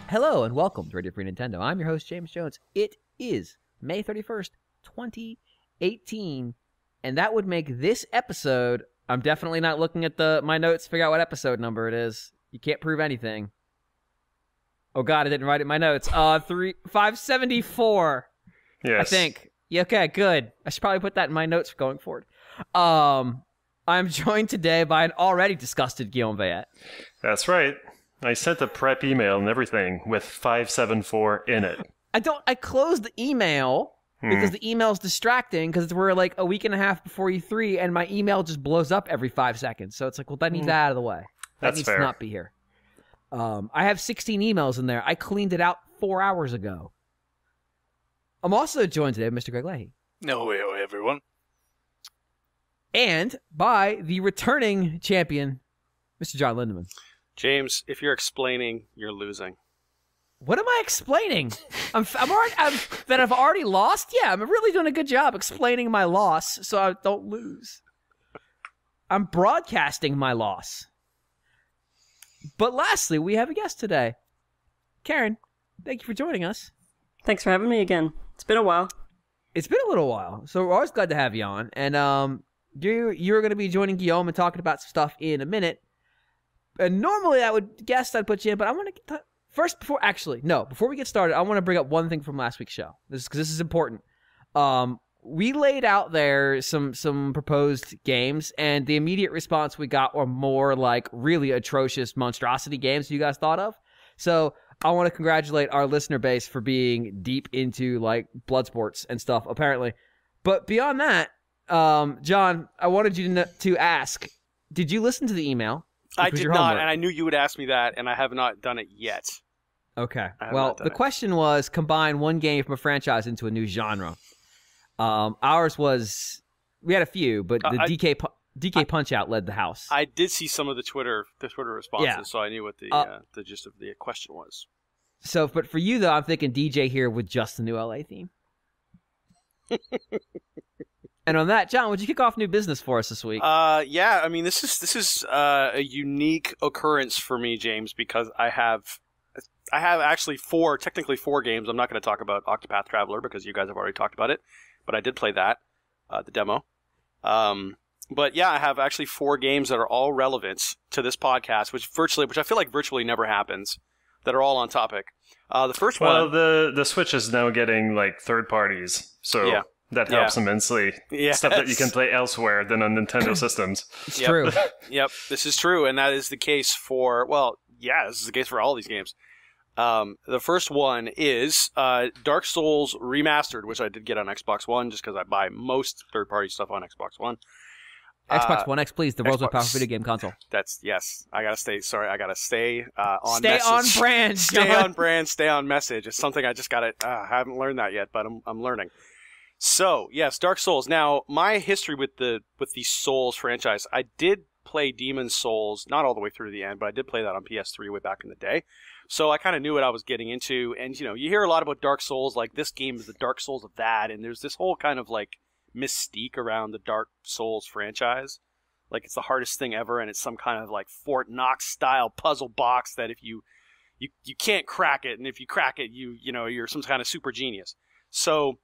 Hello and welcome to Radio Free Nintendo. I'm your host, James Jones. It is May 31st, 2018, and that would make this episode... I'm definitely not looking at my notes to figure out what episode number it is. You can't prove anything. Oh god, I didn't write it in my notes. 574. Yes. I think. Yeah, okay, good. I should probably put that in my notes going forward. I'm joined today by an already disgusted Guillaume. That's right. I sent a prep email and everything with 574 in it. I closed the email because the email's distracting because we're like a week and a half before E3 and my email just blows up every 5 seconds. So it's like, well, that needs that out of the way. That needs to not be here. I have 16 emails in there. I cleaned it out 4 hours ago. I'm also joined today by Mr. Greg Leahy. No, everyone. And by the returning champion, Mr. John Lindemann. James, if you're explaining, you're losing. What am I explaining? That I've already lost? Yeah, I'm really doing a good job explaining my loss so I don't lose. I'm broadcasting my loss. But lastly, we have a guest today. Karen, thank you for joining us. Thanks for having me again. It's been a while. It's been a little while, so we're always glad to have you on. And you're going to be joining Guillaume and talking about some stuff in a minute. And normally I'd put you in, but I want to before we get started, I want to bring up one thing from last week's show. Because this is important. We laid out there some proposed games, and the immediate response we got were more like really atrocious monstrosity games you guys thought of. So I want to congratulate our listener base for being deep into like blood sports and stuff, apparently. But beyond that, John, I wanted you to ask, did you listen to the email? I did not, and I knew you would ask me that, and I have not done it yet. Okay. Well, the question was combine one game from a franchise into a new genre. Ours was, we had a few, but the DK Punch-Out led the house. I did see some of the Twitter responses, so I knew what the gist of the question was. So, but for you though, I'm thinking DJ here with just the new LA theme. And on that, John, would you kick off new business for us this week? Yeah. I mean, this is a unique occurrence for me, James, because I have actually technically four games. I'm not going to talk about Octopath Traveler because you guys have already talked about it, but I did play that, the demo. But yeah, I have actually four games that are all relevant to this podcast, which I feel like virtually never happens, that are all on topic. The first one. Well, the Switch is now getting like third parties, so. Yeah. That helps immensely. Yes. Stuff that you can play elsewhere than on Nintendo systems. It's true. Yep, this is true, and that is the case for, this is the case for all these games. The first one is Dark Souls Remastered, which I did get on Xbox One, just because I buy most third-party stuff on Xbox One. Xbox One X, please, the world's most powerful video game console. Yes. I gotta stay on Stay message. on brand, Stay on brand, stay on message. It's something I just gotta, I haven't learned that yet, but I'm learning. So, yes, Dark Souls. Now, my history with the Souls franchise, I did play Demon's Souls, not all the way through to the end, but I did play that on PS3 way back in the day. So I kind of knew what I was getting into, and you hear a lot about Dark Souls, like this game is the Dark Souls of that, and there's this whole kind of like mystique around the Dark Souls franchise. Like it's the hardest thing ever, and it's some kind of like Fort Knox style puzzle box that if you can't crack it, and if you crack it, you're some kind of super genius. So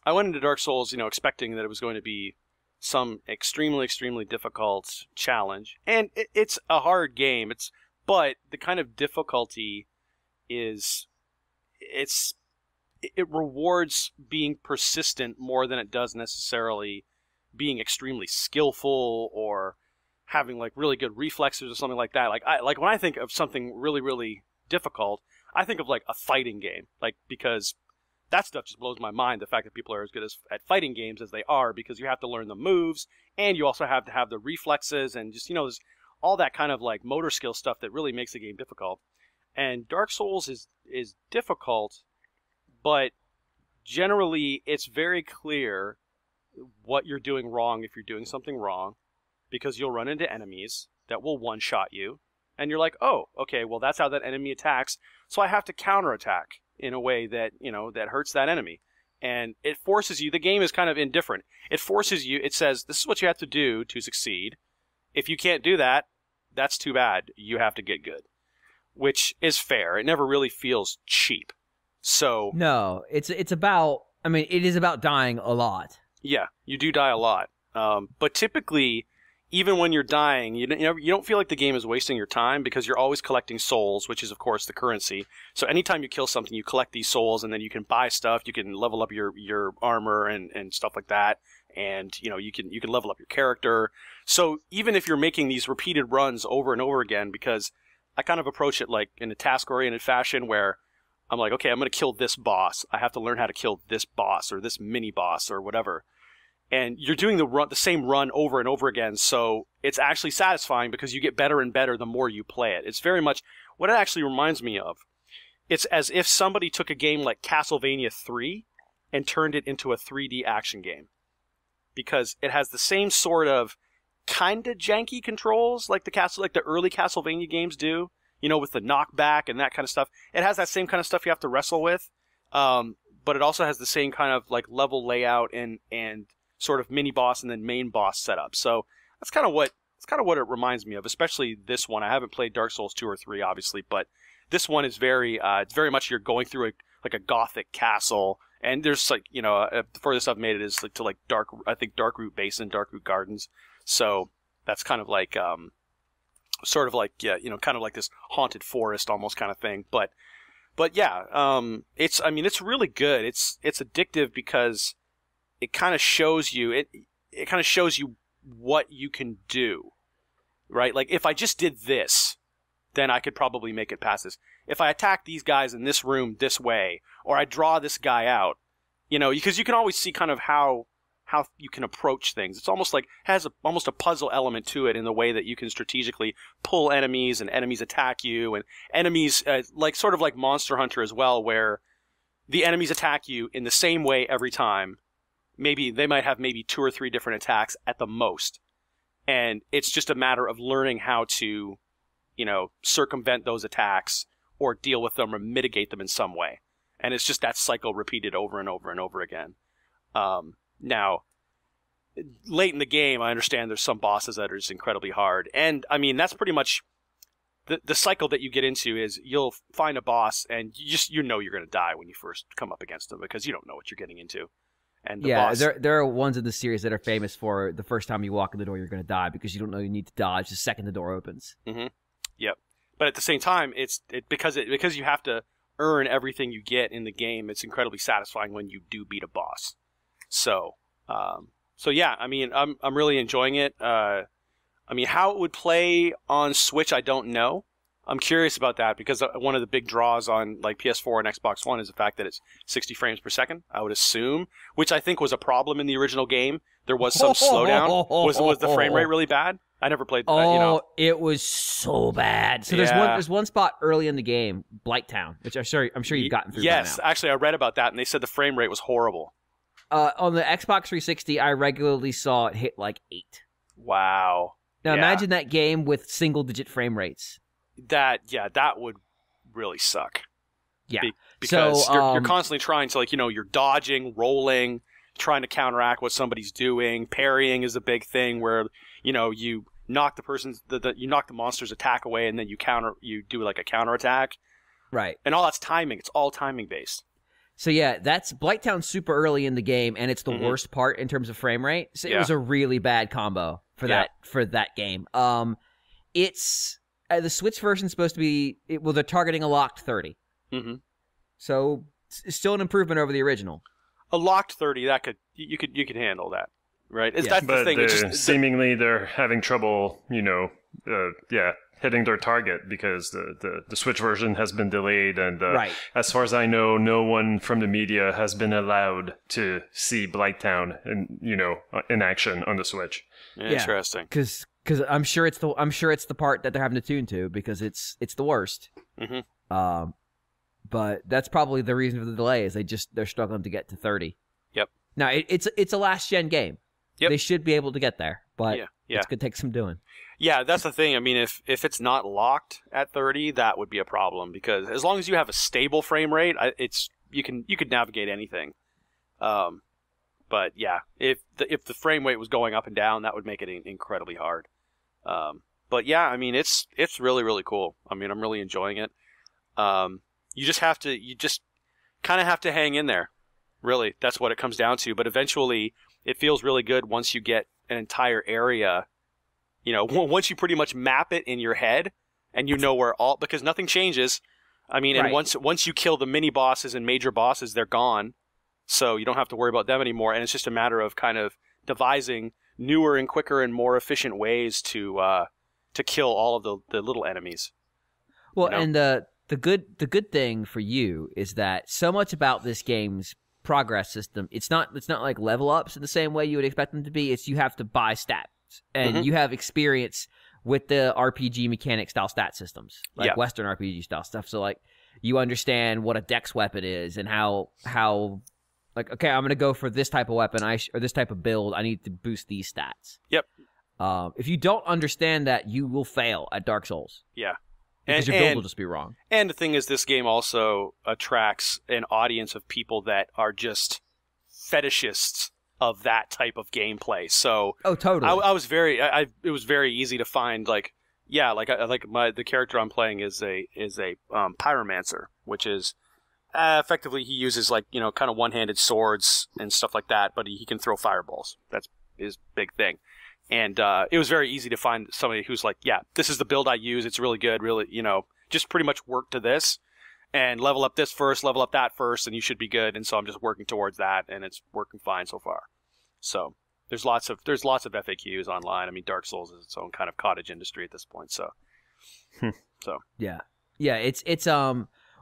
I went into Dark Souls, expecting that it was going to be some extremely, extremely difficult challenge. And it's a hard game. But the kind of difficulty is, it rewards being persistent more than it does necessarily being extremely skillful or having like really good reflexes or something like that. Like when I think of something really, really difficult, I think of like a fighting game, because that stuff just blows my mind, the fact that people are as good at fighting games as they are, because you have to learn the moves, and you also have to have the reflexes, and just, there's all that kind of like motor skill stuff that really makes the game difficult. And Dark Souls is difficult, but generally it's very clear what you're doing wrong if you're doing something wrong, because you'll run into enemies that will one-shot you, and you're like, oh, okay, well that's how that enemy attacks, so I have to counterattack in a way that, that hurts that enemy. And it forces you, the game is kind of indifferent. It forces you, it says, this is what you have to do to succeed. If you can't do that, that's too bad. You have to get good. which is fair. It never really feels cheap. So No, it's about. I mean, it is about dying a lot. yeah, you do die a lot. But typically, even when you're dying, you don't feel like the game is wasting your time because you're always collecting souls, which is of course the currency. So anytime you kill something, you collect these souls, and then you can buy stuff. You can level up your armor and stuff like that, and you can level up your character. So even if you're making these repeated runs over and over again, because I kind of approach it like in a task-oriented fashion where I'm like, okay, I'm going to kill this boss. I have to learn how to kill this boss or this mini boss or whatever. And you're doing the same run over and over again, so it's actually satisfying because you get better and better the more you play it. It's very much what it actually reminds me of. It's as if somebody took a game like Castlevania 3 and turned it into a 3D action game. Because it has the same sort of kind of janky controls like the early Castlevania games do. With the knockback and that kind of stuff. It has that same kind of stuff you have to wrestle with, but it also has the same kind of like level layout and sort of mini boss and then main boss setup. So that's kind of what it reminds me of, especially this one. I haven't played Dark Souls 2 or 3, obviously, but this one is it's very much you're going through a gothic castle, and there's like the furthest I've made it is like to like Darkroot Basin, Darkroot Gardens. So that's kind of like sort of like kind of like this haunted forest almost kind of thing, but yeah, it's really good. It's addictive because it kind of shows you it kind of shows you what you can do, right? Like if I just did this, then I could probably make it past this. If I attack these guys in this room this way, or I draw this guy out, because you can always see kind of how you can approach things. It's almost like has almost a puzzle element to it in the way that you can strategically pull enemies and enemies attack you, and enemies like sort of like Monster Hunter as well, where the enemies attack you in the same way every time. Maybe they might have 2 or 3 different attacks at the most, and it's just a matter of learning how to circumvent those attacks or deal with them or mitigate them in some way. And it's just that cycle repeated over and over and over again. Now, late in the game, I understand there's some bosses that are just incredibly hard. And, I mean, that's pretty much the cycle that you get into is you'll find a boss and you're going to die when you first come up against them because you don't know what you're getting into. And boss... there are ones in the series that are famous for the first time you walk in the door, you're going to die because you don't know you need to dodge the second the door opens. Mm-hmm. Yep. But at the same time, because you have to earn everything you get in the game, it's incredibly satisfying when you do beat a boss. So yeah, I mean, I'm really enjoying it. I mean, how it would play on Switch, I don't know. I'm curious about that because one of the big draws on like PS4 and Xbox One is the fact that it's 60 frames per second, I would assume, which I think was a problem in the original game. There was some slowdown. Was the frame rate really bad? I never played that, it was so bad. So there's one spot early in the game, Blighttown, which I'm sure you've gotten through by now. Yes, actually I read about that and they said the frame rate was horrible. On the Xbox 360, I regularly saw it hit like 8. Wow. Now imagine that game with single-digit frame rates. That would really suck. Yeah. Because you're constantly trying to you're dodging, rolling, trying to counteract what somebody's doing. Parrying is a big thing where you knock you knock the monster's attack away and then you do like a counterattack. Right. And all that's timing. It's all timing based. So yeah, that's Blighttown super early in the game, and it's the worst part in terms of frame rate. So it was a really bad combo for that game. It's the Switch version's supposed to be they're targeting a locked 30. Mm-hmm. So it's still an improvement over the original. A locked 30 you could handle that, right? Yeah. That's the thing. Seemingly they're having trouble, hitting their target because the Switch version has been delayed, and as far as I know, no one from the media has been allowed to see Blighttown in action on the Switch. Interesting. Because I'm sure it's the part that they're having to tune to because it's the worst. Mm-hmm. But that's probably the reason for the delay is they're struggling to get to 30. Yep. Now it's a last gen game. Yep. They should be able to get there, but it's gonna take some doing. Yeah, that's the thing. I mean, if it's not locked at 30, that would be a problem because as long as you have a stable frame rate, you could navigate anything. But yeah, if the frame rate was going up and down, that would make it incredibly hard. But yeah, I mean, it's really, really cool. I mean, I'm really enjoying it. You just kind of have to hang in there. Really, that's what it comes down to. But eventually, it feels really good once you get an entire area. You know, once you pretty much map it in your head, and you know where all, because nothing changes. I mean, and once you kill the mini bosses and major bosses, they're gone. So you don't have to worry about them anymore. And it's just a matter of kind of devising newer and quicker and more efficient ways to kill all of the little enemies. Well, you know? And the good thing for you is that so much about this game's progress system, it's not like level ups in the same way you would expect them to be. It's you have to buy stats, and you have experience with the RPG mechanic style stat systems, like Western RPG style stuff. So like you understand what a dex weapon is and how like, okay, I'm gonna go for this type of weapon, or this type of build. I need to boost these stats. Yep. If you don't understand that, you will fail at Dark Souls. Yeah. Because your build will just be wrong. And the thing is, this game also attracts an audience of people that are just fetishists of that type of gameplay. So, totally. I was very, it was very easy to find, like, the character I'm playing is a pyromancer, which is effectively he uses like, you know, kind of one-handed swords and stuff like that, but he can throw fireballs. That's his big thing. And it was very easy to find somebody who's like, yeah, this is the build I use. It's really good. Really, you know, just pretty much work to this and level up this first, level up that first, and you should be good. And so I'm just working towards that, and it's working fine so far. So there's lots of FAQs online. I mean, Dark Souls is its own kind of cottage industry at this point. So, yeah, it's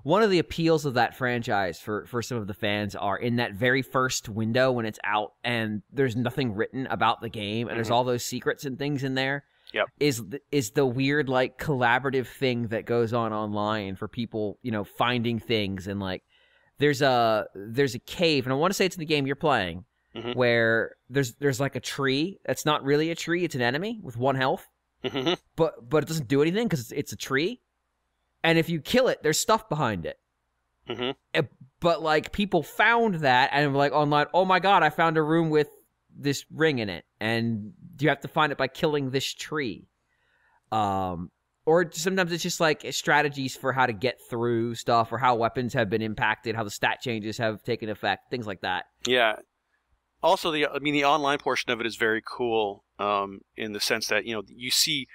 one of the appeals of that franchise for some of the fans are in that very first window when it's out and there's nothing written about the game and there's all those secrets and things in there. Yep. Is the weird like collaborative thing that goes on online for people, you know, finding things, and like there's a cave, and I want to say it's in the game you're playing where there's like a tree that's not really a tree, it's an enemy with 1 health. But it doesn't do anything because it's a tree. And if you kill it, there's stuff behind it. But, like, people found that and were like online, oh my god, I found a room with this ring in it. And you have to find it by killing this tree. Or sometimes it's just, like, strategies for how to get through stuff or how weapons have been impacted, how the stat changes have taken effect, things like that. Yeah. Also, the online portion of it is very cool in the sense that, you know, you see...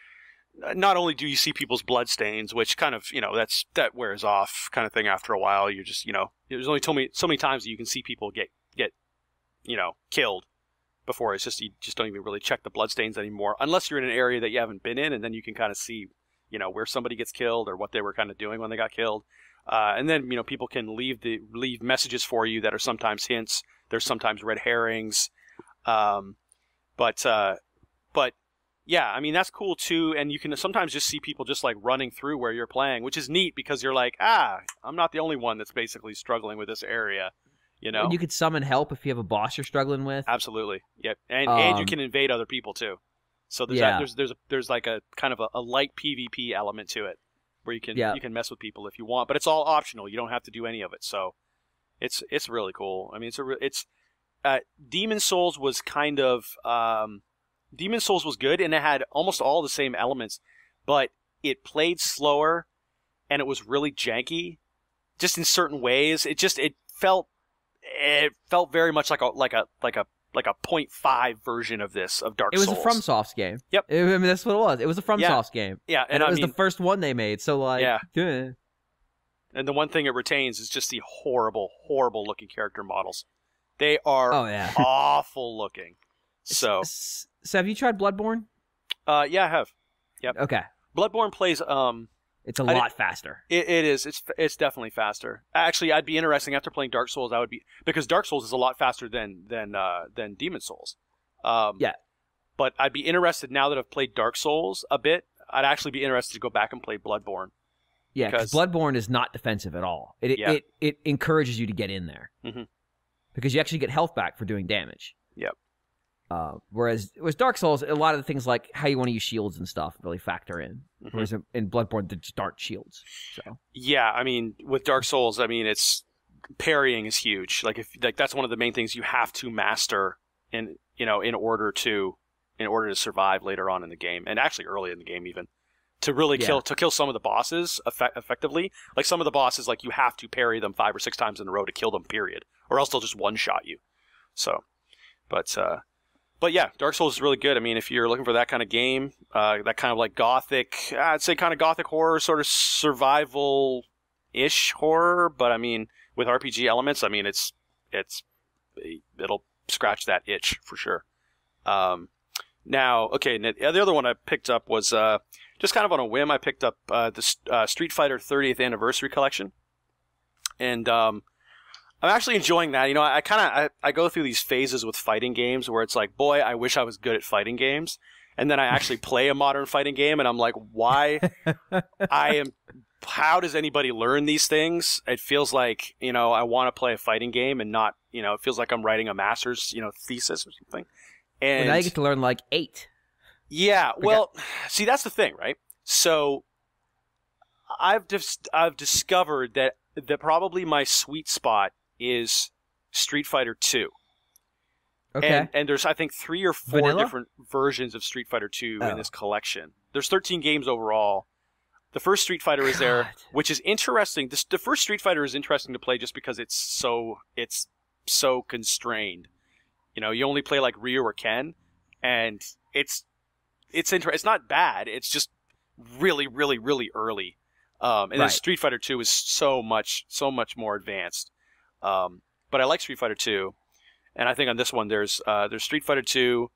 Not only do you see people's blood stains, which kind of, you know, that wears off kind of thing after a while. You're just, you know, there's only so many times that you can see people get, you know, killed before it's just, you just don't even really check the blood stains anymore, unless you're in an area that you haven't been in, and then you can kind of see, you know, where somebody gets killed or what they were kind of doing when they got killed. And then, you know, people can leave messages for you that are sometimes hints. There's sometimes red herrings. But yeah, I mean, that's cool too, and you can sometimes just see people just like running through where you're playing, which is neat because you're like, I'm not the only one that's basically struggling with this area, you know? And you could summon help if you have a boss you're struggling with. Absolutely, yep. And you can invade other people too. So there's like a kind of a light PvP element to it where you can mess with people if you want, but it's all optional. You don't have to do any of it. So it's really cool. I mean, Demon Souls was kind of Demon Souls was good, and it had almost all the same elements, but it played slower, and it was really janky, just in certain ways. It felt very much like a 0.5 version of Dark Souls. It was a FromSoft's game. Yep. I mean, that's what it was. It was a FromSoft's game. Yeah, and it was the first one they made. So like, yeah. And the one thing it retains is just the horrible, horrible looking character models. They are awful looking. So have you tried Bloodborne? Yeah, I have. Yep. Okay. Bloodborne plays it's a lot faster. It is. It's definitely faster. Actually, I'd be interesting after playing Dark Souls. Because Dark Souls is a lot faster than Demon Souls. Yeah. But I'd be interested now that I've played Dark Souls a bit. I'd actually be interested to go back and play Bloodborne. Yeah, because Bloodborne is not defensive at all. It encourages you to get in there because you actually get health back for doing damage. Yep. Whereas with Dark Souls, a lot of the things like how you want to use shields and stuff really factor in. Whereas in Bloodborne, there just aren't shields. So yeah, I mean, with Dark Souls, I mean, it's parrying is huge. Like that's one of the main things you have to master in order to in order to survive later on in the game, and actually early in the game even, to really kill some of the bosses effectively. Like some of the bosses, like you have to parry them 5 or 6 times in a row to kill them, period, or else they'll just one-shot you. So, but yeah, Dark Souls is really good. I mean, if you're looking for that kind of game, that kind of like gothic, I'd say kind of gothic horror, sort of survival-ish horror, but I mean, with RPG elements, I mean, it'll scratch that itch for sure. Now, okay, the other one I picked up was just kind of on a whim. I picked up the Street Fighter 30th Anniversary Collection, and I'm actually enjoying that. You know, I go through these phases with fighting games where it's like, boy, I wish I was good at fighting games, and then I actually play a modern fighting game, and I'm like, why? How does anybody learn these things? It feels like, you know, I want to play a fighting game and not, you know, it feels like I'm writing a master's, you know, thesis or something. And now you get to learn like 8. Yeah, well, see, that's the thing, right? So I've discovered that probably my sweet spot is Street Fighter 2. Okay. And there's, I think, 3 or 4 Vanilla? different versions of Street Fighter 2 in this collection. There's 13 games overall. The first Street Fighter is there, which is interesting. The first Street Fighter is interesting to play just because it's so constrained. You know, you only play like Ryu or Ken, and it's not bad. It's just really, really, really early. Then Street Fighter 2 is so much more advanced. But I like Street Fighter 2, and I think on this one there's Street Fighter 2,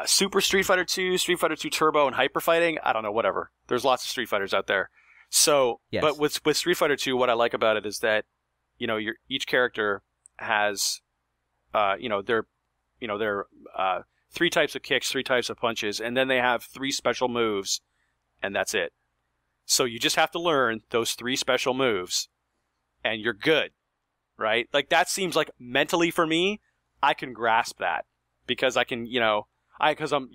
Super Street Fighter 2, Street Fighter 2 Turbo, and Hyper Fighting. I don't know, whatever. There's lots of Street Fighters out there. So, yes. But with Street Fighter 2, what I like about it is that, you know, each character has, they're 3 types of kicks, 3 types of punches, and then they have 3 special moves, and that's it. So you just have to learn those 3 special moves, and you're good, right? Like, that seems like mentally for me, I can grasp that. Because I can, you're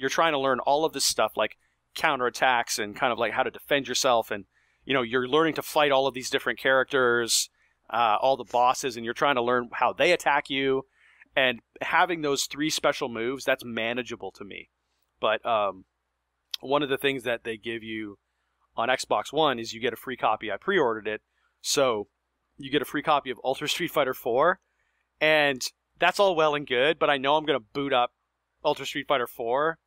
trying to learn all of this stuff like counterattacks and kind of like how to defend yourself, and you know, you're learning to fight all of these different characters, all the bosses, and you're trying to learn how they attack you, and having those 3 special moves, that's manageable to me. But one of the things that they give you on Xbox One is you get a free copy. I pre-ordered it, so you get a free copy of Ultra Street Fighter 4, and that's all well and good, but I know I'm going to boot up Ultra Street Fighter 4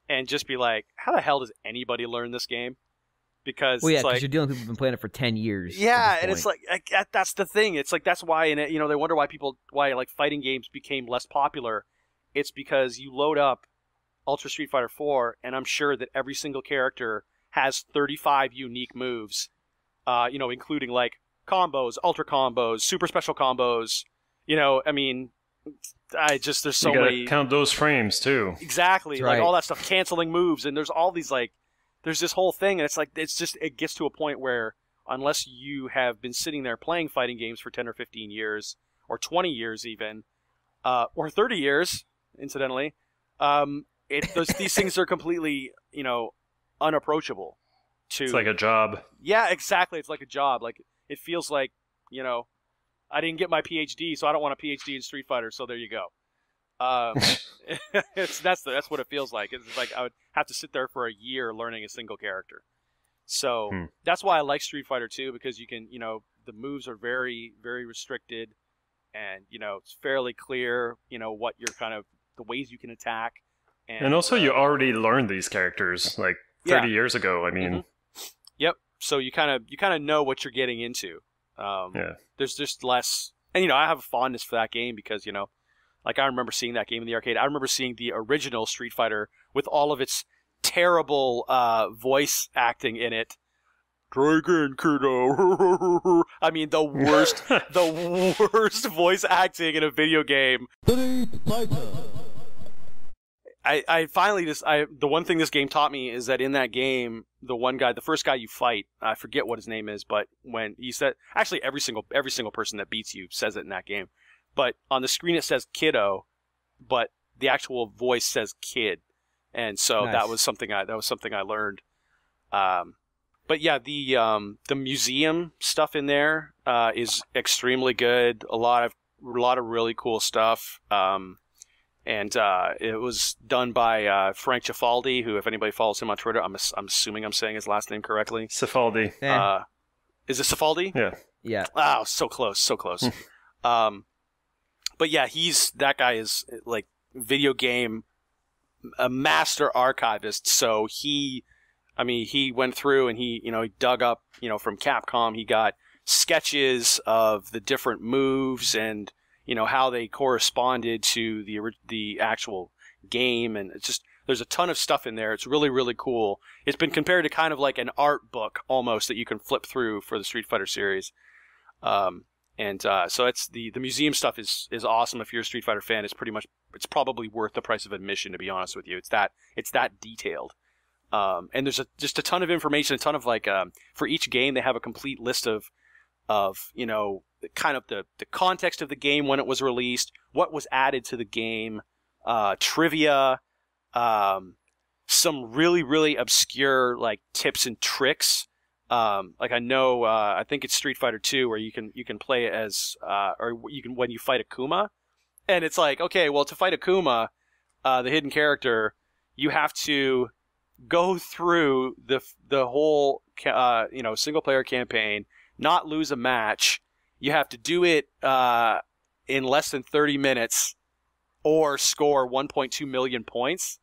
and just be like, how the hell does anybody learn this game? Because because you're dealing with people who've been playing it for 10 years. Yeah, and it's like that's the thing. It's like that's why, they wonder why like fighting games became less popular. It's because you load up Ultra Street Fighter 4, and I'm sure that every single character has 35 unique moves, including like combos, ultra combos, super special combos. You know, I mean, there's so many. You gotta count those frames too. Exactly, right. Like all that stuff, canceling moves, and there's all these there's this whole thing, and it's like it gets to a point where unless you have been sitting there playing fighting games for 10 or 15 years, or 20 years even, or 30 years, incidentally, these things are completely, unapproachable. It's like a job. Yeah, exactly. It's like a job. Like it feels like, I didn't get my PhD, so I don't want a PhD in Street Fighter. So there you go. That's what it feels like. It's like I would have to sit there for a year learning a single character. So that's why I like Street Fighter 2, because you can, the moves are very, very restricted, and it's fairly clear, what you're the ways you can attack. And also, you already learned these characters like 30 years ago. I mean, Yep. So you kind of know what you're getting into. There's just less, and I have a fondness for that game because like I remember seeing that game in the arcade. I remember seeing the original Street Fighter with all of its terrible voice acting in it. Dragon Kiddo. I mean, the worst voice acting in a video game. I finally the one thing this game taught me is that in that game, the first guy you fight, I forget what his name is, but when he said, actually every single person that beats you says it in that game, but on the screen it says Kiddo, but the actual voice says Kid, and so nice. that was something I learned. But yeah, the museum stuff in there is extremely good. A lot of really cool stuff. And it was done by Frank Cifaldi, who, if anybody follows him on Twitter, I'm assuming I'm saying his last name correctly. Cifaldi. Is it Cifaldi? Yeah. Yeah. Oh, so close, so close. But yeah, that guy is like video game a master archivist. So he went through and he dug up, from Capcom. He got sketches of the different moves and how they corresponded to the actual game, and it's just there's a ton of stuff in there. It's really, really cool. It's been compared to kind of like an art book almost that you can flip through for the Street Fighter series. So it's the museum stuff is awesome. If you're a Street Fighter fan, it's probably worth the price of admission, to be honest with you. It's that detailed. And there's just a ton of information, a ton of for each game they have a complete list of kind of the context of the game when it was released, what was added to the game, trivia, some really, really obscure tips and tricks. I think it's Street Fighter 2 where you can play as when you fight Akuma, and it's like, okay, well, to fight Akuma, the hidden character, you have to go through the whole single player campaign, not lose a match. You have to do it in less than 30 minutes or score 1.2 million points.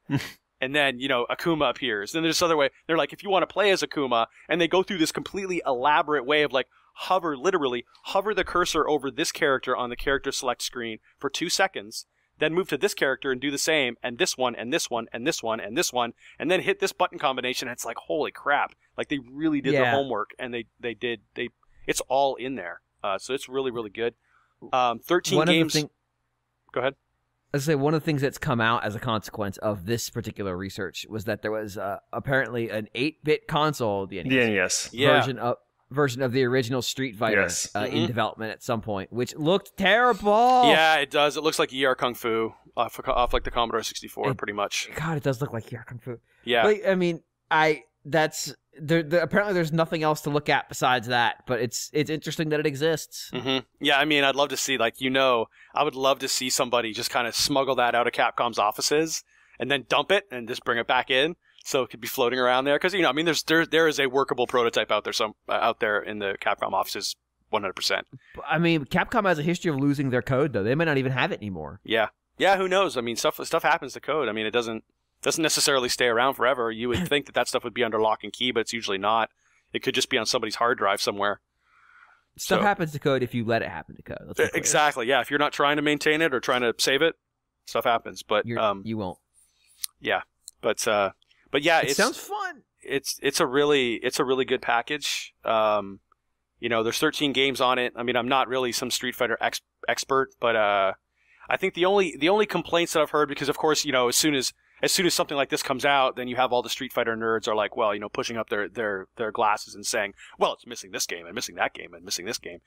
And then, Akuma appears. Then there's this other way. They're like, if you want to play as Akuma, and they go through this completely elaborate way of hover the cursor over this character on the character select screen for 2 seconds, then move to this character and do the same, and this one, and this one, and this one, and this one, and then hit this button combination, and it's like, holy crap. They really did their homework, and it's all in there. So it's really, really good. 13 games. Go ahead. I was going to say, one of the things that's come out as a consequence of this particular research was that there was apparently an 8-bit console, the NES, version of the original Street Fighter in development at some point, which looked terrible. Yeah, it does. It looks like ER Kung Fu off the Commodore 64, pretty much. God, it does look like ER Kung Fu. Yeah. Apparently there's nothing else to look at besides that, but it's interesting that it exists. Mm-hmm. Yeah, I'd love to see, I would love to see somebody just kind of smuggle that out of Capcom's offices and then dump it and just bring it back in so it could be floating around there. Because, there is a workable prototype out there in the Capcom offices, 100%. Capcom has a history of losing their code, though. They may not even have it anymore. Yeah. Yeah, who knows? Stuff happens to code. It doesn't necessarily stay around forever. You would think that stuff would be under lock and key, but it's usually not. It could just be on somebody's hard drive somewhere. Stuff happens to code if you let it happen to code. Exactly, yeah. If you're not trying to maintain it or trying to save it, stuff happens. But you won't. Yeah, but yeah, it sounds fun. It's a really good package. There's 13 games on it. I'm not really some Street Fighter expert, but I think the only complaints that I've heard, because of course, as soon as something like this comes out, then you have all the Street Fighter nerds are like, well, pushing up their glasses and saying, well, it's missing this game and missing that game and missing this game.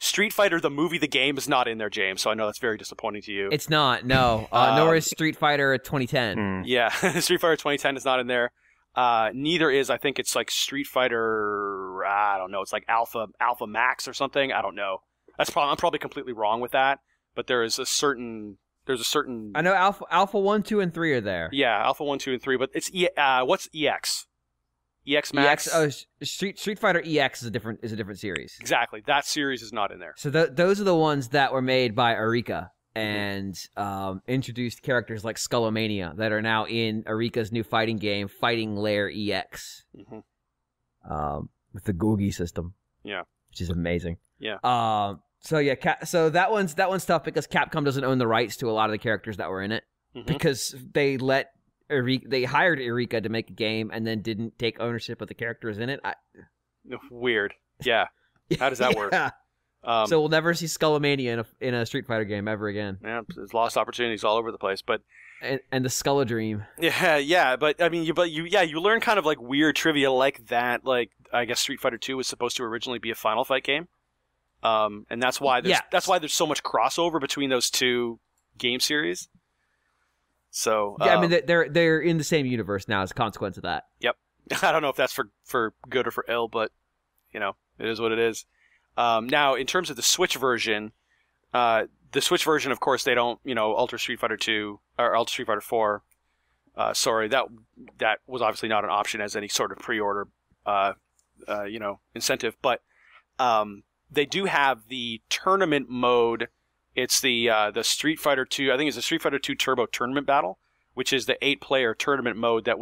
Street Fighter, the movie, the game is not in there, James. So I know that's very disappointing to you. It's not, no. Nor is Street Fighter 2010. Yeah, Street Fighter 2010 is not in there. Neither is, I think it's Street Fighter, I don't know, it's Alpha Max or something. I don't know. I'm probably completely wrong with that, but there's a certain. I know Alpha 1, 2, and 3 are there. Yeah, Alpha 1, 2, and 3, but it's what's EX? EX Max? Street Fighter EX is a different series. Exactly. That series is not in there. So those are the ones that were made by Eureka and introduced characters like Skullomania that are now in Eureka's new fighting game, Fighting Lair EX. Mm-hmm. With the Googie system. Yeah. Which is amazing. Yeah. So that one's tough because Capcom doesn't own the rights to a lot of the characters that were in it, because they hired Eureka to make a game and then didn't take ownership of the characters in it. Weird. Yeah. How does that work? So we'll never see Skullomania in a Street Fighter game ever again. Yeah, there's lost opportunities all over the place, but and the Skulladream. Yeah, but you learn kind of weird trivia like that. I guess Street Fighter 2 was supposed to originally be a Final Fight game. And that's why there's so much crossover between those two game series. So they're in the same universe now as a consequence of that. Yep. I don't know if that's for good or for ill, but it is what it is. Now in terms of the Switch version, The Switch version, of course, they don't, Ultra Street Fighter 2 or Ultra Street Fighter 4. Sorry, that was obviously not an option as any sort of pre-order, incentive. But they do have the tournament mode. It's the Street Fighter 2. I think it's the Street Fighter 2 Turbo Tournament Battle, which is the 8-player tournament mode that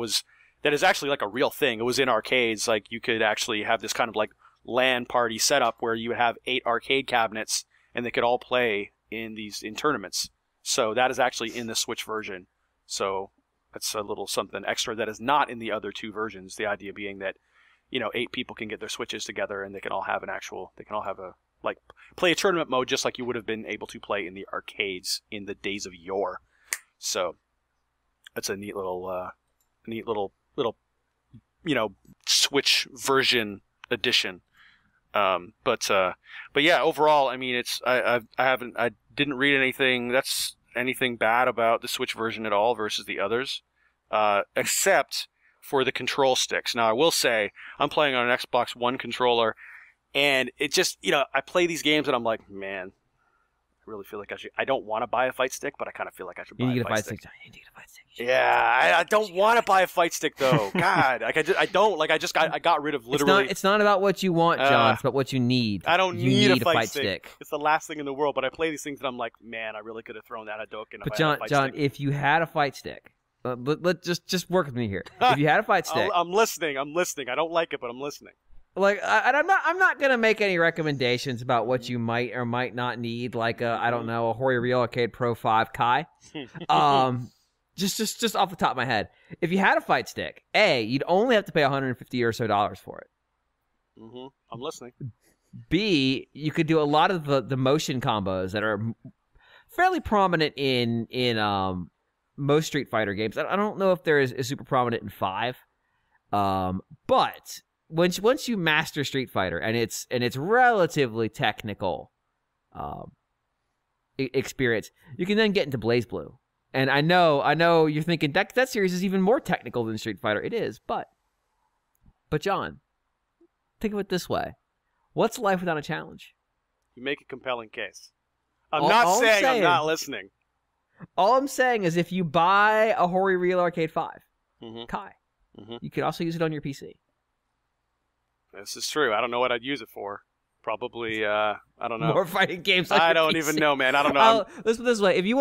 is actually like a real thing. It was in arcades. Like you could actually have this kind of like LAN party setup where you would have 8 arcade cabinets and they could all play in tournaments. So that is actually in the Switch version. So that's a little something extra that is not in the other 2 versions. The idea being that, 8 people can get their Switches together and they can all have play a tournament mode just like you would have been able to play in the arcades in the days of yore. So that's a neat little Switch version addition. But yeah, overall, I mean, I didn't read anything bad about the Switch version at all versus the others, except for the control sticks. Now, I will say I'm playing on an Xbox One controller, and it just, I play these games and I'm like, man, I really feel like I don't want to buy a fight stick, but I kind of feel like I should buy a fight stick. You need to get a fight stick. Yeah, I don't want to buy a fight stick though. God, I got rid of literally. It's not about what you want, John. It's about what you need. I don't need a fight stick. It's the last thing in the world. But I play these things and I'm like, man, I really could have thrown that Hadouken. But John, if you had a fight stick, let's just work with me here. If you had a fight stick, I'm listening. I don't like it, but I'm listening. I'm not gonna make any recommendations about what you might or might not need, like I don't know, a Hori Real Arcade Pro 5 Kai. Just off the top of my head, if you had a fight stick, you'd only have to pay $150 or so for it. I'm listening. B, you could do a lot of the motion combos that are fairly prominent in most Street Fighter games. I don't know if they're is super prominent in 5, but once you master Street Fighter and it's relatively technical experience, you can then get into BlazBlue. And I know you're thinking that series is even more technical than Street Fighter. It is, but John, think of it this way: what's life without a challenge? You make a compelling case. I'm not saying I'm not listening. All I'm saying is if you buy a Hori Real Arcade 5 Kai, you could also use it on your PC. This is true. I don't know what I'd use it for. Probably, I don't know. More fighting games. I don't even know, man. I don't know. Let's put it this way: if you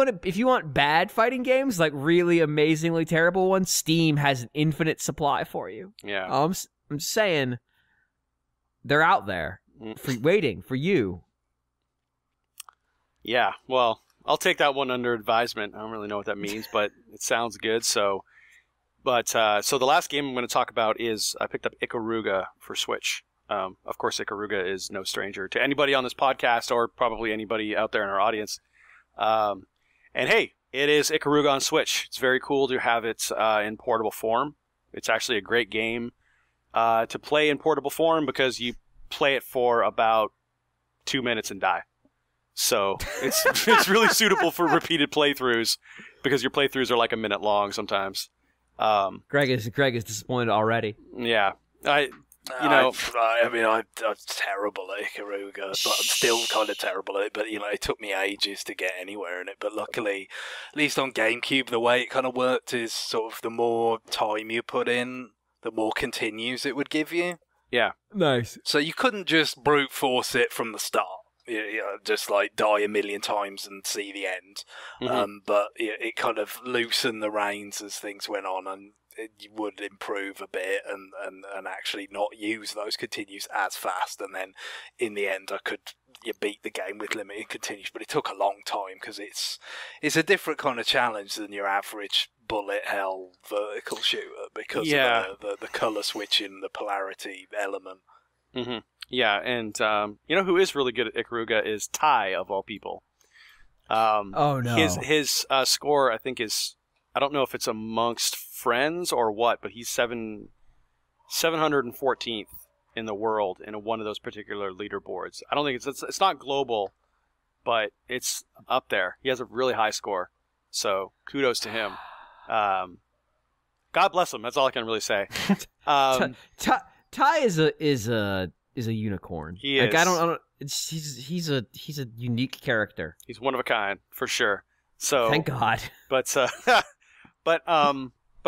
want bad fighting games, like really amazingly terrible ones, Steam has an infinite supply for you. Yeah. I'm just saying, they're out there, waiting for you. Yeah. Well, I'll take that one under advisement. I don't really know what that means, but it sounds good. So the last game I'm going to talk about is I picked up Ikaruga for Switch. Of course, Ikaruga is no stranger to anybody on this podcast or probably anybody out there in our audience. And hey, it is Ikaruga on Switch. It's very cool to have it in portable form. It's actually a great game to play in portable form because you play it for about 2 minutes and die. So it's really suitable for repeated playthroughs because your playthroughs are like a minute long sometimes. Greg is disappointed already. Yeah, I'm terrible at Ikaruga, but I'm still kind of terrible at it. But it took me ages to get anywhere in it. But luckily, at least on GameCube, the way it kind of worked is sort of the more time you put in, the more continues it would give you. Yeah, nice. So you couldn't just brute force it from the start. Just like die a million times and see the end. But it kind of loosened the reins as things went on, and it would improve a bit and actually not use those continues as fast. And then in the end, I could beat the game with limited continues. But it took a long time because it's a different kind of challenge than your average bullet hell vertical shooter because of the color switching, the polarity element. Yeah, and who is really good at Ikaruga is Ty, of all people. Oh no! His score, I think, is, I don't know if it's amongst friends or what, but he's 714th in the world in one of those particular leaderboards. I don't think it's not global, but it's up there. He has a really high score, so kudos to him. God bless him. That's all I can really say. Ty is is a unicorn. He is. Like I don't he's a unique character. He's one of a kind for sure. So thank God. But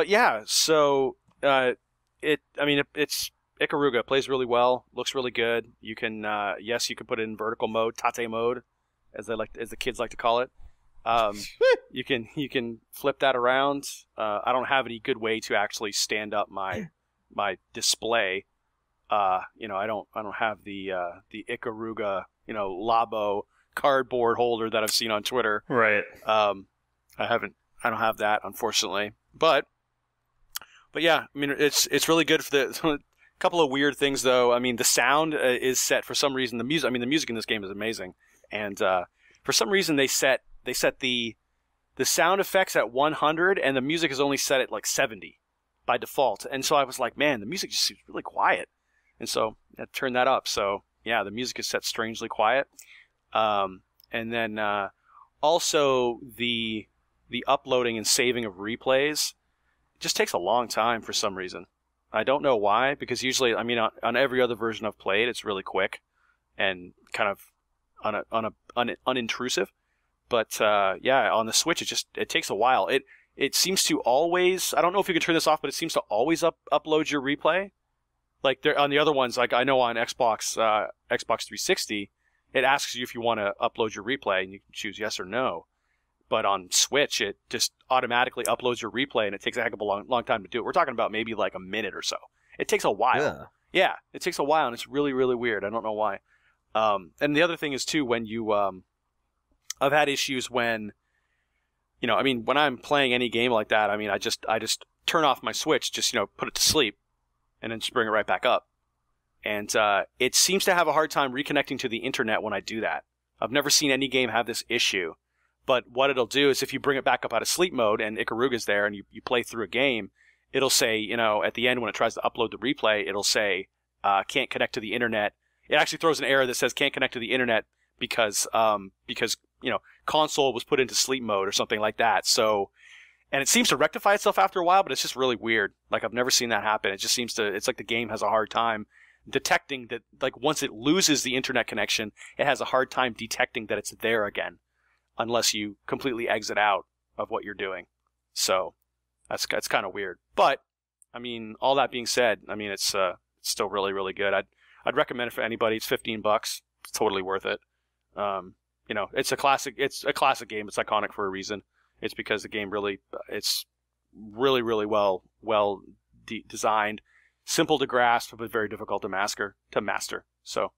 yeah. So it's Ikaruga plays really well, looks really good. You can you can put it in vertical mode, tate mode, as the kids like to call it. You can flip that around. I don't have any good way to actually stand up my display. I don't have the Ikaruga Labo cardboard holder that I've seen on Twitter. Right. I don't have that, unfortunately. But yeah, I mean it's really good for the couple of weird things though. I mean the sound is set for some reason. The music in this game is amazing, and for some reason they set the sound effects at 100 and the music is only set at like 70 by default. And so I was like, man, the music just seems really quiet. And so I turned that up. So yeah, the music is set strangely quiet. And then also the uploading and saving of replays just takes a long time for some reason. I don't know why, because usually, I mean, on every other version I've played, it's really quick and kind of unintrusive. But yeah, on the Switch, it takes a while. It seems to always, I don't know if you can turn this off, but it seems to always upload your replay. Like on the other ones, like I know on Xbox 360, it asks you if you want to upload your replay, and you can choose yes or no. But on Switch, it just automatically uploads your replay, and it takes a heck of a long time to do it. We're talking about maybe like a minute or so. It takes a while. Yeah, it takes a while, and it's really, really weird. I don't know why. And the other thing is, too, when you... I've had issues when, when I'm playing any game like that, I mean, I just turn off my Switch, just, put it to sleep, and then just bring it right back up. And it seems to have a hard time reconnecting to the internet when I do that. I've never seen any game have this issue. But what it'll do is if you bring it back up out of sleep mode and Ikaruga's there and you play through a game, it'll say, at the end when it tries to upload the replay, it'll say, can't connect to the internet. It actually throws an error that says can't connect to the internet because console was put into sleep mode or something like that. So, and it seems to rectify itself after a while, but it's just really weird. Like I've never seen that happen. It just seems it's like the game has a hard time detecting that, like once it loses the internet connection, it has a hard time detecting that it's there again, unless you completely exit out of what you're doing. So that's kind of weird. But I mean, all that being said, I mean, it's still really, really good. I'd recommend it for anybody. It's $15. It's totally worth it. It's a classic. It's a classic game. It's iconic for a reason. It's because the game it's really, really well designed, simple to grasp, but very difficult to master. So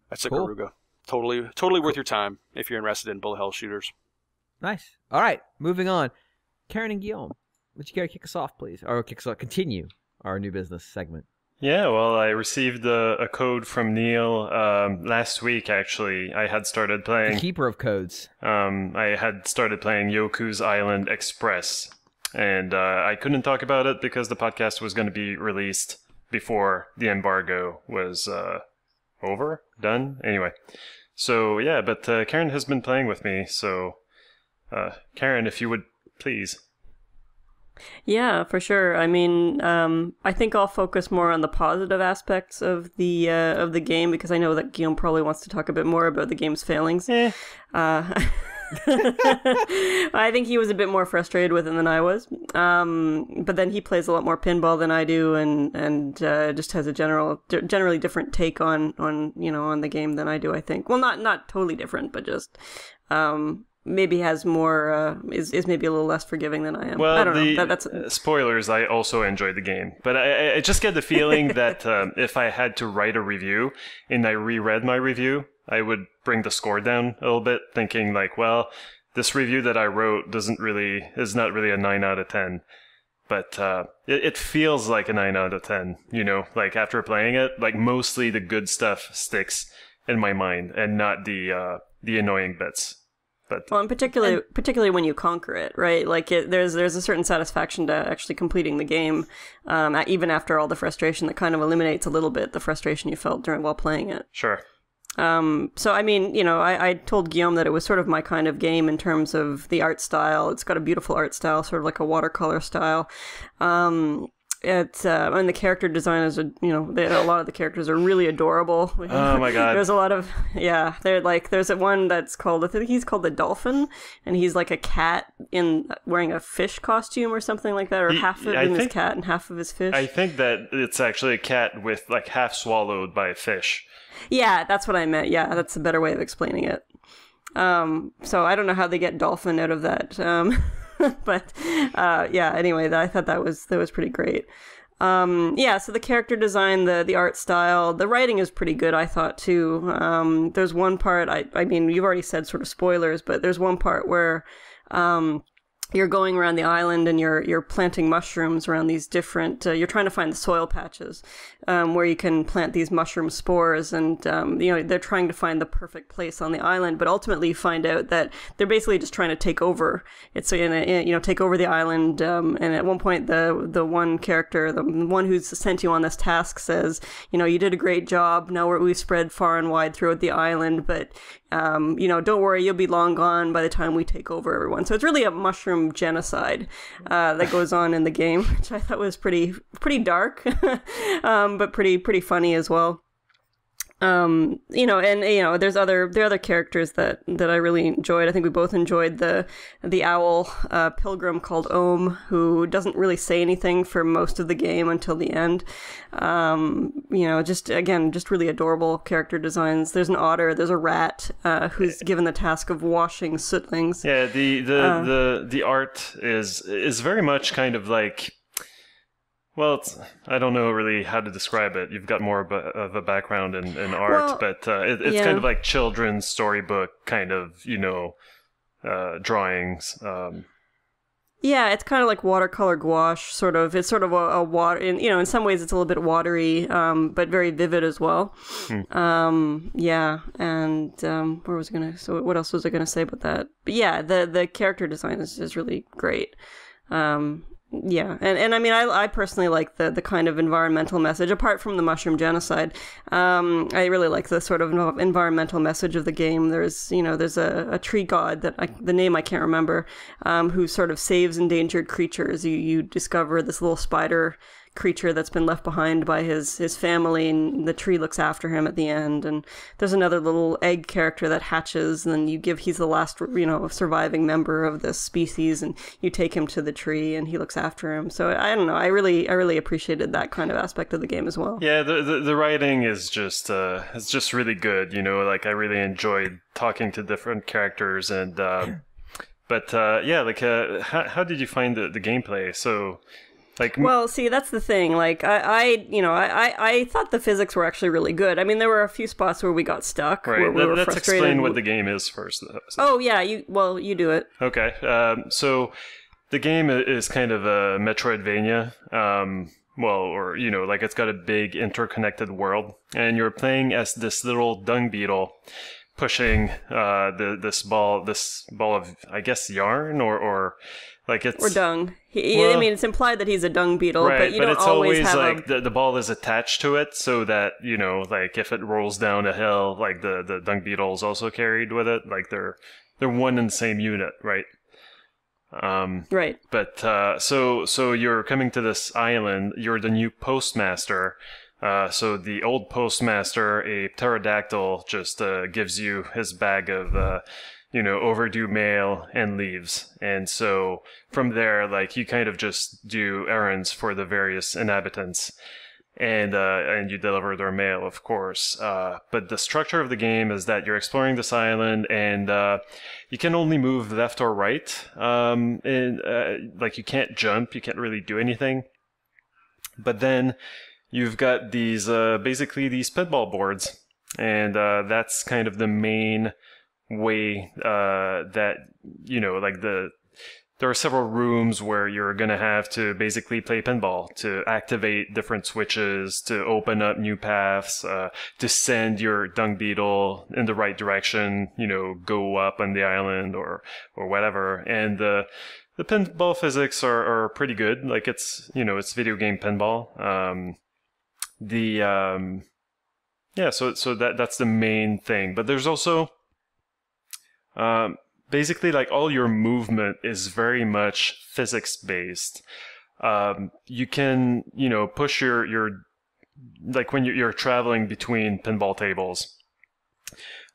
that's Ikaruga. Cool. Totally worth your time if you're interested in bullet hell shooters. Nice. All right, moving on. Karen and Guillaume, would you care to kick us off, please, or continue our new business segment? Yeah, well, I received a code from Neil last week, actually. I had started playing... The keeper of codes. I had started playing Yoku's Island Express, and I couldn't talk about it because the podcast was going to be released before the embargo was done. Anyway, so yeah, but Karen has been playing with me, so Karen, if you would please... Yeah, for sure. I mean, I think I'll focus more on the positive aspects of the game because I know that Guillaume probably wants to talk a bit more about the game's failings. I think he was a bit more frustrated with it than I was. But then he plays a lot more pinball than I do, and just has a generally different take on the game than I do. I think. Well, not totally different, but just. Maybe has more is maybe a little less forgiving than I am. Well, I don't know. That's spoilers. I also enjoyed the game, but I just get the feeling that if I had to write a review and I reread my review, I would bring the score down a little bit, thinking like, well, this review that I wrote is not really a 9 out of 10, but it feels like a 9 out of 10. Like after playing it, like mostly the good stuff sticks in my mind and not the annoying bits. Well, and particularly when you conquer it, right? Like there's a certain satisfaction to actually completing the game, even after all the frustration. That kind of eliminates a little bit the frustration you felt while playing it. Sure. So I mean, I told Guillaume that it was sort of my kind of game in terms of the art style. It's got a beautiful art style, sort of like a watercolor style. It's and the character design is, a lot of the characters are really adorable. Oh my god! There's a lot of there's one that's called, I think he's called the Dolphin, and he's like a cat wearing a fish costume or something like that, or half of him is cat and half of his fish. I think that it's actually a cat with like half swallowed by a fish. Yeah, that's what I meant. Yeah, that's a better way of explaining it. So I don't know how they get Dolphin out of that. But anyway, I thought that was pretty great. So the character design, the art style, the writing is pretty good, I thought, too. There's one part, I mean, you've already said sort of spoilers, but there's one part where you're going around the island and you're planting mushrooms around these different, you're trying to find the soil patches where you can plant these mushroom spores, and they're trying to find the perfect place on the island, but ultimately you find out that they're basically just trying to take over. It's take over the island, and at one point the one character, the one who's sent you on this task, says, you did a great job, now we've spread far and wide throughout the island, but don't worry, you'll be long gone by the time we take over everyone. So it's really a mushroom genocide that goes on in the game, which I thought was pretty dark, but pretty funny as well. There's other characters that I really enjoyed. I think we both enjoyed the owl pilgrim called Ohm, who doesn't really say anything for most of the game until the end. Just really adorable character designs. There's an otter, there's a rat who's given the task of washing sootlings. Yeah, the art is very much kind of like, well, I don't know really how to describe it. You've got more of a background in art, but it's kind of like children's storybook kind of, drawings. Yeah, it's kind of like watercolor gouache, sort of. It's sort of a water, in some ways it's a little bit watery, but very vivid as well. What else was I gonna say about that? But yeah, the character design is really great. And I mean, I personally like the kind of environmental message, apart from the mushroom genocide. I really like the sort of environmental message of the game. There's a tree god the name I can't remember, who sort of saves endangered creatures. You discover this little spider creature that's been left behind by his family, and the tree looks after him at the end. And there's another little egg character that hatches, and he's the last surviving member of this species, and you take him to the tree and he looks after him. So I don't know, I really appreciated that kind of aspect of the game as well. Yeah, the writing is just really good. Like I really enjoyed talking to different characters, and how did you find the gameplay? So well, see, that's the thing. Like, I thought the physics were actually really good. I mean, there were a few spots where we got stuck. Right. Where we were Let's frustrated. explain what the game is first. Oh, yeah. You do it. Okay. So the game is kind of a Metroidvania. It's got a big interconnected world, and you're playing as this little dung beetle pushing this ball of, I guess, yarn or like it's or dung. I mean, it's implied that he's a dung beetle, right, but you don't always have like the ball is attached to it, so that like if it rolls down a hill, like the dung beetle is also carried with it. Like they're one and the same unit, right? Right. But so you're coming to this island. You're the new postmaster. So the old postmaster, a pterodactyl, just gives you his bag of overdue mail and leaves. And so from there, like, you kind of just do errands for the various inhabitants, and you deliver their mail, of course. But the structure of the game is that you're exploring this island, and you can only move left or right. Like, you can't jump, you can't really do anything. But then you've got these basically these pinball boards, and that's kind of the main way that there are several rooms where you're going to have to basically play pinball to activate different switches, to open up new paths, to send your dung beetle in the right direction, go up on the island or whatever. And the pinball physics are pretty good. Like, it's video game pinball. So that's the main thing. But there's also basically, like, all your movement is very much physics based. you can, push your like when you're traveling between pinball tables.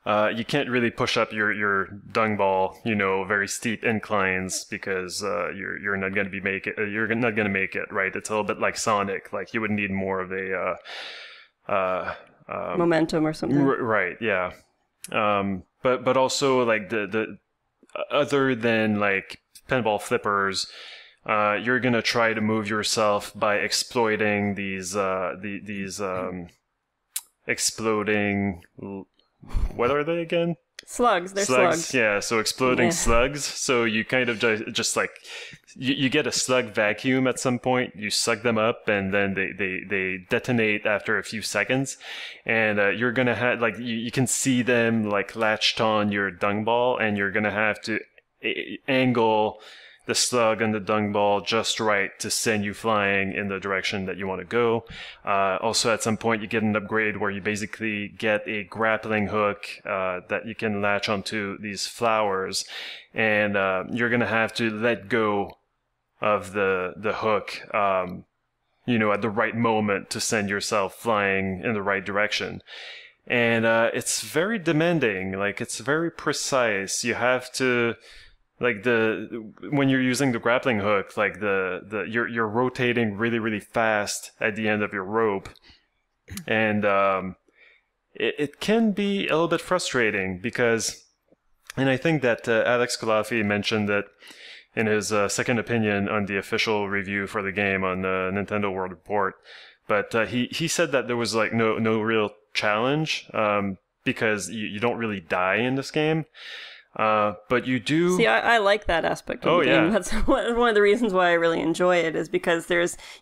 You can't really push up your dung ball, very steep inclines because you're not going to you're not going to make it, right? It's a little bit like Sonic, like you would need more of a momentum or something, right? Yeah, but also like the other than like pinball flippers, you're gonna try to move yourself by exploiting these exploding. What are they again? Slugs. They're slugs. Yeah, so exploding slugs. So you kind of just like you get a slug vacuum at some point. You suck them up, and then they detonate after a few seconds. And you're gonna have like you can see them like latched on your dung ball, and you're gonna have to angle the slug and the dung ball just right to send you flying in the direction that you want to go. Also, at some point, you get an upgrade where you basically get a grappling hook that you can latch onto these flowers, and you're going to have to let go of the hook, at the right moment to send yourself flying in the right direction. And it's very demanding. Like, it's very precise. You have to... Like when you're using the grappling hook, like you're rotating really, really fast at the end of your rope, and it can be a little bit frustrating because, and I think that Alex Kalafi mentioned that in his second opinion on the official review for the game on the Nintendo World Report, but he said that there was like no real challenge because you don't really die in this game. But you do... See, I like that aspect of the game. That's one of the reasons why I really enjoy it, is because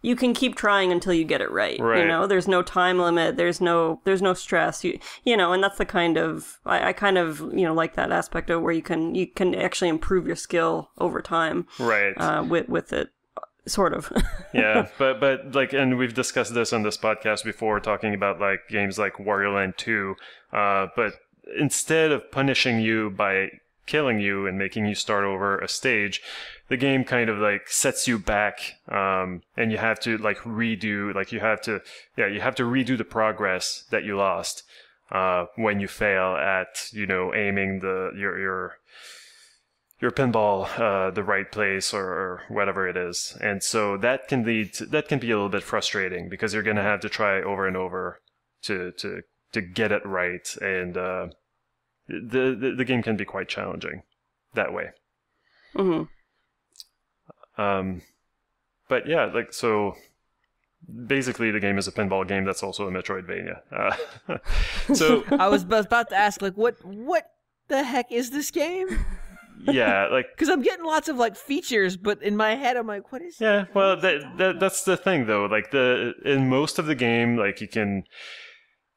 you can keep trying until you get it right. There's no time limit. There's no stress. And that's the kind of... I kind of, like that aspect of where you can actually improve your skill over time. Right. With it. Sort of. Yeah, but like, and we've discussed this on this podcast before, talking about like games like Wario Land 2, but instead of punishing you by killing you and making you start over a stage, the game kind of like sets you back, and you have to like redo, like you have to redo the progress that you lost when you fail at aiming your pinball the right place or whatever it is. And so that can be a little bit frustrating because you're going to have to try over and over to get it right, and the game can be quite challenging that way. Mm-hmm. But yeah, like, so basically the game is a pinball game that's also a Metroidvania. So I was about to ask, like, what the heck is this game? Yeah, like, because I'm getting lots of like features, but in my head I'm like, what is? Yeah, well, that's the thing though. Like in most of the game, like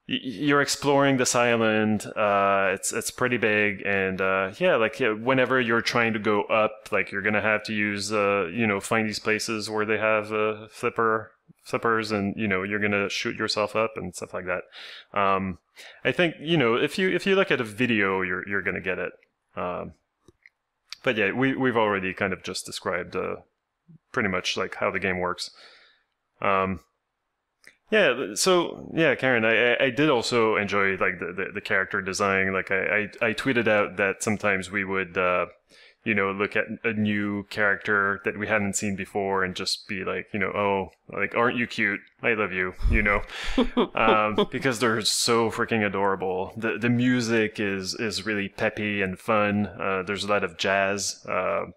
you're exploring this island. It's pretty big, and whenever you're trying to go up, like you're gonna have to use find these places where they have flippers, and you're gonna shoot yourself up and stuff like that. I think if you look at a video, you're gonna get it. But yeah, we've already kind of just described pretty much like how the game works. Yeah, so yeah, Karen, I did also enjoy like the character design. Like I tweeted out that sometimes we would look at a new character that we hadn't seen before and just be like, oh, like, aren't you cute? I love you, because they're so freaking adorable. The music is really peppy and fun. There's a lot of jazz, but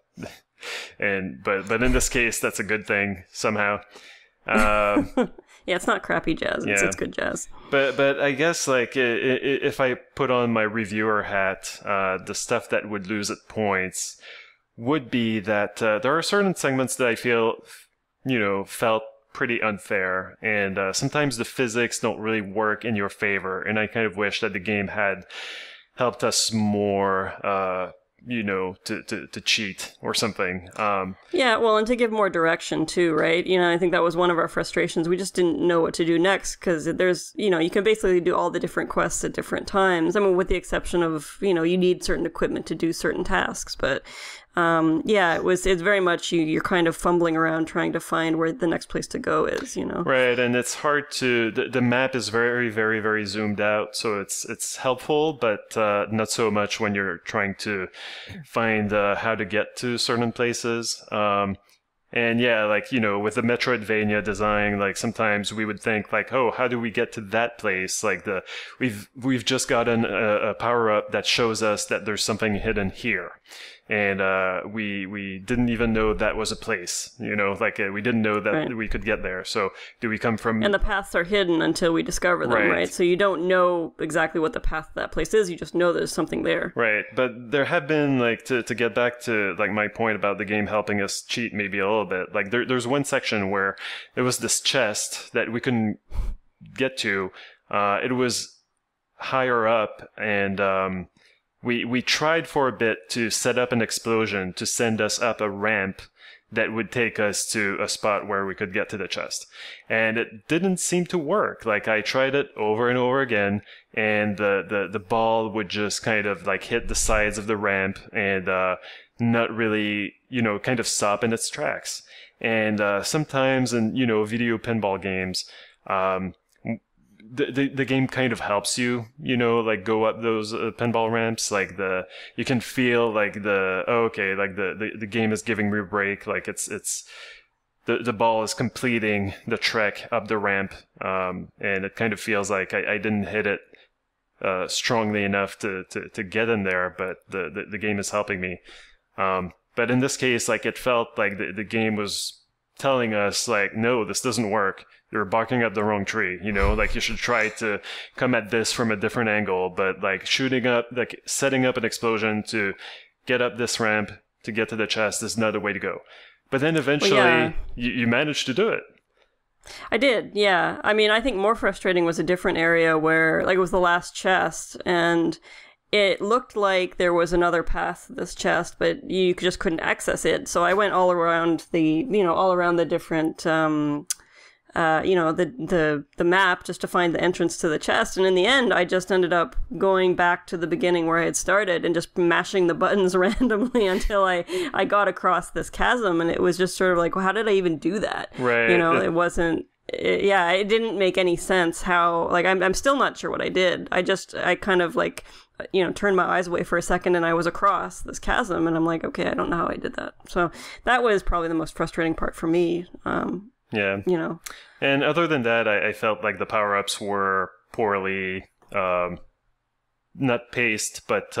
in this case, that's a good thing somehow. Yeah, it's not crappy jazz. It's good jazz. But I guess like if I put on my reviewer hat, the stuff that would lose at points would be that there are certain segments that I feel felt pretty unfair, and sometimes the physics don't really work in your favor. And I kind of wish that the game had helped us more. To cheat or something. Yeah, well, and to give more direction too, right? I think that was one of our frustrations. We just didn't know what to do next, because there's, you can basically do all the different quests at different times. I mean, with the exception of, you need certain equipment to do certain tasks, but it's very much you're kind of fumbling around trying to find where the next place to go is, Right, and it's hard to the map is very, very, very zoomed out, so it's helpful, but not so much when you're trying to find how to get to certain places. And yeah, like, with the Metroidvania design, like sometimes we would think like, oh, how do we get to that place? Like we've just gotten a power up that shows us that there's something hidden here. And we didn't even know that was a place, like we didn't know that we could get there. So do we come from... And the paths are hidden until we discover them, right? So you don't know exactly what the path to that place is. You just know there's something there. Right. But there have been, like, to get back to, like, my point about the game helping us cheat maybe a little bit. Like, there's one section where there was this chest that we couldn't get to. It was higher up, and... We tried for a bit to set up an explosion to send us up a ramp that would take us to a spot where we could get to the chest. And it didn't seem to work. Like, I tried it over and over again, and the ball would just kind of like hit the sides of the ramp and not really, kind of stop in its tracks. And sometimes in, video pinball games, the game kind of helps you, like go up those pinball ramps. Like you can feel like the game is giving me a break. Like it's the ball is completing the trek up the ramp, and it kind of feels like I didn't hit it strongly enough to get in there, but the game is helping me. But in this case, like it felt like the game was telling us like, no, this doesn't work. You're barking up the wrong tree, like you should try to come at this from a different angle, but like setting up an explosion to get up this ramp to get to the chest is not the way to go. But then eventually you managed to do it. I did, yeah. I mean, I think more frustrating was a different area where, like, it was the last chest, and it looked like there was another path to this chest, but you just couldn't access it. So I went all around the different, the map just to find the entrance to the chest. And in the end, I just ended up going back to the beginning where I had started and just mashing the buttons randomly until I got across this chasm. And it was just sort of like, well, how did I even do that? Right. It wasn't... it didn't make any sense how... Like, I'm still not sure what I did. I kind of, like... turned my eyes away for a second and I was across this chasm and I'm like, okay, I don't know how I did that. So that was probably the most frustrating part for me. Yeah. And other than that, I felt like the power-ups were poorly, not paced, but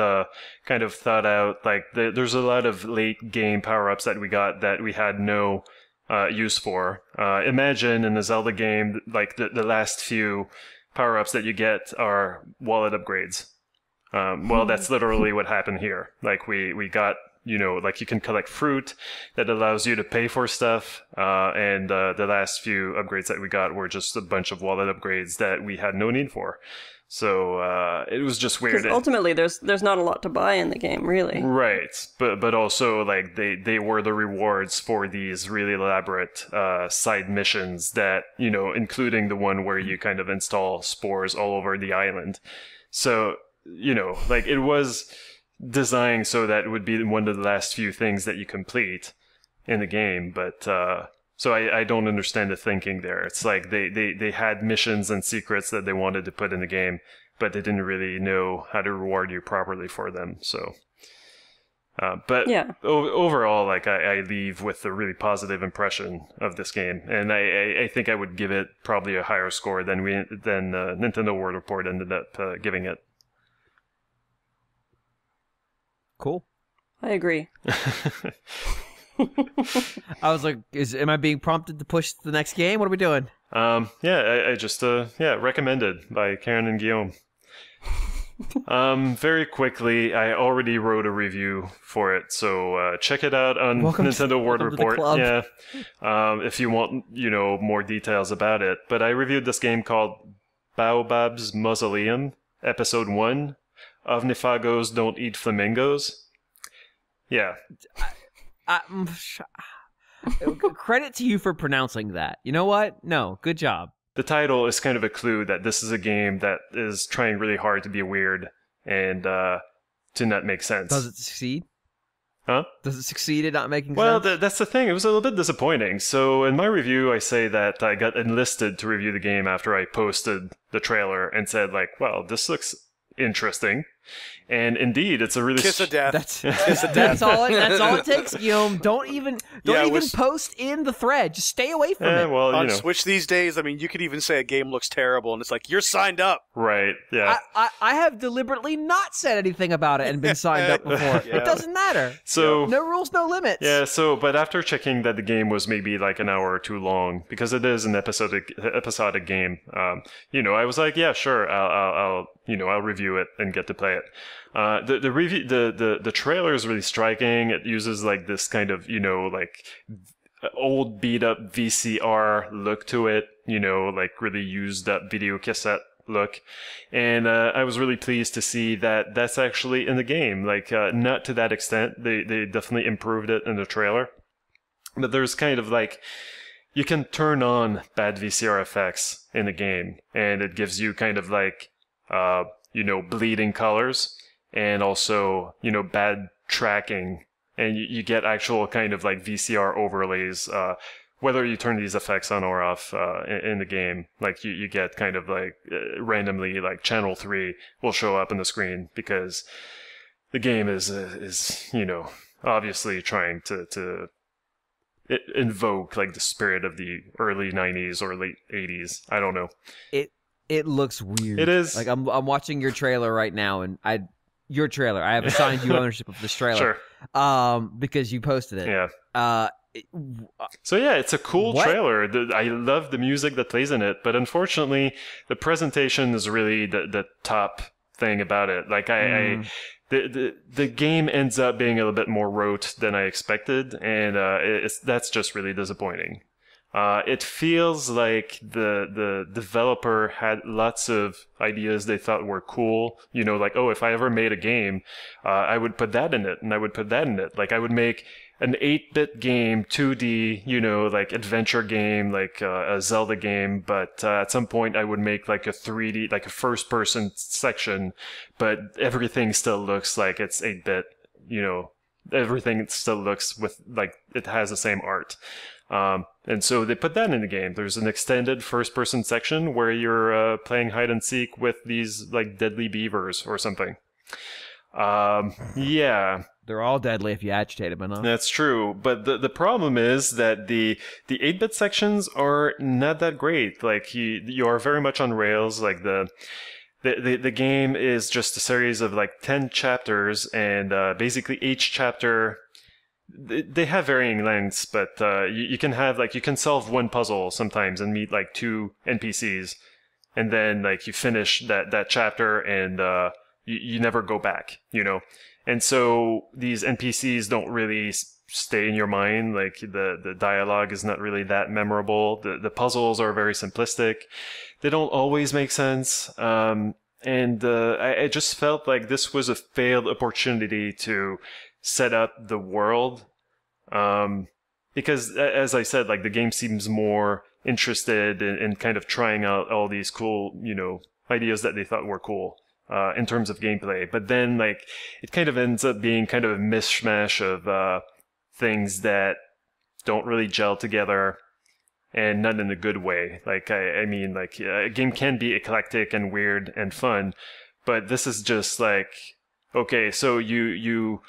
kind of thought out. Like there's a lot of late game power-ups that we got that we had no use for. Imagine in a Zelda game, like the last few power-ups that you get are wallet upgrades. Well, that's literally what happened here. Like we got, like you can collect fruit that allows you to pay for stuff. And the last few upgrades that we got were just a bunch of wallet upgrades that we had no need for. So it was just weird. Because ultimately, there's not a lot to buy in the game, really. Right, but also like they were the rewards for these really elaborate side missions that including the one where you kind of install spores all over the island. So. Like it was designed so that it would be one of the last few things that you complete in the game. But so I don't understand the thinking there. It's like they had missions and secrets that they wanted to put in the game, but they didn't really know how to reward you properly for them. So, but yeah. Overall, like I leave with a really positive impression of this game, and I think I would give it probably a higher score than Nintendo World Report ended up giving it. Cool. I agree. I was like, am I being prompted to push the next game? What are we doing? I just recommended by Karen and Guillaume. Very quickly, I already wrote a review for it, so check it out on Nintendo World Report. Yeah, if you want, more details about it. But I reviewed this game called Baobabs Mausoleum Ep.1. Ovnifagos Don't Eat Flamingos. Yeah. Credit to you for pronouncing that. You know what? No, good job. The title is kind of a clue that this is a game that is trying really hard to be weird and to not make sense. Does it succeed? Huh? Does it succeed at not making well, sense? that's the thing. It was a little bit disappointing. So in my review, I say that I got enlisted to review the game after I posted the trailer and said, like, well, this looks interesting. And indeed, it's a really Kiss of death. That's all it takes, Guillaume. Don't even post in the thread. Just stay away from it. Well, on Switch these days, I mean, you could even say a game looks terrible, and it's like, you're signed up. Right, yeah. I have deliberately not said anything about it and been signed up before. Yeah. It doesn't matter. So no rules, no limits. Yeah, but after checking that the game was maybe like an hour or too long, because it is an episodic game, I was like, yeah, sure, I'll review it and get to play it. The trailer is really striking. It uses like this kind of, like old beat up VCR look to it, like really used up video cassette look. And I was really pleased to see that that's actually in the game. Like, not to that extent. They definitely improved it in the trailer. But there's kind of like, you can turn on bad VCR effects in the game, and it gives you kind of like, bleeding colors. And also, bad tracking, and you get actual kind of like VCR overlays, whether you turn these effects on or off in the game. Like you get kind of like randomly, like channel 3 will show up on the screen because the game is obviously trying to invoke like the spirit of the early 90s or late 80s. I don't know. It looks weird. It is. Like I'm watching your trailer right now, and your trailer. I have assigned you ownership of this trailer. Sure. Because you posted it. Yeah. So yeah, it's a cool trailer. I love the music that plays in it, but unfortunately, the presentation is really the top thing about it. Like the game ends up being a little bit more rote than I expected, and that's just really disappointing. It feels like the developer had lots of ideas they thought were cool. Like, oh, if I ever made a game, I would put that in it, and I would put that in it. Like, I would make an 8-bit game, 2D, like adventure game, like a Zelda game, but at some point I would make like a 3D, like a first-person section, but everything still looks like it's 8-bit, everything still looks with, like, it has the same art. And so they put that in the game. There's an extended first-person section where you're playing hide-and-seek with these, like, deadly beavers or something. Yeah. They're all deadly if you agitate them enough. That's true, but the problem is that the 8-bit sections are not that great. Like, you are very much on rails. Like, the game is just a series of, like, 10 chapters, and basically each chapter... They have varying lengths, but you can have, like, you can solve one puzzle sometimes and meet, like, 2 NPCs, and then, like, you finish that chapter, and you never go back, And so these NPCs don't really stay in your mind. Like, the dialogue is not really that memorable. The puzzles are very simplistic. They don't always make sense. And I just felt like this was a failed opportunity to set up the world, because as I said, like, the game seems more interested in kind of trying out all these cool, ideas that they thought were cool in terms of gameplay. But then, like, it kind of ends up being kind of a mishmash of things that don't really gel together, and not in a good way. Like, I mean, like, a game can be eclectic and weird and fun, but this is just like, okay, so you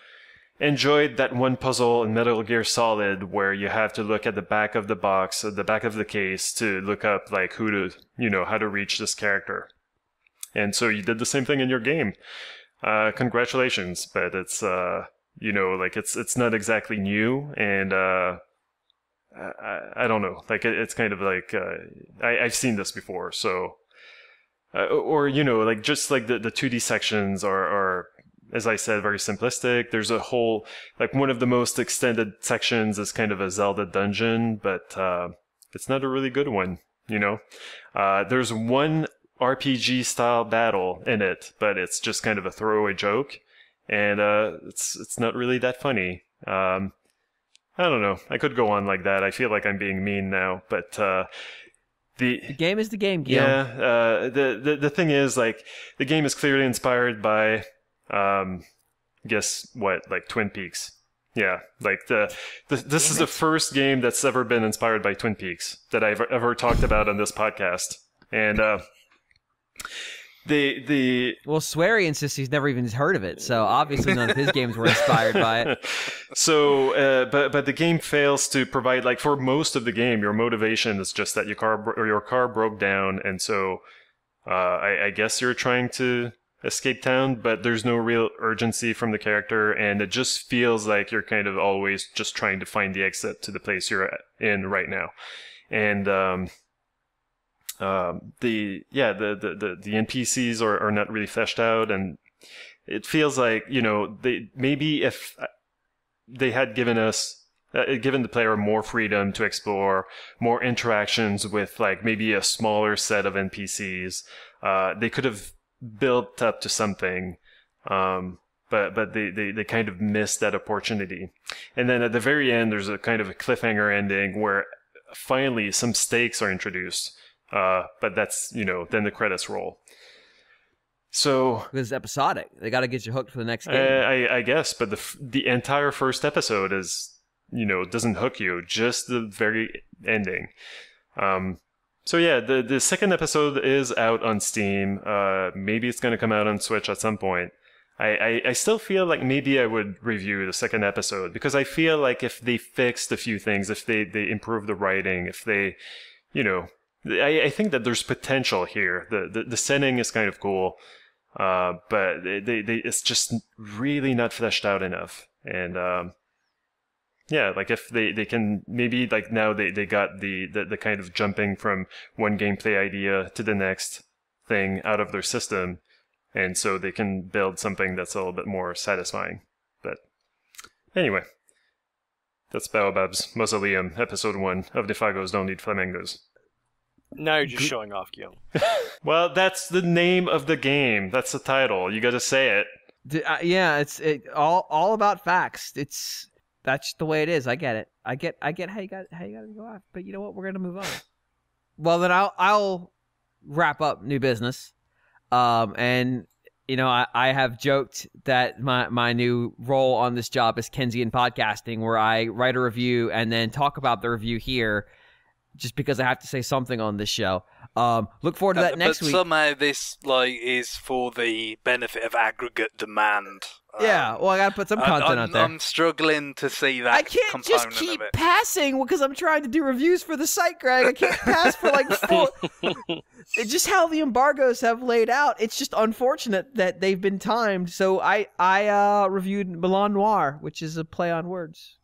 enjoyed that one puzzle in Metal Gear Solid where you have to look at the back of the box, the back of the case, to look up, like, how to reach this character. And so you did the same thing in your game. Congratulations, but it's, like, it's not exactly new, and I don't know. Like, it's kind of like, I've seen this before, so, or, like, just like the 2D sections are, as I said, very simplistic. There's a whole, like, one of the most extended sections is kind of a Zelda dungeon, but it's not a really good one, There's one RPG-style battle in it, but it's just kind of a throwaway joke, and it's not really that funny. I don't know. I could go on like that. I feel like I'm being mean now, but the game is the game, Guillaume. Yeah. The thing is, like, the game is clearly inspired by, guess what? Like, Twin Peaks. Yeah, like this is the first game that's ever been inspired by Twin Peaks that I've ever talked about on this podcast, and well, Swery insists he's never even heard of it, so obviously none of his games were inspired by it. So, but the game fails to provide, like, for most of the game, your motivation is just that your car broke down, and so I guess you're trying to escape town, but there's no real urgency from the character, and it just feels like you're kind of always just trying to find the exit to the place you're in right now. And the NPCs are not really fleshed out, and it feels like, you know, maybe if they had given the player more freedom to explore, more interactions with, like, maybe a smaller set of NPCs, they could have built up to something, but they kind of missed that opportunity. And then at the very end, there's a kind of a cliffhanger ending where finally some stakes are introduced, but that's, you know, then the credits roll. So it's episodic. They got to get you hooked for the next game. I guess, but the entire first episode is, you know, doesn't hook you, just the very ending. So yeah, the second episode is out on Steam. Maybe it's going to come out on Switch at some point. I still feel like maybe I would review the second episode, because I feel like if they fixed a few things, if they improve the writing, if they, you know, I think that there's potential here. The setting is kind of cool, but it's just really not fleshed out enough. And yeah, like if they can maybe, like, now they got the kind of jumping from one gameplay idea to the next thing out of their system, and so they can build something that's a little bit more satisfying. But anyway, that's Baobabs Mausoleum Ep.1 Ovnifagos Don't Eat Flamingos. Now you're just showing off, Guillaume. Well, that's the name of the game. That's the title. You got to say it. Yeah, it's all about facts. That's the way it is. I get it. I get how you got to go off. But you know what? We're gonna move on. Well, then I'll wrap up new business. And you know, I have joked that my new role on this job is Keynesian podcasting, where I write a review and then talk about the review here, just because I have to say something on this show. Look forward to that next week. But somehow this, like, is for the benefit of aggregate demand. Yeah, well, I got to put some content out there. I'm struggling to see that. I can't just keep passing because I'm trying to do reviews for the site, Greg. I can't pass for like 4. It's just how the embargoes have laid out. It's just unfortunate that they've been timed. So I reviewed Milanoir, which is a play on words.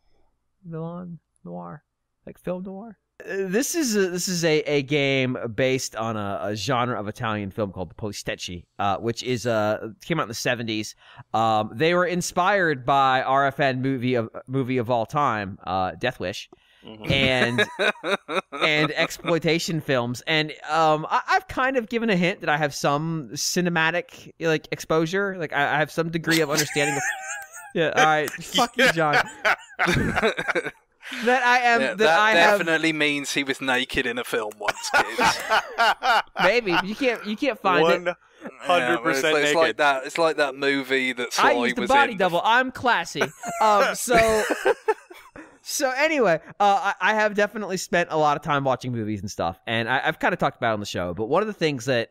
Milan Noir, like film noir. This is a game based on a genre of Italian film called the Polistecchi, which is came out in the 70s. They were inspired by RFN movie of all time, Death Wish, and exploitation films. And I've kind of given a hint that I have some cinematic, like, exposure. Like I have some degree of understanding of. Yeah, all right, fuck you, John. That I am. Yeah, that definitely means he was naked in a film once, kids. Maybe you can't find 100% naked. It's like that. It's like that movie that Sly I used was the body in. double. I'm classy. So anyway, I have definitely spent a lot of time watching movies and stuff, and I've kind of talked about it on the show. But one of the things that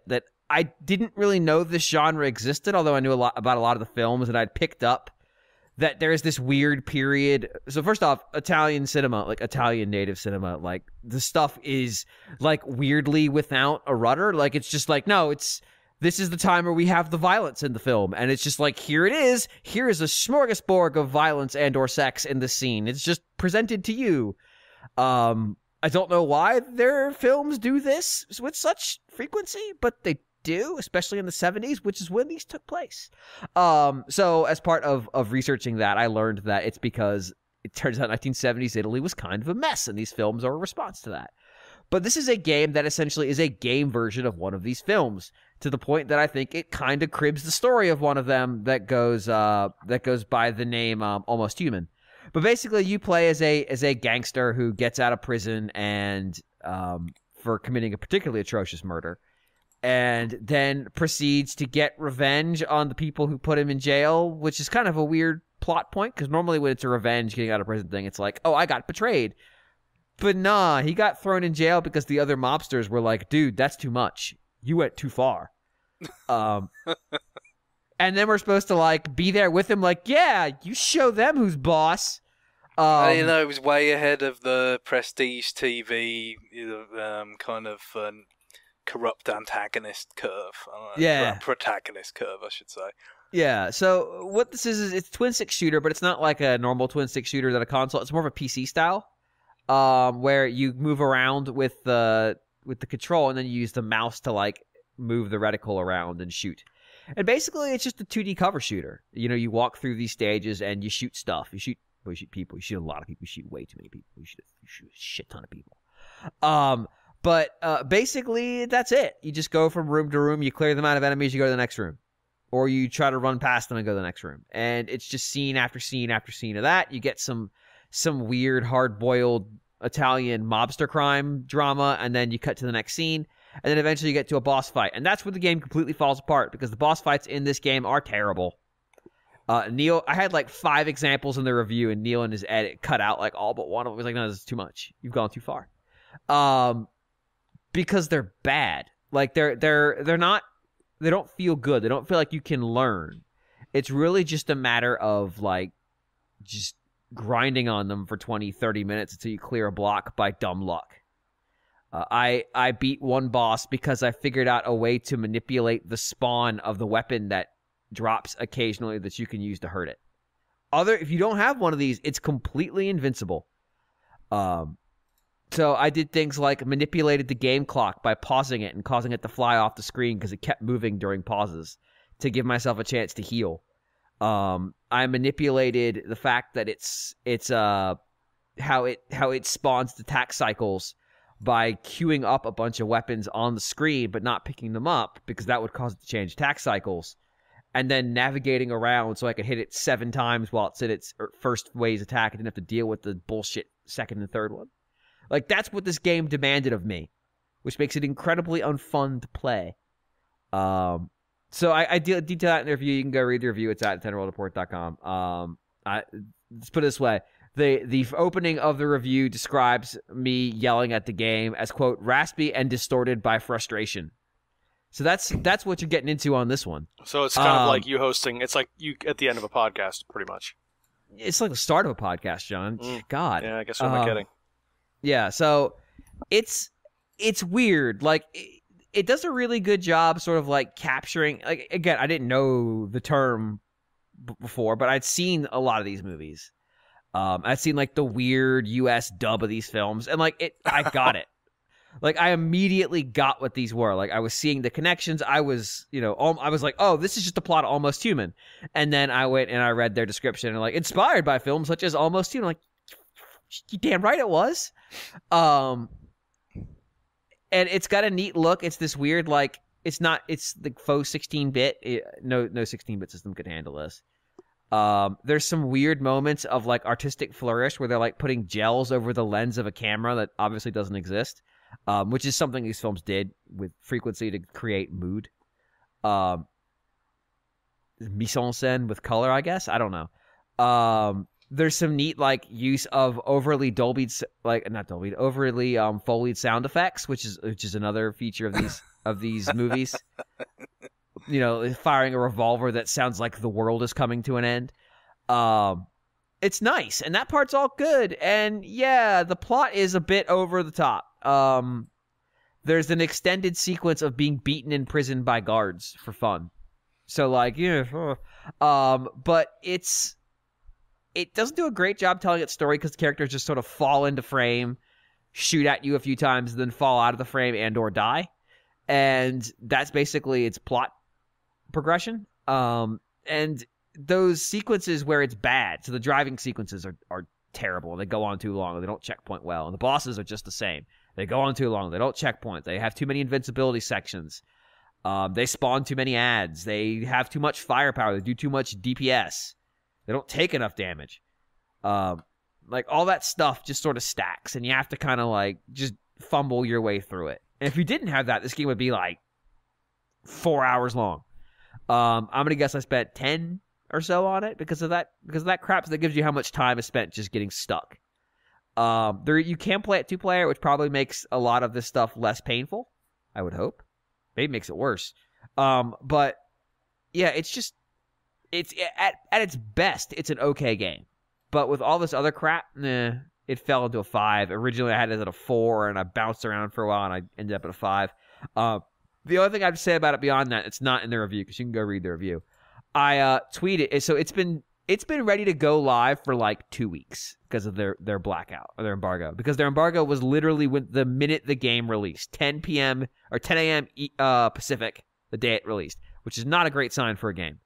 I didn't really know this genre existed, although I knew about a lot of the films, and I'd picked up that there's this weird period. So first off, Italian cinema, like Italian native cinema, like the stuff is like weirdly without a rudder. Like it's just like, no, this is the time where we have the violence in the film. And it's just like, here it is. Here is a smorgasbord of violence and or sex in the scene. It's just presented to you. I don't know why their films do this with such frequency, but they do, especially in the 70s, which is when these took place. So as part of researching that, I learned that it's because it turns out 1970s Italy was kind of a mess, and these films are a response to that. But this is a game that essentially is a game version of one of these films, to the point that I think it kind of cribs the story of one of them that goes by the name Almost Human. But basically, you play as a gangster who gets out of prison and for committing a particularly atrocious murder, and then proceeds to get revenge on the people who put him in jail, which is kind of a weird plot point, because normally when it's a revenge getting out of prison thing, it's like, oh, I got betrayed. But nah, he got thrown in jail because the other mobsters were like, dude, that's too much. You went too far. And then we're supposed to like be there with him, like, yeah, you show them who's boss. It was way ahead of the Prestige TV kind of corrupt antagonist curve. Protagonist curve, I should say. Yeah, so what this is it's a twin-stick shooter, but it's not like a normal twin-stick shooter that a console. It's more of a PC style, where you move around with the control, and then you use the mouse to like move the reticle around and shoot. And basically, it's just a 2D cover shooter. You know, you walk through these stages and you shoot stuff. You shoot people. You shoot a lot of people. You shoot way too many people. You shoot a shit ton of people. But basically, that's it. You just go from room to room. You clear them out of enemies. You go to the next room. Or you try to run past them and go to the next room. And it's just scene after scene after scene of that. You get some weird, hard-boiled Italian mobster crime drama, and then you cut to the next scene. And then eventually you get to a boss fight. And that's where the game completely falls apart, because the boss fights in this game are terrible. Neil, I had like 5 examples in the review, and Neil in his edit cut out like all but one of them. He was like, no, this is too much. You've gone too far. Because they're bad. Like they're not, they don't feel good. They don't feel like you can learn. It's really just a matter of like just grinding on them for 20, 30 minutes until you clear a block by dumb luck. I beat one boss because I figured out a way to manipulate the spawn of the weapon that drops occasionally that you can use to hurt it. If you don't have one of these, it's completely invincible. So I did things like manipulated the game clock by pausing it and causing it to fly off the screen because it kept moving during pauses to give myself a chance to heal. I manipulated the fact that it's how it spawns attack cycles by queuing up a bunch of weapons on the screen but not picking them up, because that would cause it to change attack cycles, and then navigating around so I could hit it 7 times while it's in its first wave's attack. I didn't have to deal with the bullshit second and third one. Like, that's what this game demanded of me, which makes it incredibly unfun to play. So I detail that in the review. You can go read the review. It's at tenderworldreport.com. Let's put it this way. The opening of the review describes me yelling at the game as, quote, raspy and distorted by frustration. So that's what you're getting into on this one. So it's kind of like you hosting. It's like you at the end of a podcast, pretty much. It's like the start of a podcast, John. God. Yeah, I guess I'm not kidding. Yeah, so it's weird. Like, it does a really good job sort of like capturing, like, again, I didn't know the term before, but I'd seen a lot of these movies. I'd seen like the weird US dub of these films, and like I got it. Like, I immediately got what these were. Like, I was seeing the connections. I was like, oh, this is just the plot of Almost Human. And then I went and I read their description and like, inspired by films such as Almost Human. Like, you damn right it was. And it's got a neat look. It's this weird, like, it's the faux 16-bit. No 16-bit system could handle this. There's some weird moments of like artistic flourish where they're like putting gels over the lens of a camera that obviously doesn't exist, which is something these films did with frequency to create mood. Mise en scène with color, I guess. I don't know. There's some neat like use of overly Foleyed sound effects, which is another feature of these movies. You know, firing a revolver that sounds like the world is coming to an end. It's nice, and that part's all good. And yeah, the plot is a bit over the top. There's an extended sequence of being beaten in prison by guards for fun. So like, yeah, but it doesn't do a great job telling its story because the characters just sort of fall into frame, shoot at you a few times, and then fall out of the frame and or die. And that's basically its plot progression. And those sequences where it's bad, so the driving sequences are terrible. They go on too long. They don't checkpoint well. And the bosses are just the same. They go on too long. They don't checkpoint. They have too many invincibility sections. They spawn too many ads. They have too much firepower. They do too much DPS. They don't take enough damage. Like, all that stuff just sort of stacks, and you have to kind of, like, just fumble your way through it. And if you didn't have that, this game would be, like, 4 hours long. I'm going to guess I spent 10 or so on it because of that crap that gives you how much time is spent just getting stuck. You can play it 2-player, which probably makes a lot of this stuff less painful, I would hope. Maybe makes it worse. But yeah, it's at its best, it's an okay game. But with all this other crap, it fell into a 5. Originally, I had it at a 4, and I bounced around for a while, and I ended up at a 5. The other thing I have to say about it beyond that, it's not in the review, because you can go read the review. I tweeted, so it's been ready to go live for like 2 weeks because of their blackout, or their embargo. Because their embargo was literally when the minute the game released, 10 p.m. or 10 a.m. Pacific, the day it released, which is not a great sign for a game.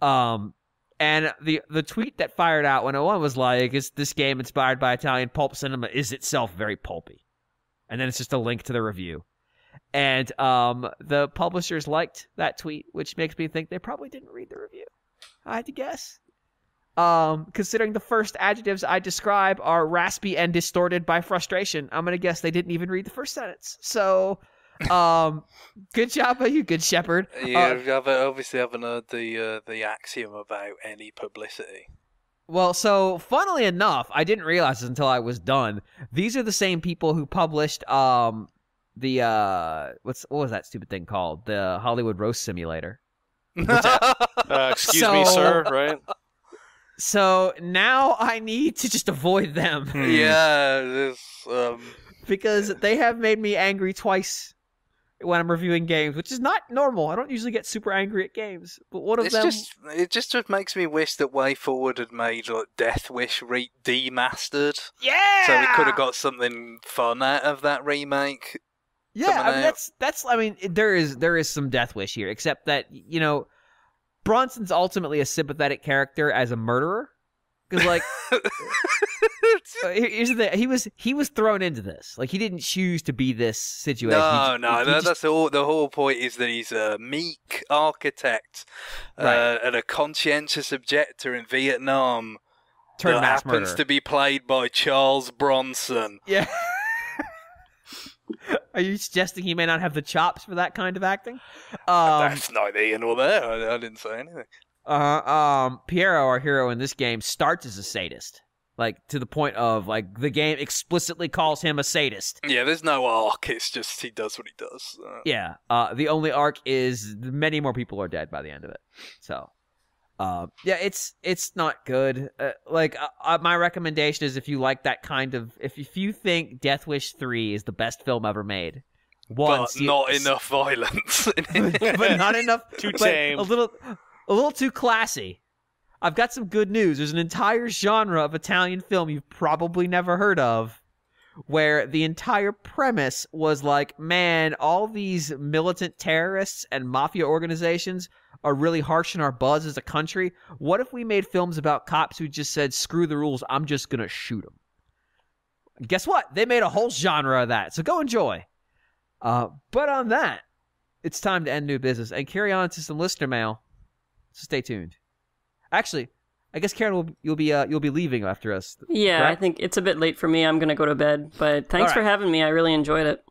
And the tweet that fired out when it won was like, "Is this game inspired by Italian pulp cinema? Is itself very pulpy?" And then it's just a link to the review. And the publishers liked that tweet, which makes me think they probably didn't read the review. I had to guess. Considering the first adjectives I describe are raspy and distorted by frustration, I'm going to guess they didn't even read the first sentence. So, good job by you, Good Shepherd. Obviously haven't heard the axiom about any publicity. Well, so, funnily enough, I didn't realize this until I was done. These are the same people who published, what was that stupid thing called? The Hollywood Roast Simulator. Excuse me, sir, right? So now I need to just avoid them. Yeah, because they have made me angry twice when I'm reviewing games, which is not normal. I don't usually get super angry at games, but one of them... It just makes me wish that WayForward had made like Death Wish Demastered. Yeah! So we could have got something fun out of that remake. Yeah, I mean, that's. I mean, there is some Death Wish here, except that, you know, Bronson's ultimately a sympathetic character as a murderer, because like, here's the thing: he was thrown into this. Like, he didn't choose to be this situation. That's all. The whole point is that he's a meek architect and a conscientious objector in Vietnam. That happens to be played by Charles Bronson. Yeah. Are you suggesting he may not have the chops for that kind of acting? That's neither here nor there. I didn't say anything. Piero, our hero in this game, starts as a sadist. Like, to the point of, like, the game explicitly calls him a sadist. Yeah, there's no arc. It's just he does what he does. Yeah. The only arc is many more people are dead by the end of it. So, yeah, it's not good. My recommendation is if you like that kind of... If you think Death Wish 3 is the best film ever made... But not enough violence. But not enough... Too tame. A little too classy. I've got some good news. There's an entire genre of Italian film you've probably never heard of, where the entire premise was like, man, all these militant terrorists and mafia organizations are really harsh in our buzz as a country. What if we made films about cops who just said, screw the rules, I'm just going to shoot them? Guess what? They made a whole genre of that, so go enjoy. But on that, it's time to end new business and carry on to some listener mail, so stay tuned. Actually, I guess Karen, you'll be leaving after us. Yeah, correct? I think it's a bit late for me. I'm gonna go to bed. But thanks for having me. I really enjoyed it.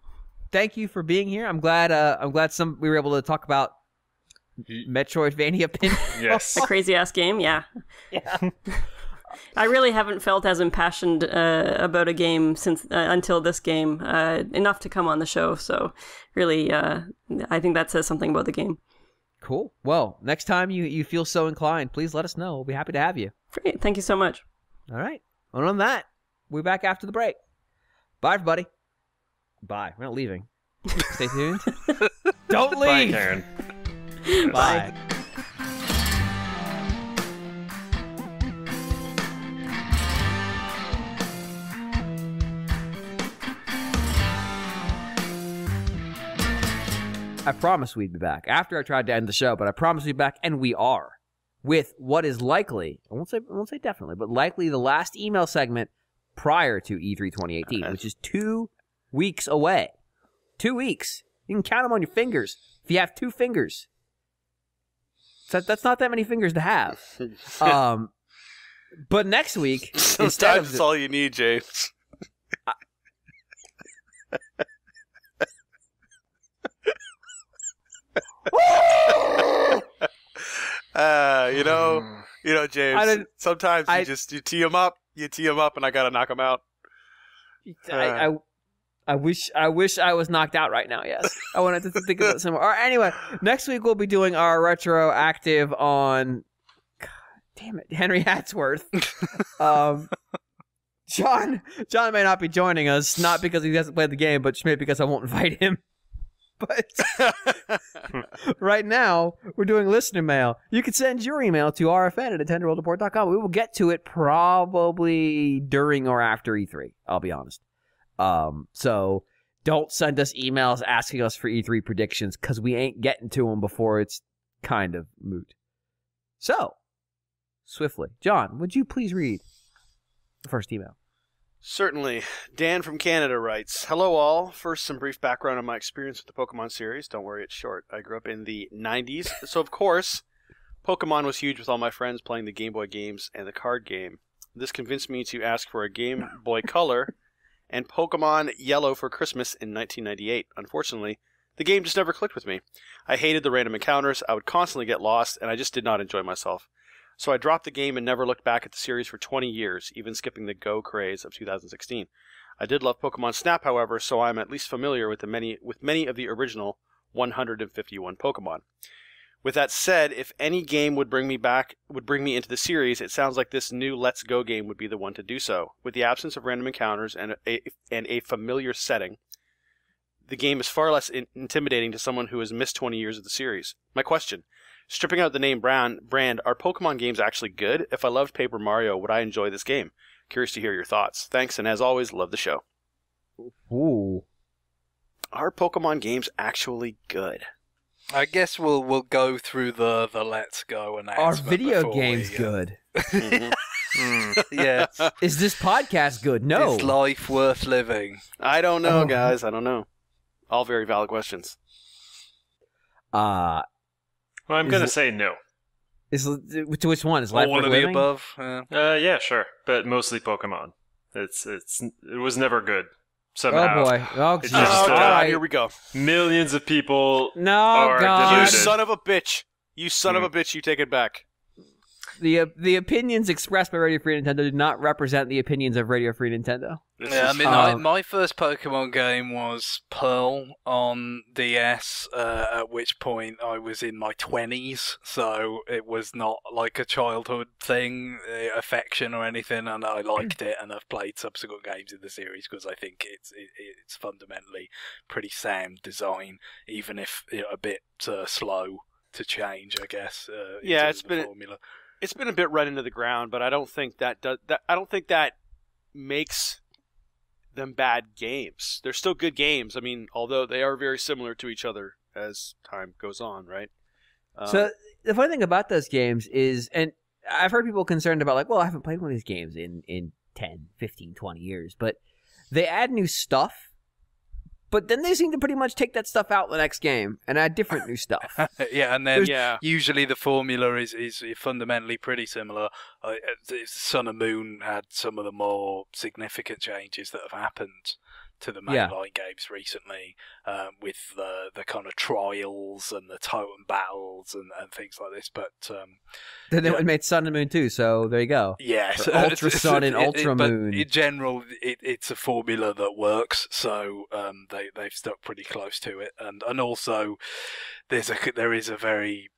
Thank you for being here. I'm glad we were able to talk about Metroidvania pinball. Yes, a crazy ass game. Yeah. Yeah. I really haven't felt as impassioned about a game since until this game. Enough to come on the show. So really, I think that says something about the game. Cool. Well, next time you feel so inclined, please let us know. We'll be happy to have you. Great. Thank you so much. All right. And on that, we'll be back after the break. Bye, everybody. Bye. We're not leaving. Stay tuned. Don't leave. Bye, Karen. Bye. I promised we'd be back after I tried to end the show, but I promised we'd be back, and we are, with what is likely, I won't say definitely, but likely the last email segment prior to E3 2018, which is 2 weeks away. 2 weeks. You can count them on your fingers if you have 2 fingers. So that's not that many fingers to have. But next week, sometimes it's all you need, James. You know, James, sometimes you tee them up, and I got to knock them out. I wish I was knocked out right now, yes. I wanted to think about some more. All right, anyway, next week we'll be doing our retroactive on... God damn it, Henry Hatsworth. John may not be joining us, not because he hasn't played the game, but just maybe because I won't invite him. But right now, we're doing listener mail. You can send your email to rfn@nintendoworldreport.com. We will get to it probably during or after E3, I'll be honest. So don't send us emails asking us for E3 predictions, because we ain't getting to them before it's kind of moot. So, swiftly. John, would you please read the first email? Certainly. Dan from Canada writes, "Hello all. First, some brief background on my experience with the Pokemon series. Don't worry, it's short. I grew up in the 90s, so of course, Pokemon was huge with all my friends playing the Game Boy games and the card game. This convinced me to ask for a Game Boy Color and Pokemon Yellow for Christmas in 1998. Unfortunately, the game just never clicked with me. I hated the random encounters, I would constantly get lost, and I just did not enjoy myself. So I dropped the game and never looked back at the series for 20 years, even skipping the Go craze of 2016. I did love Pokemon Snap, however, so I'm at least familiar with many of the original 151 Pokemon. With that said, if any game would bring me into the series, it sounds like this new Let's Go game would be the one to do so. With the absence of random encounters and a familiar setting, the game is far less intimidating to someone who has missed 20 years of the series. My question: stripping out the name brand, are Pokemon games actually good? If I loved Paper Mario, would I enjoy this game? Curious to hear your thoughts. Thanks, and as always, love the show." Ooh. Are Pokemon games actually good? I guess we'll go through the Let's Go announcement. Are video games good? Yeah. Is this podcast good? No. Is life worth living? I don't know, guys. I don't know. All very valid questions. Well, I'm going to say no. Which one? Is life all worth of living? the above? Yeah, sure. But mostly Pokemon. It was never good. Somehow. Oh boy. Oh, It's Jesus. just, Oh, All God, right. here we go. Millions of people No, are God. You divided. son of a bitch. You son of a bitch, you take it back. The opinions expressed by Radio Free Nintendo do not represent the opinions of Radio Free Nintendo. Yeah, I mean, my first Pokemon game was Pearl on DS, at which point I was in my 20s, so it was not like a childhood thing, affection or anything, and I liked it, and I've played subsequent games in the series because I think it's fundamentally pretty sound design, even if a bit slow to change, I guess. Yeah, it's been formula. It's been a bit run into the ground, but I don't think that makes them bad games. They're still good games. I mean, although they are very similar to each other as time goes on, right? So the funny thing about those games is, and I've heard people concerned about, like, well, I haven't played one of these games in 10, 15, 20 years, but they add new stuff, but then they seem to pretty much take that stuff out in the next game and add different new stuff. Yeah, and then usually the formula is fundamentally pretty similar. Sun and Moon had some of the more significant changes that have happened to the mainline games recently, with the kind of trials and the totem battles and things like this. But then they made Sun and Moon too, so there you go. Yes, Ultra Sun and Ultra Moon. But in general, it's a formula that works, so they've stuck pretty close to it, and also there is a very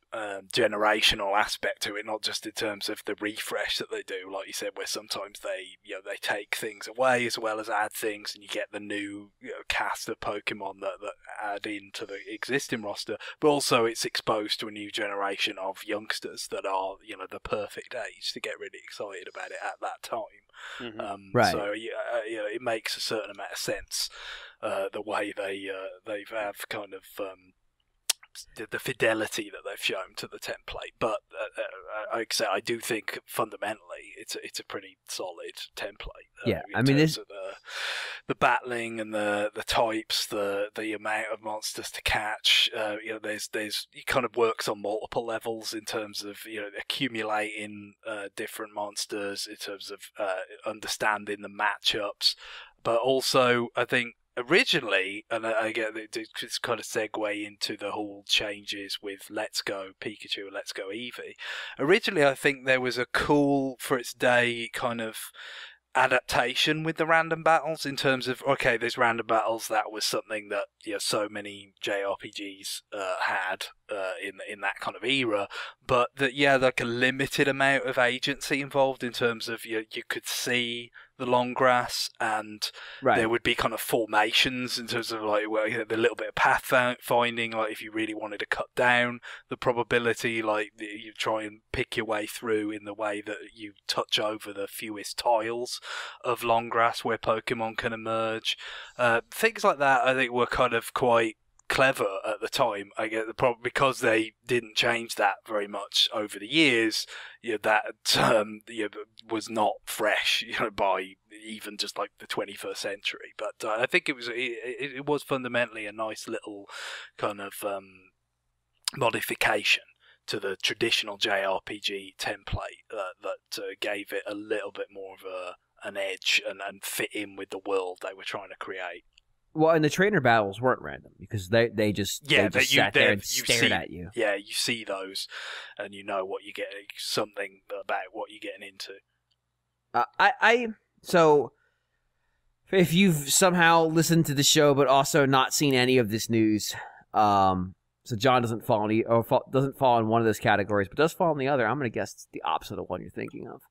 generational aspect to it, not just in terms of the refresh that they do, like you said, where sometimes they take things away as well as add things, and you get the new cast of Pokemon that add into the existing roster, but also it's exposed to a new generation of youngsters that are the perfect age to get really excited about it at that time. Mm-hmm. Right. So it makes a certain amount of sense the way they have kind of the fidelity that they've shown to the template, but like I say, I do think fundamentally it's a pretty solid template. I mean, terms of the battling and the types, the amount of monsters to catch. There's it kind of works on multiple levels in terms of accumulating different monsters, in terms of understanding the matchups, but also I think originally, and I get that it's kind of segue into the whole changes with Let's Go Pikachu and Let's Go Eevee. Originally, I think there was a cool, for its day, kind of adaptation with the random battles in terms of, okay, there's random battles. That was something that so many JRPGs had in that kind of era, but that like a limited amount of agency involved in terms of you could see the long grass, and there would be kind of formations in terms of like the little bit of path finding, like if you really wanted to cut down the probability, like you try and pick your way through in the way that you touch over the fewest tiles of long grass where Pokemon can emerge. Things like that I think were kind of quite clever at the time. I get the problem because they didn't change that very much over the years. That was not fresh, by even just like the 21st century. But I think it was fundamentally a nice little kind of modification to the traditional JRPG template that gave it a little bit more of an edge and fit in with the world they were trying to create. Well, and the trainer battles weren't random because they just sat there and stared at you. Yeah, you see those, and you know what you get, something about what you're getting into. So if you've somehow listened to the show but also not seen any of this news, so John doesn't fall in one of those categories, but does fall in the other. I'm going to guess it's the opposite of one you're thinking of.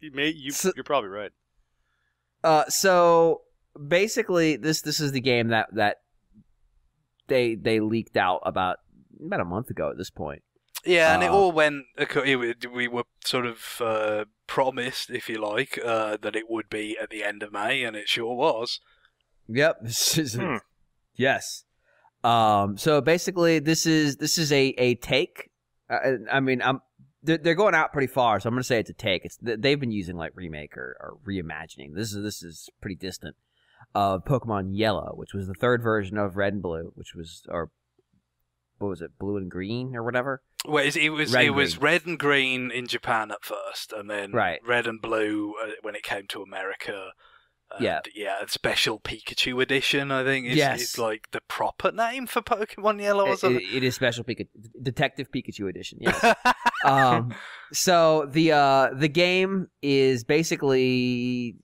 You're probably right. So basically, this is the game that they leaked out about a month ago at this point. Yeah, and it all went. We were sort of promised, if you like, that it would be at the end of May, and it sure was. Yep. Yes. So basically, this is a take. I mean, they're going out pretty far, so I'm going to say it's a take. They've been using like remake or reimagining. This is pretty distant. Pokemon Yellow, which was the third version of Red and Blue, what was it, Blue and Green or whatever? Well, it was Red and Green in Japan at first, and then Red and Blue when it came to America. A special Pikachu edition, I think, is like the proper name for Pokemon Yellow or something. It is Special Pikachu, Detective Pikachu edition, yes. So the game is basically,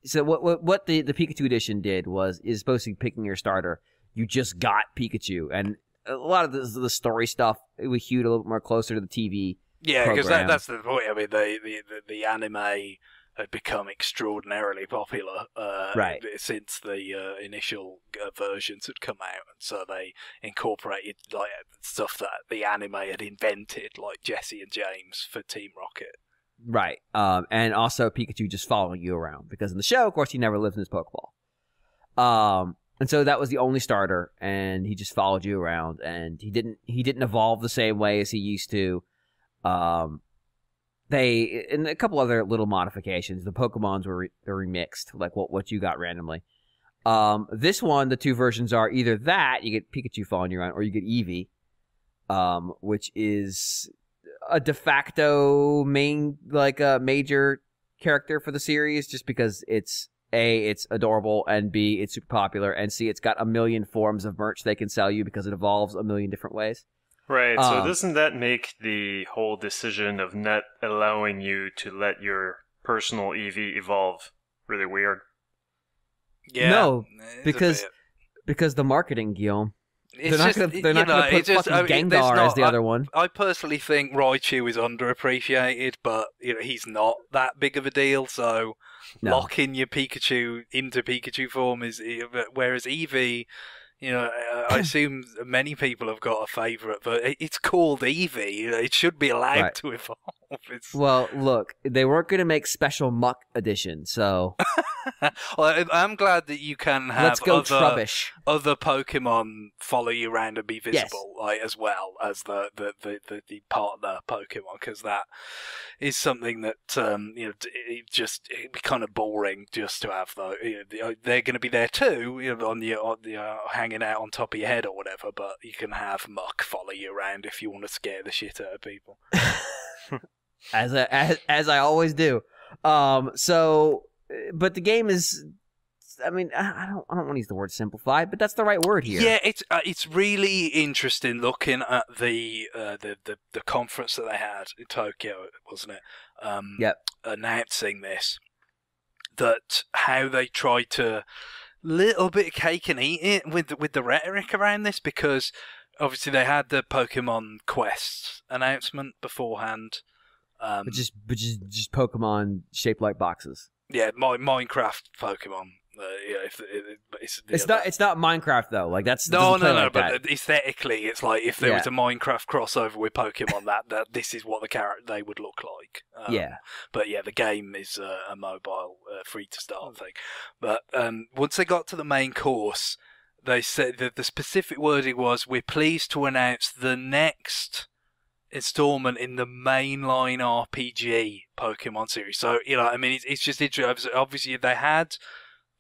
so what the Pikachu edition did is supposed to be picking your starter. You just got Pikachu, and a lot of the story stuff, it was hewed a little bit more closer to the TV. Yeah, because that's the point. I mean, the anime had become extraordinarily popular since the initial versions had come out, and so they incorporated like stuff that the anime had invented, like Jesse and James for Team Rocket. Right, and also Pikachu just following you around, because in the show, of course, he never lives in his Pokeball. And so that was the only starter, and he just followed you around, and he didn't evolve the same way as he used to. They, and a couple other little modifications, the Pokemons were remixed, like what you got randomly. This one, the two versions are either that, you get Pikachu following you around, or you get Eevee, which is a de facto major character for the series, just because it's adorable, and B, it's super popular, and C, it's got a million forms of merch they can sell you because it evolves a million different ways. Right, so doesn't that make the whole decision of not allowing you to let your personal Eevee evolve really weird? Yeah, no, because the marketing, Guillaume. They're not going to put fucking Gengar as the other one. I personally think Raichu is underappreciated, but he's not that big of a deal, so locking your Pikachu into Pikachu form is... Whereas Eevee... I assume many people have got a favourite, but it's called Eevee. It should be allowed to evolve. Well, look, they weren't going to make special Muck edition, so... Well, I'm glad that you can have other Pokemon follow you around and be visible, as well as the partner Pokemon, because that is something that it'd be kind of boring just to have though. They're going to be there too, on the hanging out on top of your head or whatever. But you can have Muck follow you around if you want to scare the shit out of people. as I always do. So but the game is. I mean, I don't want to use the word simplified, but that's the right word here. Yeah, it's really interesting looking at the conference that they had in Tokyo, wasn't it? Yep. Announcing this, that how they tried to little bit of cake and eat it with the rhetoric around this, because obviously they had the Pokemon Quest announcement beforehand, which is just Pokemon shaped like boxes. Yeah, Minecraft Pokemon. It's not Minecraft though. Like that's no. Like but aesthetically, it's like if there was a Minecraft crossover with Pokemon, that this is what the character they would look like. But yeah, the game is a mobile, free to start thing. But once they got to the main course, they said that the specific wording was, "We're pleased to announce the next installment in the mainline RPG Pokemon series." So I mean, it's just interesting. Obviously, they had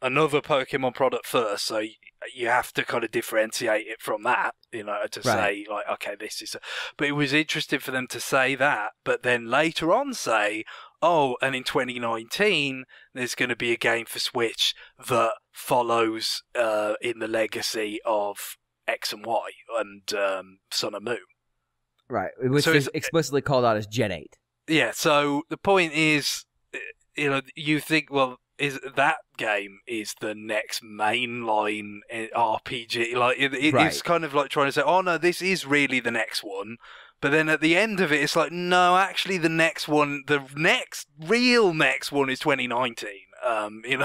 another Pokemon product first, so you have to kind of differentiate it from that, to say, like, okay, this is... But it was interesting for them to say that, but then later on say, oh, and in 2019, there's going to be a game for Switch that follows in the legacy of X and Y and Sun and Moon. Right, which is explicitly called out as Gen 8. Yeah, so the point is, you think, well, is that game is the next mainline RPG. Like it's kind of like trying to say, oh no, this is really the next one. But then at the end of it, it's like, no, actually the next one is 2019.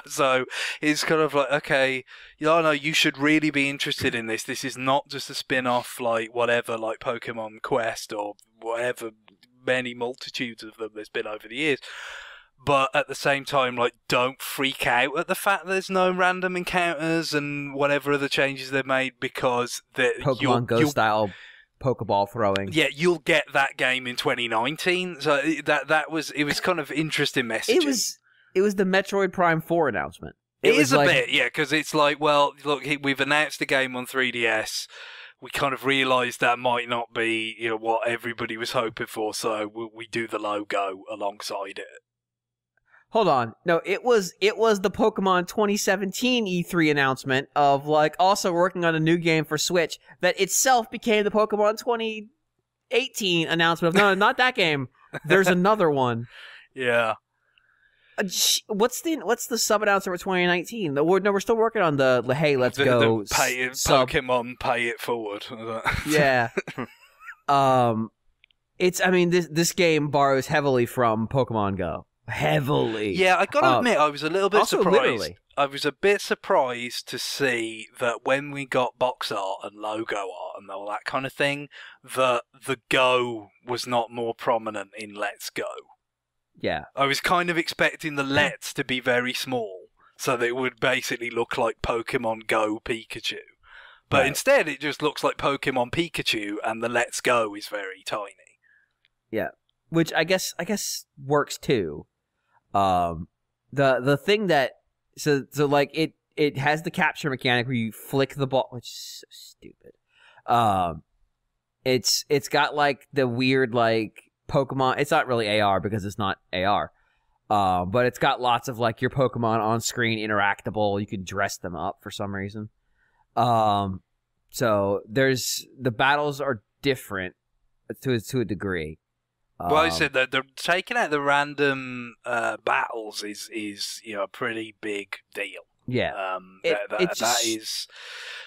So it's kind of like, okay, no, you should really be interested in this. This is not just a spin-off like whatever, like Pokemon Quest or whatever, many multitudes of them there's been over the years. But at the same time, like, don't freak out at the fact there's no random encounters and whatever other changes they've made, because Pokemon Go style Pokeball throwing. Yeah, you'll get that game in 2019. So it was kind of interesting messaging. It was the Metroid Prime 4 announcement. It is a bit, yeah, because it's like, well, look, we've announced the game on 3DS. We kind of realised that might not be, what everybody was hoping for, so we do the logo alongside it. Hold on. No, it was the Pokemon 2017 E3 announcement of, like, also working on a new game for Switch that itself became the Pokemon 2018 announcement of, no, not that game. There's another one. Yeah. What's the sub-announcement for 2019? We're still working on the hey, let's go. Pokemon Pay It Forward. Yeah. This game borrows heavily from Pokemon Go. Heavily. Yeah, I gotta admit, I was a little bit surprised. Literally. I was a bit surprised to see that when we got box art and logo art and all that kind of thing, that the Go was not more prominent in Let's Go. Yeah. I was kind of expecting the Let's to be very small, so that it would basically look like Pokemon Go Pikachu. But instead, it just looks like Pokemon Pikachu, and the Let's Go is very tiny. Yeah, which I guess works too. The thing that so like it has the capture mechanic where you flick the ball, which is so stupid. It's got like the weird like Pokemon. It's not really AR because it's not AR. But it's got lots of like your Pokemon on screen interactable. You can dress them up for some reason. So the battles are different to a degree. Well, I said that the taking out the random battles is a pretty big deal. Yeah, that is,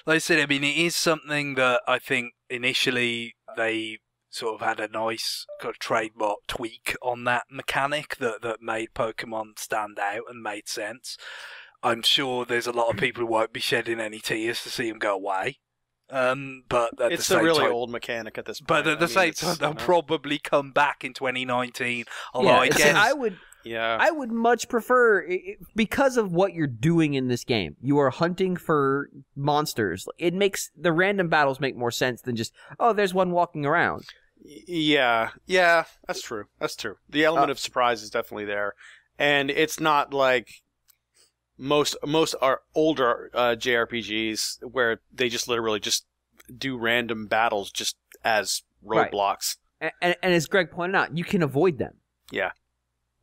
like I said. I mean, it is something that I think initially they sort of had a nice kind of trademark tweak on that mechanic that made Pokemon stand out and made sense. I'm sure there's a lot of people who won't be shedding any tears to see them go away. But it's a really old mechanic at this point. But at the same time, they'll probably come back in 2019. Although I would much prefer, because of what you're doing in this game. You are hunting for monsters. It makes the random battles make more sense than just, oh, there's one walking around. Yeah, that's true. The element of surprise is definitely there, and it's not like most are older JRPGs where they just literally just do random battles just as roadblocks. Right. And as Greg pointed out, you can avoid them. Yeah.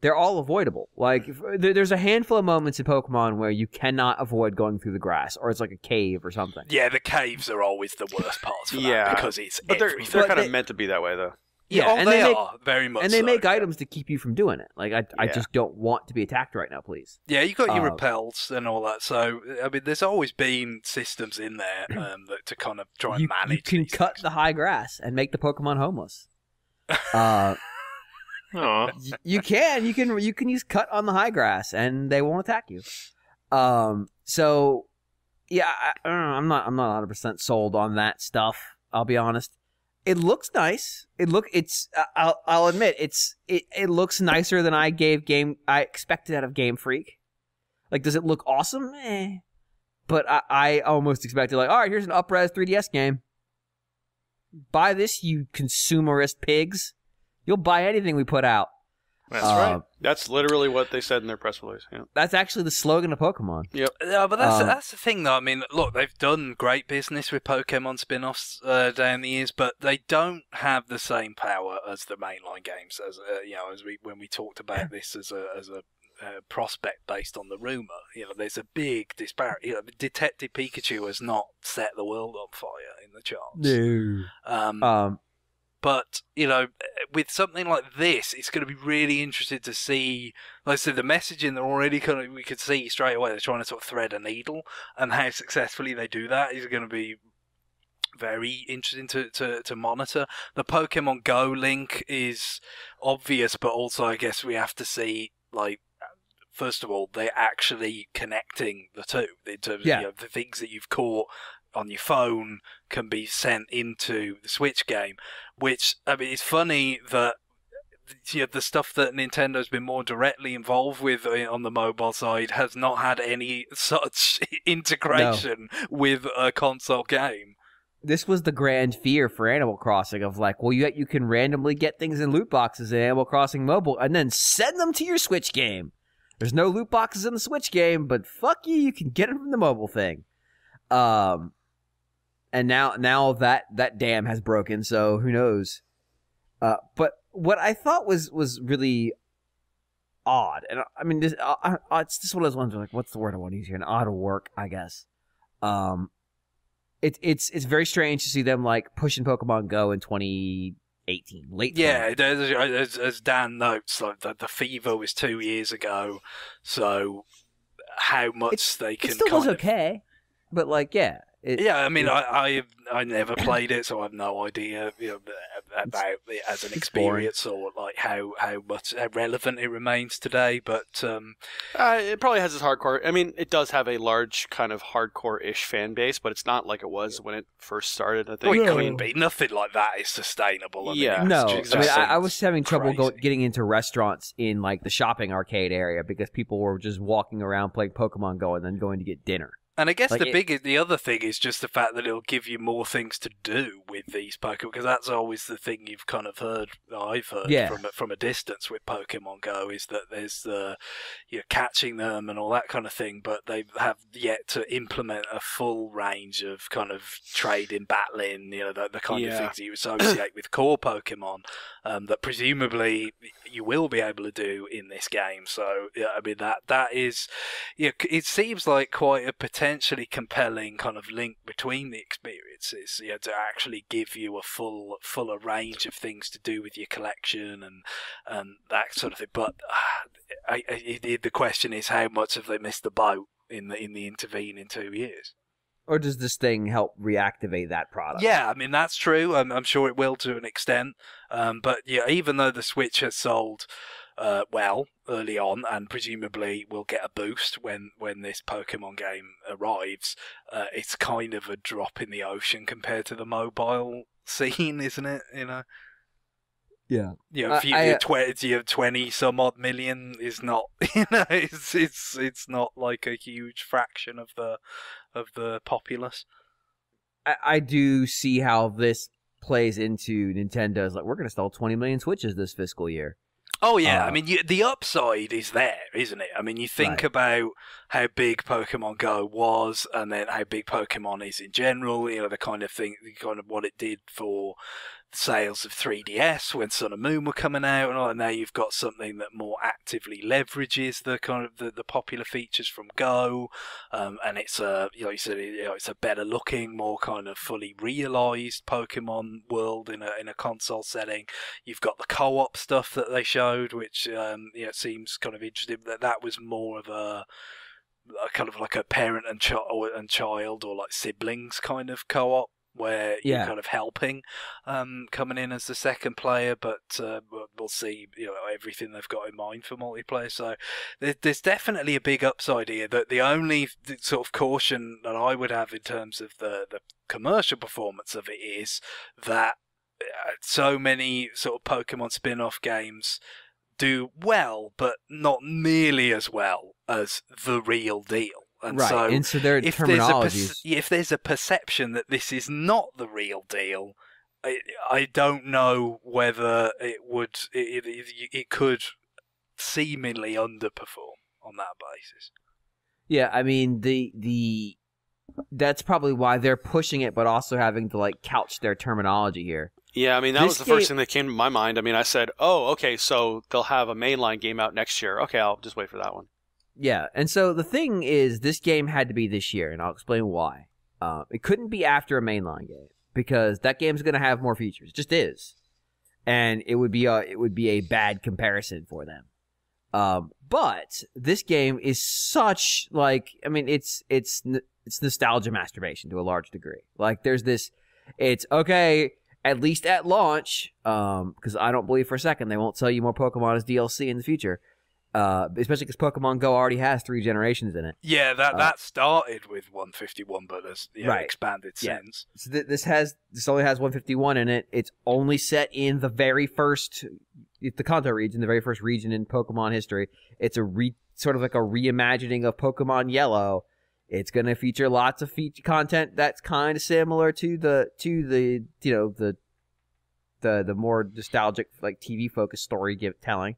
they're all avoidable. Like, there's a handful of moments in Pokemon where you cannot avoid going through the grass, or it's like a cave or something. Yeah, the caves are always the worst parts for that, because it's but they're kind of meant to be that way, though. Yeah, and they are very much. And they so, make items to keep you from doing it. Like, I just don't want to be attacked right now, please. Yeah, you got your repels and all that. So, I mean, there's always been systems in there that to kind of try and manage. You can cut the high grass and make the Pokemon homeless. You can use cut on the high grass and they won't attack you. So yeah, I don't know, I'm not 100% sold on that stuff. I'll be honest. It looks nice. I'll admit it looks nicer than I expected out of Game Freak. Like, does it look awesome? But I almost expected, like, all right, here's an up-res 3DS game. Buy this, you consumerist pigs. You'll buy anything we put out. That's right. That's literally what they said in their press release. Yeah. That's actually the slogan of Pokemon. Yep. Yeah, but that's the thing, though. I mean, look, they've done great business with Pokemon spin-offs down the years, but they don't have the same power as the mainline games. As when we talked about this as a prospect based on the rumor, there's a big disparity. Detective Pikachu has not set the world on fire in the charts. No. But, with something like this, it's going to be really interesting to see, like I said, the messaging, they're already we could see straight away, they're trying to sort of thread a needle, and how successfully they do that is going to be very interesting to monitor. The Pokemon Go link is obvious, but also I guess we have to see, like, first of all, they're actually connecting the two in terms of the things that you've caught on your phone can be sent into the Switch game, which, I mean, it's funny that the stuff that Nintendo's been more directly involved with on the mobile side has not had any such integration with a console game. This was the grand fear for Animal Crossing of, like, well, you can randomly get things in loot boxes in Animal Crossing Mobile and then send them to your Switch game. There's no loot boxes in the Switch game, but fuck you can get them from the mobile thing. And now that dam has broken, so who knows? But what I thought was really odd, and I mean, it's just one of those ones where, like, what's the word I want to use here? An odd work, I guess. It's very strange to see them, like, pushing Pokemon Go in 2018, late. Yeah, as Dan notes, like the fever was 2 years ago, so how much they can. It still was okay, but, like, yeah. I mean, I never played it, so I have no idea about it as an experience or like how relevant it remains today. But it probably has its hardcore. I mean, it does have a large kind of hardcore-ish fan base, but it's not like it was when it first started. I think. Well, it couldn't be. Nothing like that is sustainable. I mean, no. I mean, I was having trouble getting into restaurants in, like, the shopping arcade area because people were just walking around playing Pokemon Go and then going to get dinner. And I guess the other thing is just the fact that it'll give you more things to do with these Pokemon, because that's always the thing you've kind of heard, I've heard from a distance with Pokemon Go, is that there's you're catching them and all that kind of thing, but they have yet to implement a full range of kind of trading, battling, the kind of things you associate with core Pokemon, that presumably you will be able to do in this game. So, I mean, that is, it seems like quite a potentially compelling kind of link between the experiences, to actually give you a fuller range of things to do with your collection and that sort of thing. But the question is, how much have they missed the boat in the intervening 2 years? Or does this thing help reactivate that product? Yeah, I mean, that's true. I'm sure it will to an extent. But yeah, even though the Switch has sold well early on, and presumably will get a boost when this Pokemon game arrives, it's kind of a drop in the ocean compared to the mobile scene, isn't it? Yeah. Your 20 some odd million is not, it's not like a huge fraction of the populace. I do see how this plays into Nintendo's, like, we're going to sell 20 million Switches this fiscal year. Oh, yeah. I mean, the upside is there, isn't it? I mean, you think about how big Pokemon Go was, and then how big Pokemon is in general, the kind of thing, kind of what it did for sales of 3DS when Sun and Moon were coming out, and all, and now you've got something that more actively leverages the kind of the popular features from Go, and it's a, you know, you said, you know, it's a better looking, more kind of fully realized Pokemon world in a console setting. You've got the co-op stuff that they showed, which you know, seems kind of interesting. That was more of a kind of like a parent and child or like siblings kind of co-op, where you're kind of helping, coming in as the second player, but we'll see, you know, everything they've got in mind for multiplayer. So there's definitely a big upside here. That the only sort of caution that I would have in terms of the commercial performance of it is that so many sort of Pokemon spin-off games do well, but not nearly as well as the real deal. And right, and so their terminologies. If there's a perception that this is not the real deal, I don't know whether it could seemingly underperform on that basis. Yeah, I mean the that's probably why they're pushing it, but also having to like couch their terminology here. Yeah, I mean, that was the first thing that came to my mind. I mean, I said, oh, okay, so they'll have a mainline game out next year. Okay, I'll just wait for that one. Yeah, and so the thing is, this game had to be this year, and I'll explain why. It couldn't be after a mainline game, because that game's going to have more features. It just is. And it would be a bad comparison for them. But this game is such, like, I mean, it's nostalgia masturbation to a large degree. Like, there's this, it's, okay, at least at launch, because I don't believe for a second they won't sell you more Pokemon as DLC in the future, especially because Pokemon Go already has 3 generations in it. Yeah, that started with 151, but has expanded since. So this only has 151 in it. It's only set in the very first, the Kanto region, the very first region in Pokemon history. It's sort of like a reimagining of Pokemon Yellow. It's going to feature lots of content that's kind of similar to the more nostalgic, like, TV focused story telling.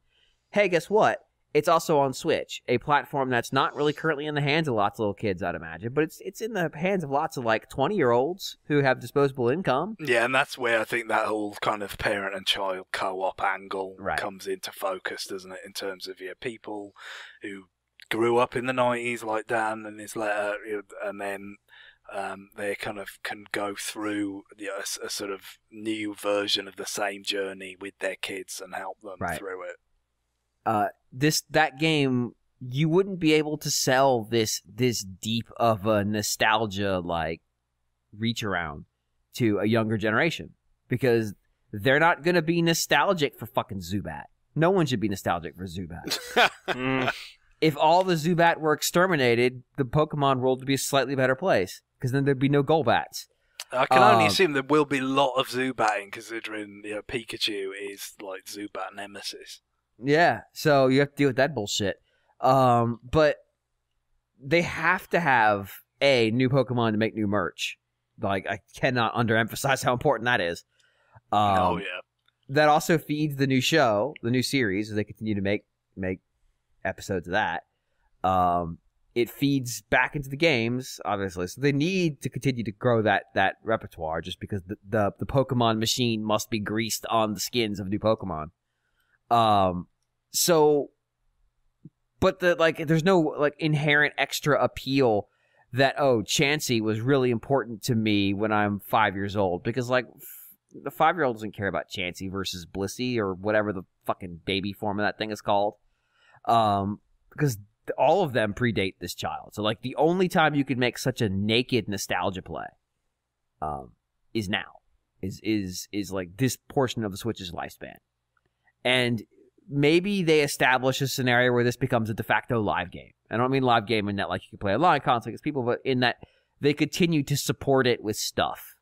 Hey, guess what? It's also on Switch, a platform that's not really currently in the hands of lots of little kids, I'd imagine, but it's in the hands of lots of like 20-year-olds who have disposable income. Yeah, and that's where I think that whole kind of parent and child co-op angle comes into focus, doesn't it? In terms of people who grew up in the 90s, like Dan and his letter, and then they kind of can go through a sort of new version of the same journey with their kids and help them through it. That game, you wouldn't be able to sell this deep of a nostalgia like reach around to a younger generation, because they're not going to be nostalgic for fucking Zubat. No one should be nostalgic for Zubat. If all the Zubat were exterminated, the Pokemon world would be a slightly better place, because then there'd be no Golbats. I can only assume there will be a lot of Zubatting, considering Pikachu is like Zubat nemesis. Yeah, so you have to deal with that bullshit. But they have to have new Pokemon to make new merch. Like, I cannot underemphasize how important that is. Oh yeah. That also feeds the new show, the new series, as they continue to make episodes of that. It feeds back into the games, obviously. So they need to continue to grow that repertoire, just because the Pokemon machine must be greased on the skins of new Pokemon. But there's no like inherent extra appeal that, Chansey was really important to me when I'm 5 years old, because like the 5-year-old doesn't care about Chansey versus Blissey or whatever the fucking baby form of that thing is called. Because all of them predate this child. So like the only time you could make such a naked nostalgia play, is now, is like this portion of the Switch's lifespan. And maybe they establish a scenario where this becomes a de facto live game. I don't mean live game in that like you can play online console against people, but in that they continue to support it with stuff.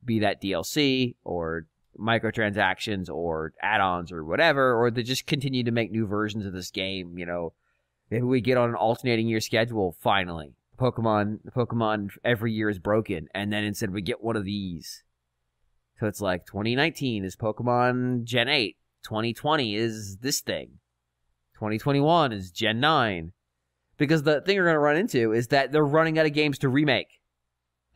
Be that DLC or microtransactions or add-ons or whatever, or they just continue to make new versions of this game. Maybe we get on an alternating year schedule finally. The Pokemon every year is broken, and then instead we get one of these. So it's like 2019 is Pokemon Gen 8. 2020 is this thing. 2021 is Gen 9. Because the thing you're going to run into is that they're running out of games to remake.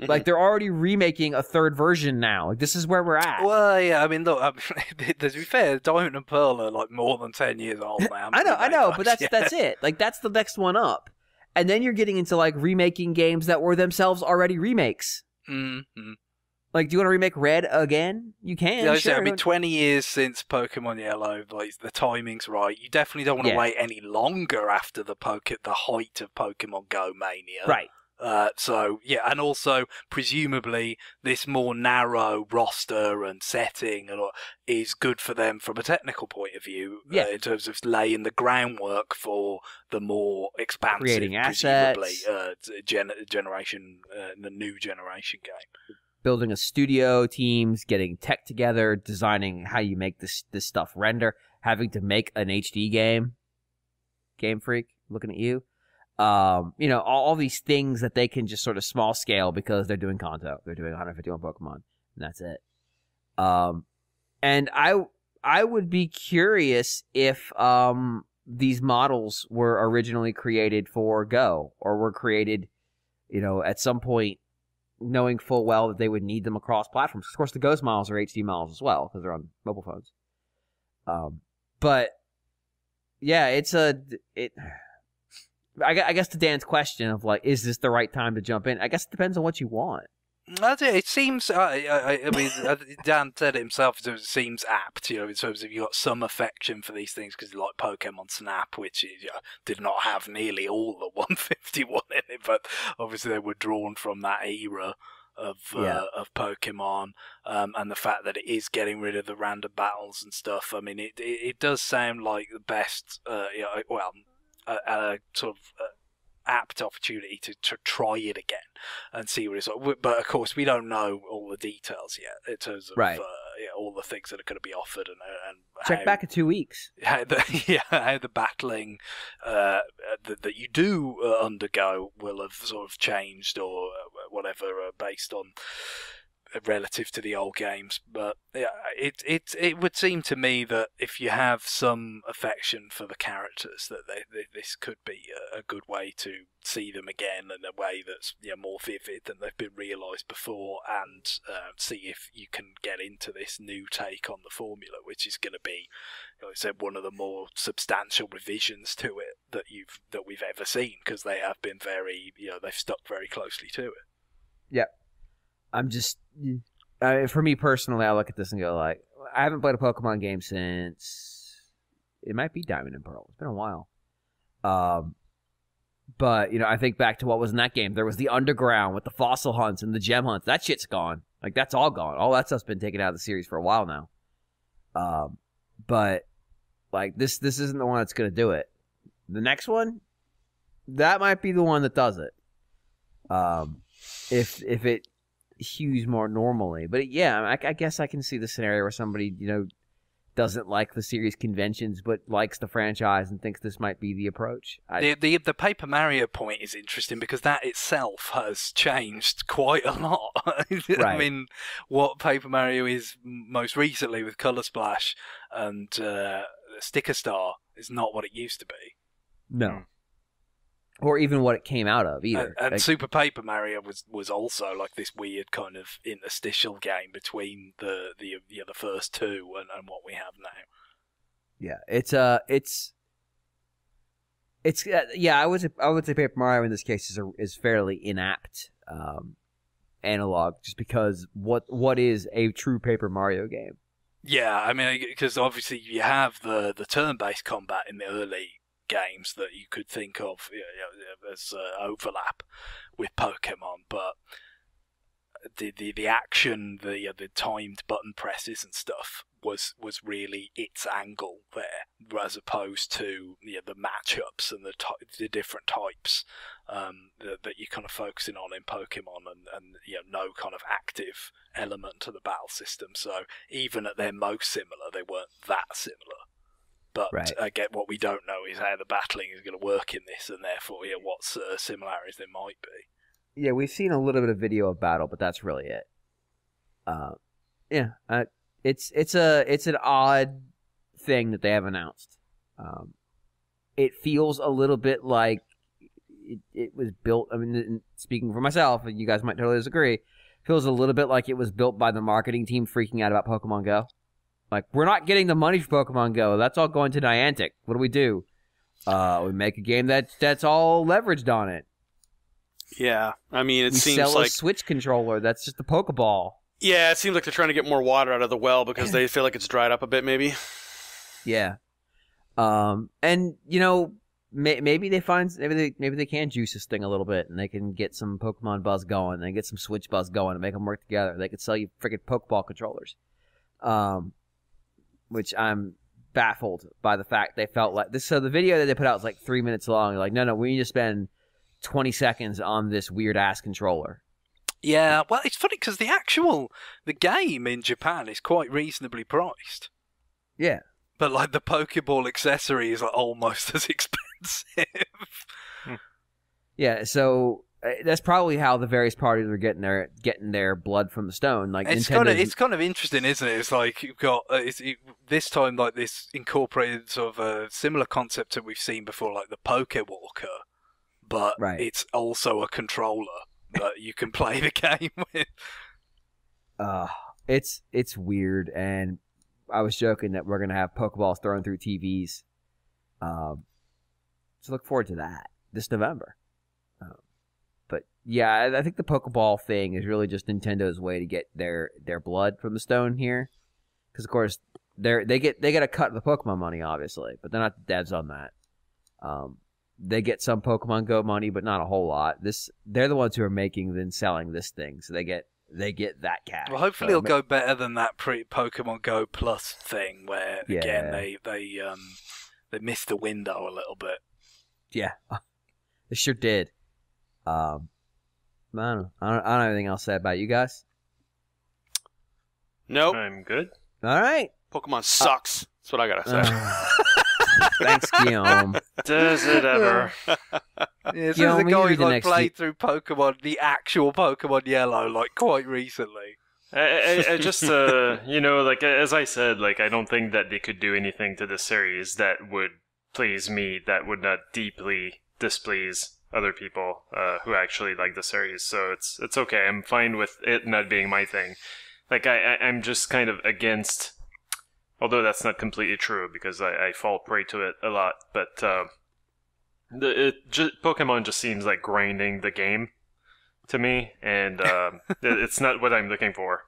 Like, they're already remaking a third version now. Like, this is where we're at. Well, yeah, I mean, look, to be fair, Diamond and Pearl are like more than 10 years old now. I know, but that's it. Like, that's the next one up. And then you're getting into, like, remaking games that were themselves already remakes. Mm-hmm. Like, do you want to remake Red again? You can. Yeah, sure. I mean, 20 years since Pokemon Yellow, like, the timing's right. You definitely don't want to wait any longer after the height of Pokemon Go mania. Right. So, yeah, and also, presumably, this more narrow roster and setting is good for them from a technical point of view, in terms of laying the groundwork for the more expansive, creating presumably, assets, the new generation game. Building a studio, teams, getting tech together, designing how you make this stuff render, having to make an HD game. Game Freak, looking at you. All these things that they can just sort of small scale because they're doing Kanto. They're doing 151 Pokemon, and that's it. And I would be curious if these models were originally created for Go, or were created, at some point, knowing full well that they would need them across platforms. Of course, the Ghost models are HD models as well because they're on mobile phones. But yeah, I guess to Dan's question of, like, is this the right time to jump in? I guess it depends on what you want. It seems, I mean, Dan said it himself, it seems apt, in terms of you got some affection for these things because you like Pokemon Snap, which did not have nearly all the 151 in it, but obviously they were drawn from that era of Pokemon, and the fact that it is getting rid of the random battles and stuff. I mean, it does sound like the best, sort of apt opportunity to try it again and see what it's like. But of course, we don't know all the details yet in terms of all the things that are going to be offered and check back in 2 weeks. How the battling that you do undergo will have sort of changed or whatever based on relative to the old games. But yeah, it would seem to me that if you have some affection for the characters, that this could be a good way to see them again in a way that's more vivid than they've been realised before, and see if you can get into this new take on the formula, which is going to be, like I said, one of the more substantial revisions to it that we've ever seen, because they have been very, they've stuck very closely to it. Yep. I'm just, for me personally, I look at this and go, like, I haven't played a Pokemon game since, it might be Diamond and Pearl. It's been a while. But, I think back to what was in that game. There was the Underground with the fossil hunts and the gem hunts. That shit's gone. Like, that's all gone. All that stuff's been taken out of the series for a while now. But, like, this isn't the one that's going to do it. The next one, that might be the one that does it. If it hues more normally. But yeah, I guess I can see the scenario where somebody, doesn't like the series conventions but likes the franchise and thinks this might be the approach. The Paper Mario point is interesting because that itself has changed quite a lot. Right. I mean, what Paper Mario is most recently with Color Splash and Sticker Star is not what it used to be. No. Or even what it came out of, either. And Super Paper Mario was also like this weird kind of interstitial game between the first two and what we have now. Yeah, I would say Paper Mario in this case is fairly inapt analog, just because what is a true Paper Mario game? Yeah, I mean, because obviously you have the turn-based combat in the early games that you could think of as overlap with Pokemon, but the action, the timed button presses and stuff was really its angle there, as opposed to the matchups and the different types that you're kind of focusing on in Pokemon, and no kind of active element to the battle system. So even at their most similar, they weren't that similar. But again, what we don't know is how the battling is going to work in this, and therefore, what similarities there might be. Yeah, we've seen a little bit of video of battle, but that's really it. It's an odd thing that they have announced. It feels a little bit like, it was built. I mean, speaking for myself, you guys might totally disagree. Feels a little bit like it was built by the marketing team freaking out about Pokemon Go. Like, we're not getting the money for Pokemon Go. That's all going to Niantic. What do? We make a game that's all leveraged on it. Yeah, I mean, it seems sell like a Switch controller. That's just a Pokeball. Yeah, it seems like they're trying to get more water out of the well because they feel like it's dried up a bit, maybe. Yeah. And maybe they can juice this thing a little bit, and they can get some Pokemon buzz going, and get some Switch buzz going, and make them work together. They could sell you freaking Pokeball controllers. Which I'm baffled by the fact they felt like this. So the video that they put out was like 3 minutes long. Like, no, we need to spend 20 seconds on this weird ass controller. Yeah, well, it's funny because the game in Japan is quite reasonably priced. Yeah. But like the Pokeball accessory is like almost as expensive. Yeah, so that's probably how the various parties are getting their blood from the stone. Like, it's kind of interesting, isn't it? It's like you've got this time like this incorporated sort of a similar concept that we've seen before, like the Pokewalker, but it's also a controller that you can play the game with. It's weird, and I was joking that we're gonna have Pokeballs thrown through TVs. So look forward to that this November. But yeah, I think the Pokeball thing is really just Nintendo's way to get their blood from the stone here, because of course they get a cut of the Pokemon money, obviously, but they're not the devs on that. They get some Pokemon Go money, but not a whole lot. They're the ones who are making then selling this thing, so they get that cash. Well, hopefully it'll go better than that pre-Pokemon Go Plus thing, where again they missed the window a little bit. Yeah, they sure did. I don't have anything else to say about it. You guys? Nope. I'm good. All right. Pokemon sucks. That's what I gotta say. Thanks, Guillaume. Does it ever? This is a guy who played through Pokemon, the actual Pokemon Yellow, like quite recently. I just, like as I said, like I don't think that they could do anything to the series that would please me, that would not deeply displease other people who actually like the series. So it's okay. I'm fine with it not being my thing. Like I'm just kind of against, although that's not completely true because I fall prey to it a lot. But Pokemon just seems like grinding the game to me, and it's not what I'm looking for,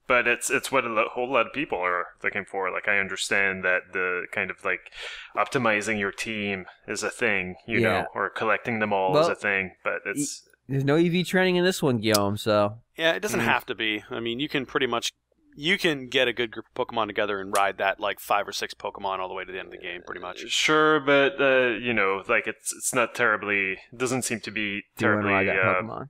But it's what a whole lot of people are looking for. Like, I understand that the kind of like optimizing your team is a thing, you know, or collecting them all is a thing. But there's no Eevee training in this one, Guillaume. So yeah, it doesn't have to be. I mean, you can get a good group of Pokemon together and ride that like 5 or 6 Pokemon all the way to the end of the game, pretty much. Sure, but like it's not terribly. Doesn't seem to be terribly. Ride that Pokemon.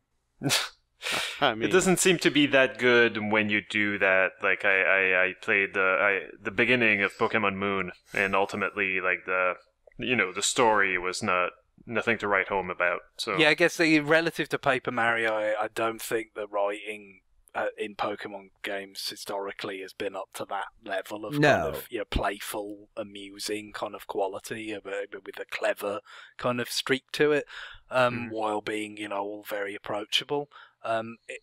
I mean, it doesn't seem to be that good when you do that. Like I played the beginning of Pokemon Moon, and ultimately like the story was nothing to write home about. So yeah, I guess relative to Paper Mario, I don't think the writing in Pokemon games historically has been up to that level of kind of playful, amusing kind of quality, with a clever kind of streak to it, while being all very approachable.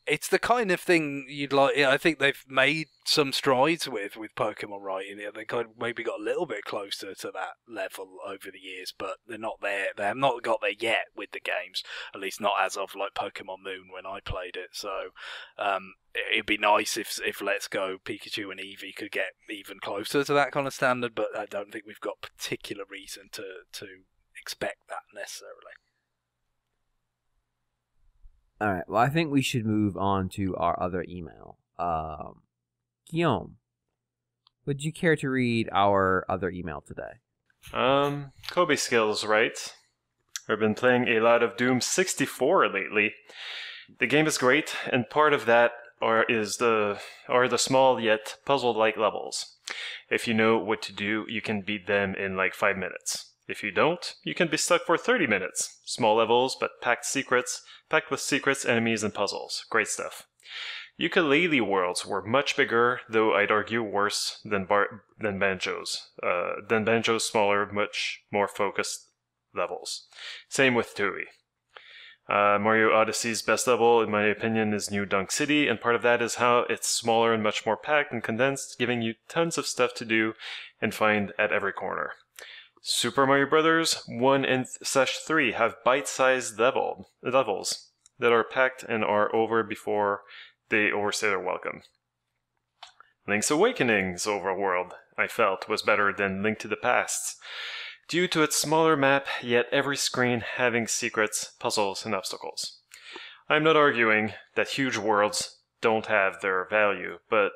It's the kind of thing you'd like. I think they've made some strides with Pokemon writing. They kind of maybe got a little bit closer to that level over the years, but they're not there. They have not got there yet with the games, at least not as of like Pokemon Moon when I played it. So it'd be nice if Let's Go Pikachu and Eevee could get even closer to that kind of standard, but I don't think we've got particular reason to expect that necessarily. All right. Well, I think we should move on to our other email. Guillaume, would you care to read our other email today? Kobe Skills, right? I've been playing a lot of Doom 64 lately. The game is great, and part of that are the small yet puzzle-like levels. If you know what to do, you can beat them in like 5 minutes. If you don't, you can be stuck for 30 minutes. Small levels, but packed with secrets, enemies, and puzzles. Great stuff. Ukulele worlds were much bigger, though I'd argue worse than Banjo's. Banjo's smaller, much more focused levels. Same with Tui. Mario Odyssey's best level, in my opinion, is New Dunk City, and part of that is how it's smaller and much more packed and condensed, giving you tons of stuff to do and find at every corner. Super Mario Bros. 1 and 3 have bite-sized levels that are packed and are over before they overstay their welcome. Link's Awakening's overworld, I felt, was better than Link to the Past's, due to its smaller map, yet every screen having secrets, puzzles, and obstacles. I'm not arguing that huge worlds don't have their value, but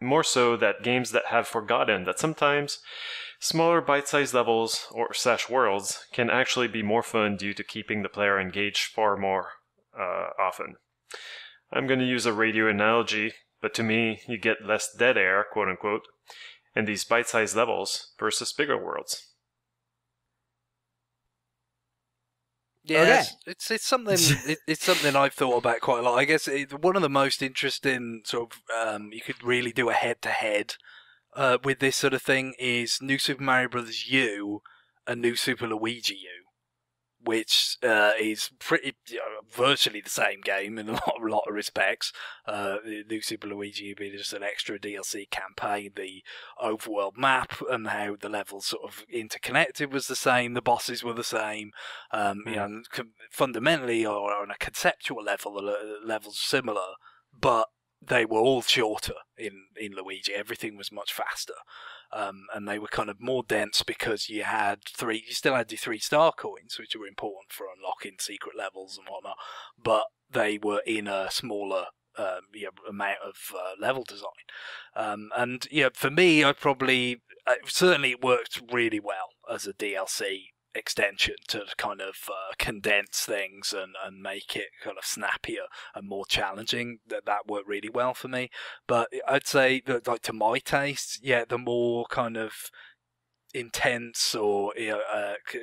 more so that games that have forgotten that sometimes smaller bite-sized levels or / worlds can actually be more fun due to keeping the player engaged far more often. I'm going to use a radio analogy, but to me, you get less dead air, quote-unquote, in these bite-sized levels versus bigger worlds. Yeah, Okay. it's something. It's something I've thought about quite a lot. I guess one of the most interesting sort of you could really do a head-to-head with this sort of thing is New Super Mario Bros. U and New Super Luigi U, which is pretty virtually the same game in a lot of respects. New Super Luigi U being just an extra DLC campaign, the overworld map and how the levels sort of interconnected was the same, the bosses were the same. Fundamentally or on a conceptual level, the levels are similar, but they were all shorter in Luigi. Everything was much faster. And they were kind of more dense because you still had your 3-star coins, which were important for unlocking secret levels and whatnot, but they were in a smaller amount of level design. And for me, certainly it worked really well as a DLC extension to kind of condense things and make it kind of snappier and more challenging. That worked really well for me. But I'd say that, like, to my taste, the more kind of intense or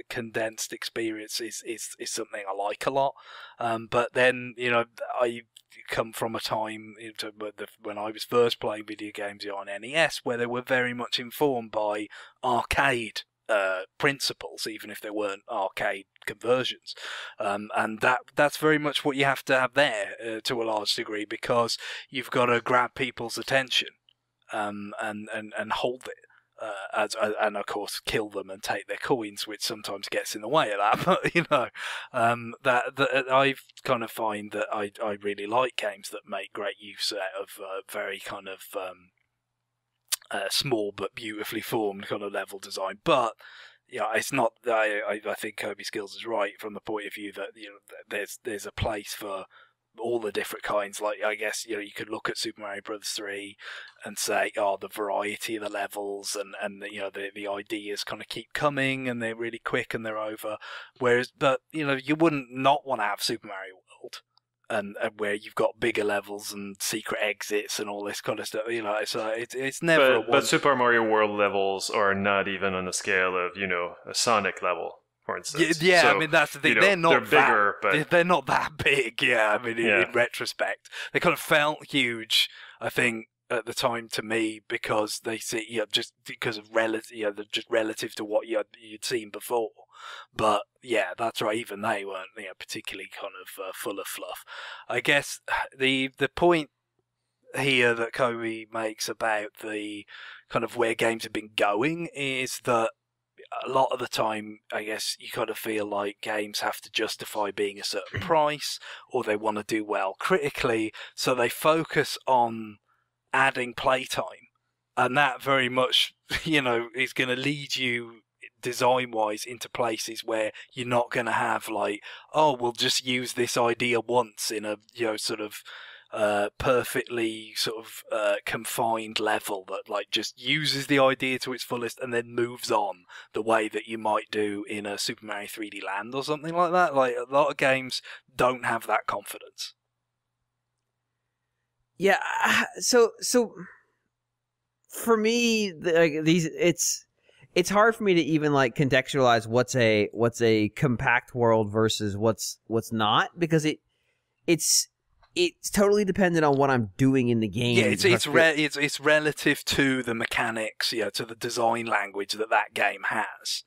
condensed experience is something I like a lot. But then I come from a time when I was first playing video games on NES where they were very much informed by arcade principles, even if there weren't arcade conversions, and that's very much what you have to have there to a large degree, because you've got to grab people's attention and hold it, and of course kill them and take their coins, which sometimes gets in the way of that. But that I kind of find that I really like games that make great use out of very kind of small but beautifully formed kind of level design. But it's not. I think Kirby Skills is right from the point of view that there's a place for all the different kinds. Like, I guess you could look at Super Mario Bros. 3 and say, the variety of the levels and the ideas kind of keep coming and they're really quick and they're over. But you wouldn't not want to have Super Mario World. And where you've got bigger levels and secret exits and all this kind of stuff, it's never. But Super Mario World levels are not even on the scale of a Sonic level, for instance. Yeah, so, I mean that's the thing. They're bigger, but they're not that big. Yeah, I mean in retrospect, they kind of felt huge. I think at the time to me because they see just because of just relative to what you'd seen before. But yeah, that's right. Even they weren't particularly kind of full of fluff. I guess the point here that Kobe makes about the kind of where games have been going is that a lot of the time, I guess you kind of feel like games have to justify being a certain price, or they want to do well critically, so they focus on adding playtime, and that very much is going to lead you design-wise into places where you're not going to have we'll just use this idea once in a sort of perfectly sort of confined level that just uses the idea to its fullest and then moves on the way that you might do in a Super Mario 3D Land or something like that. Like, a lot of games don't have that confidence. Yeah, so for me, it's hard for me to even contextualize what's a compact world versus what's not, because it's totally dependent on what I'm doing in the game. Yeah, it's relative to the mechanics, to the design language that game has.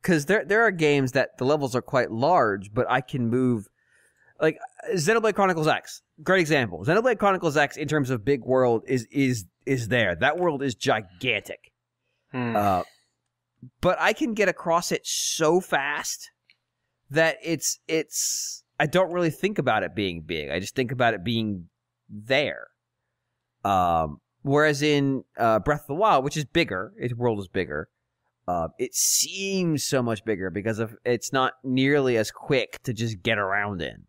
because there are games that the levels are quite large, but I can move. Like Xenoblade Chronicles X, great example. Xenoblade Chronicles X, in terms of big world, is there. That world is gigantic. But I can get across it so fast that it's. I don't really think about it being big. I just think about it being there. Whereas in Breath of the Wild, which is bigger, its world is bigger. It seems so much bigger because it's not nearly as quick to just get around in.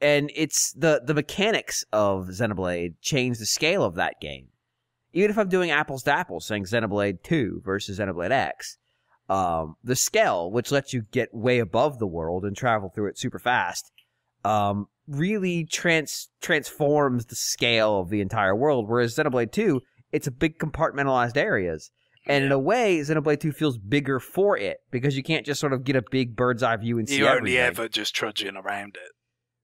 And it's the mechanics of Xenoblade change the scale of that game. Even if I'm doing apples to apples, saying Xenoblade 2 versus Xenoblade X, the scale, which lets you get way above the world and travel through it super fast, really transforms the scale of the entire world. Whereas Xenoblade 2, it's a big compartmentalized areas. And in a way, Xenoblade 2 feels bigger for it because you can't just sort of get a big bird's eye view and see everything. You only ever just trudging around it.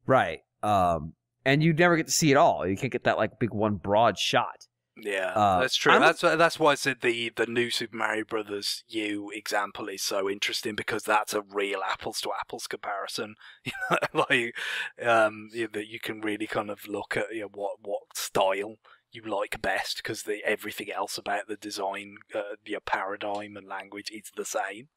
Right. And you never get to see it all. You can't get that like big one broad shot. Yeah, that's true. That's why I said the new Super Mario Brothers U example is so interesting, because that's a real apples to apples comparison. Like that you can really kind of look at what style you like best, because everything else about the design, paradigm and language is the same.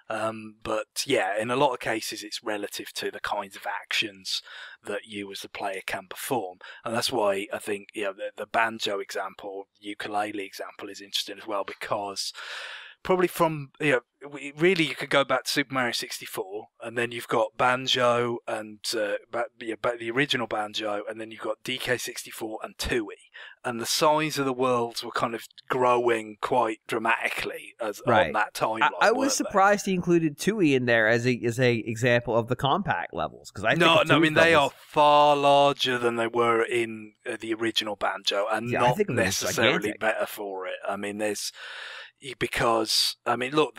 But yeah, in a lot of cases, it's relative to the kinds of actions that you as the player can perform, and that's why I think the banjo example, ukulele example is interesting as well, because probably from really you could go back to Super Mario 64, and then you've got banjo and the original banjo, and then you've got DK64 and Tui, and the size of the worlds were kind of growing quite dramatically on that timeline. I was surprised he included Tui in there as a example of the compact levels, because I mean they are far larger than they were in the original banjo, and not necessarily better for it. I mean, because look,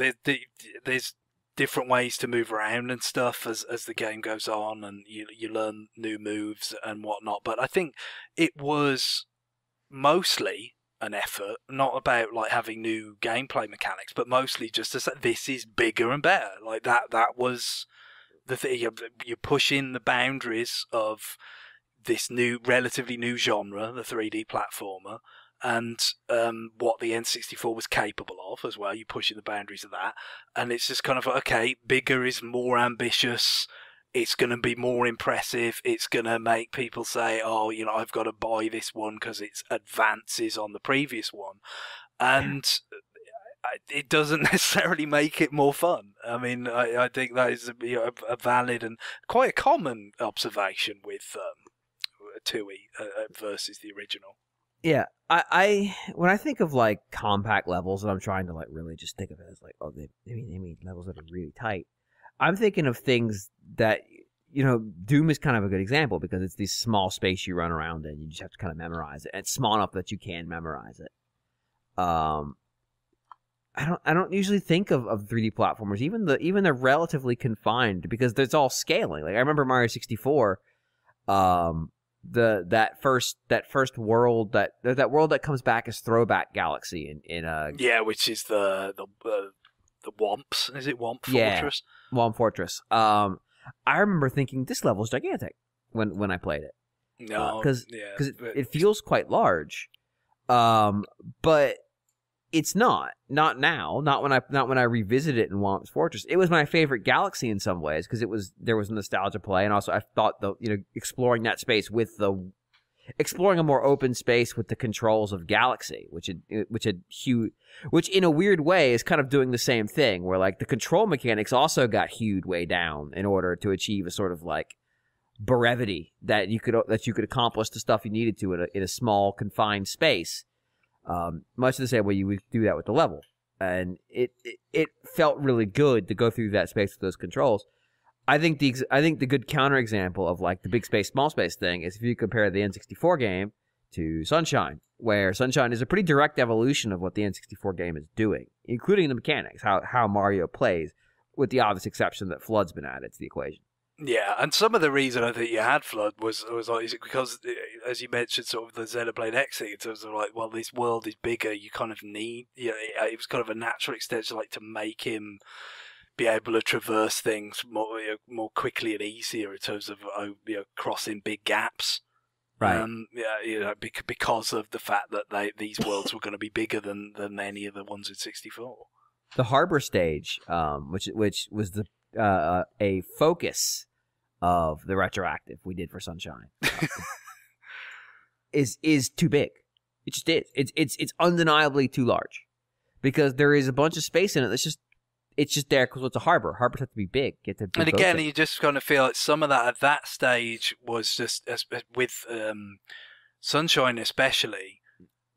there's different ways to move around and stuff as the game goes on, and you learn new moves and whatnot. But I think it was mostly an effort, not about like having new gameplay mechanics, but mostly just to say this is bigger and better. Like that was the thing. You're pushing the boundaries of this relatively new genre, the 3D platformer, and what the N64 was capable of as well. You're pushing the boundaries of that, and it's just kind of like, okay, bigger is more ambitious. It's going to be more impressive. It's going to make people say, oh, I've got to buy this one because it's advances on the previous one. And it doesn't necessarily make it more fun. I mean, I think that is a valid and quite a common observation with Tui versus the original. Yeah, I when I think of like compact levels, and I'm trying to like really just think of it as like, oh, they mean levels that are really tight. I'm thinking of things that, Doom is kind of a good example, because it's this small space you run around in. You just have to kind of memorize it. And it's small enough that you can memorize it. I don't usually think of 3D platformers, even they're relatively confined, because there's all scaling. Like I remember Mario 64, that first world that world that comes back as Throwback Galaxy in which is the Womps. Is it Womp Fortress? Womp Fortress. I remember thinking this level is gigantic when I played it. No, because it feels quite large, but it's not now. Not when I revisit it in Womp Fortress. It was my favorite galaxy in some ways, because there was nostalgia play, and also I thought exploring that space exploring a more open space with the controls of Galaxy, which in a weird way is kind of doing the same thing, where like the control mechanics also got hewed way down in order to achieve a sort of like brevity that you could accomplish the stuff you needed to in a small confined space, much the same way you would do that with the level. And it felt really good to go through that space with those controls. I think the good counterexample of like the big space, small space thing is if you compare the N64 game to Sunshine, where Sunshine is a pretty direct evolution of what the N64 game is doing, including the mechanics, how Mario plays, with the obvious exception that Flood's been added to the equation. Yeah, and some of the reason I think you had Flood was because as you mentioned, sort of the Xenoblade X thing in terms of like, well, this world is bigger. You kind of need, it was kind of a natural extension, like to make him be able to traverse things more quickly and easier in terms of crossing big gaps. Right. Because of the fact that these worlds were going to be bigger than any of the ones in 64. The harbor stage, which was the a focus of the retroactive we did for Sunshine, is too big. It just is. It's undeniably too large because there is a bunch of space in it. It's just there because it's a harbor. Harbors have to be big. And again, you just kind of feel like some of that at that stage was just with Sunshine especially.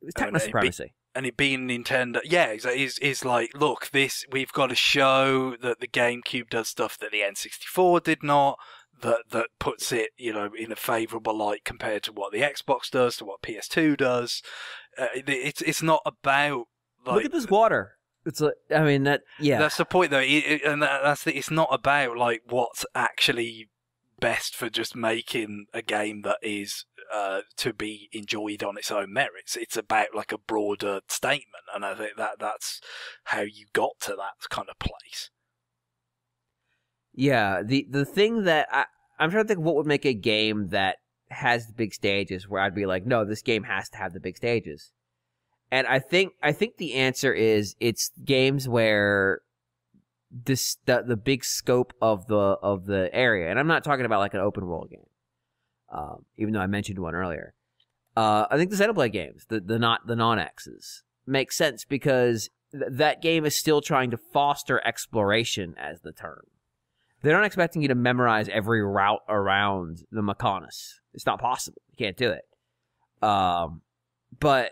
It's techno supremacy. And it being Nintendo, is like, look, we've got to show that the GameCube does stuff that the N64 did not. That puts it, in a favourable light compared to what the Xbox does, to what PS2 does. It's not about like, look at this water. It's like, I mean, that's the point though, it's not about like what's actually best for just making a game that is to be enjoyed on its own merits. It's about like a broader statement, and I think that's how you got to that kind of place. Yeah, the thing that I'm trying to think of what would make a game that has the big stages where I'd be like, no, this game has to have the big stages. And I think the answer is it's games where the big scope of the area, and I'm not talking about like an open world game, even though I mentioned one earlier. I think the Xenoblade games, the non-X's, make sense because that game is still trying to foster exploration as the term. They're not expecting you to memorize every route around the Maconis. It's not possible. You can't do it. But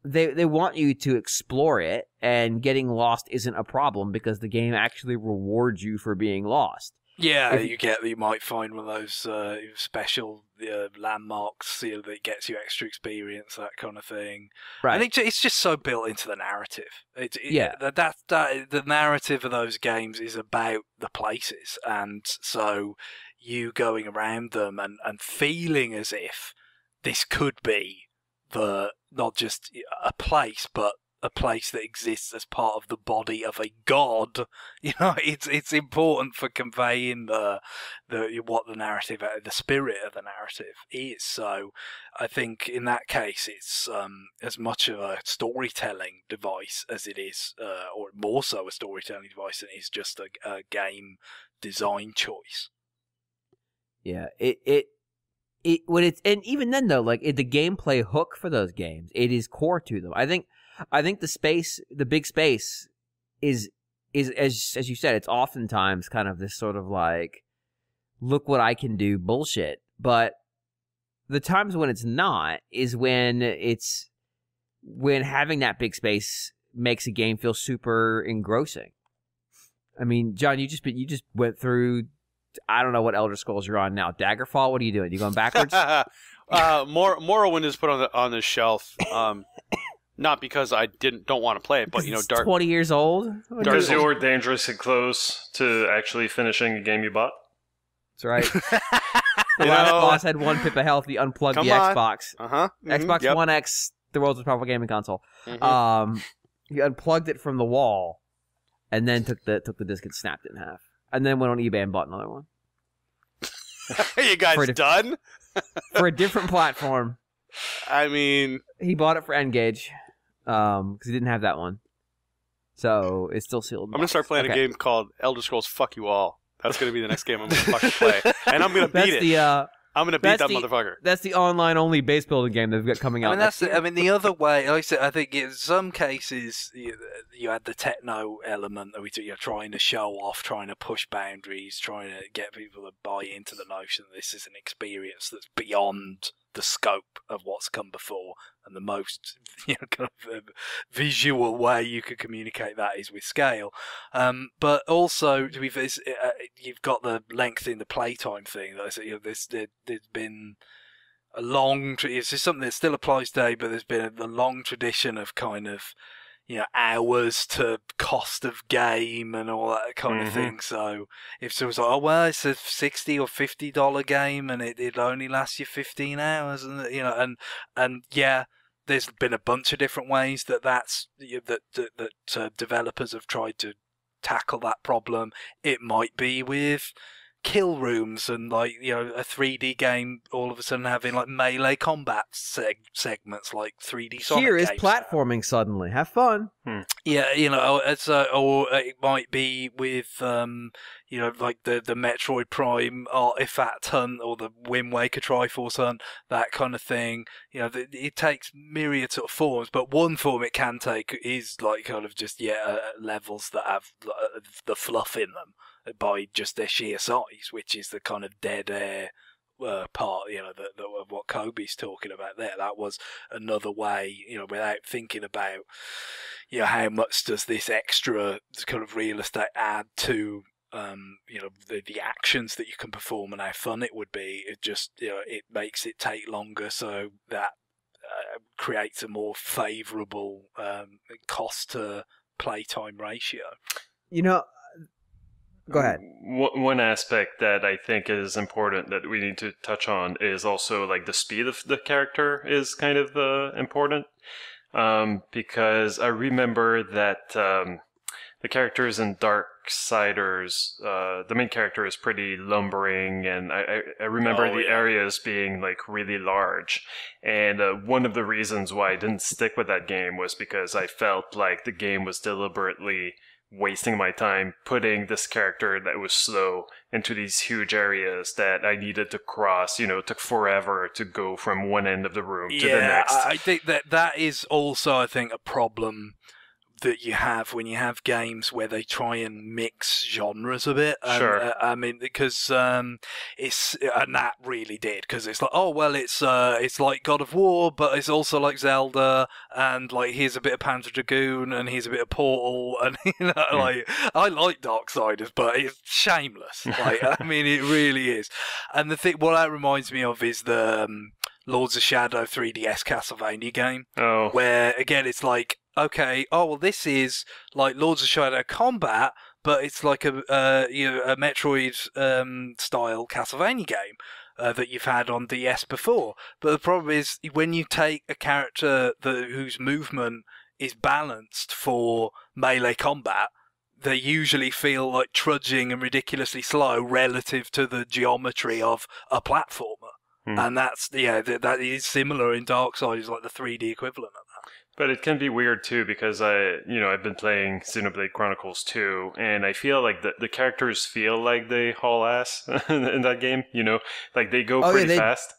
they want you to explore it, and getting lost isn't a problem because the game actually rewards you for being lost. Yeah, you might find one of those special landmarks that gets you extra experience, that kind of thing. Right. And it's just so built into the narrative. The narrative of those games is about the places, and so you going around them and feeling as if this could be not just a place, but a place that exists as part of the body of a god. It's important for conveying what the narrative, the spirit of the narrative is. So I think in that case, it's as much of a storytelling device as it is, or more so a storytelling device than it is just a game design choice. Yeah, and even then though, like the gameplay hook for those games, it is core to them. I think the big space is as you said, it's oftentimes kind of this sort of like, look what I can do bullshit. But the times when it's not is when having that big space makes a game feel super engrossing. I mean, John, you just went through, I don't know what Elder Scrolls you're on now. Daggerfall, what are you doing? You going backwards? Morrowind is put on the shelf. Not because I don't want to play it, but it's Dark 20 years old. Because you're dangerously close to actually finishing a game you bought. That's right. The last boss had 1 pip of health. He unplugged the Xbox. Xbox One X, the world's most powerful gaming console. He unplugged it from the wall, and then took the disc and snapped it in half, and then went on eBay and bought another one. You guys done? For a different platform. I mean, he bought it for N-Gage because he didn't have that one, so it's still sealed. I'm gonna start playing a game called Elder Scrolls Fuck You All. That's gonna be the next game I'm gonna fucking play, and I'm gonna beat it. I'm gonna beat that motherfucker. That's the online-only base building game they've got coming out. The other way. Like I said, I think in some cases you had the techno element that you're trying to show off, trying to push boundaries, trying to get people to buy into the notion that this is an experience that's beyond the scope of what's come before, and the most kind of visual way you could communicate that is with scale. But also, to be fair, you've got the length in the playtime thing. There's been a long. It's just something that still applies today, but there's been a long tradition of kind of hours to cost of game and all that kind of thing. So if someone's like, oh well, it's a $60 or $50 game and it only lasts you 15 hours, and and yeah, there's been a bunch of different ways that developers have tried to tackle that problem. It might be with kill rooms and a 3D game all of a sudden having like melee combat segments like 3D Sonic Here is games platforming suddenly. Have fun. Yeah, it's or it might be with like the Metroid Prime Artifact Hunt or the Wind Waker Triforce Hunt, that kind of thing. It takes myriad sort of forms, but one form it can take is like kind of just levels that have the fluff in them by just their sheer size, which is the kind of dead air part, of what Kobe's talking about there. That was another way, without thinking about, how much does this extra kind of real estate add to, the actions that you can perform and how fun it would be. It just, it makes it take longer, so that creates a more favourable cost to playtime ratio. Go ahead. One aspect that I think is important that we need to touch on is also like the speed of the character is kind of important, because I remember that the characters in Darksiders, the main character is pretty lumbering, and I remember the areas being like really large, and one of the reasons why I didn't stick with that game was because I felt like the game was deliberately wasting my time putting this character that was slow into these huge areas that I needed to cross. It took forever to go from one end of the room to the next. I think that is also, I think, a problem that you have when you have games where they try and mix genres a bit. Sure. I mean, because it's and that really did, because it's like, oh well, it's like God of War, but it's also like Zelda, and like here's a bit of Panzer Dragoon, and here's a bit of Portal, and like I like Darksiders, but it's shameless. Like I mean, it really is. And the thing, what that reminds me of is the Lords of Shadow 3DS Castlevania game, where again it's like, okay, well this is like Lords of Shadow Combat, but it's like a Metroid style Castlevania game that you've had on DS before. But the problem is when you take a character whose movement is balanced for melee combat, they usually feel like trudging and ridiculously slow relative to the geometry of a platformer. And that's that is similar in Darksiders, like the 3D equivalent of that. But it can be weird too, because I've been playing Xenoblade Chronicles 2, and I feel like the characters feel like they haul ass in that game. Like they go pretty fast.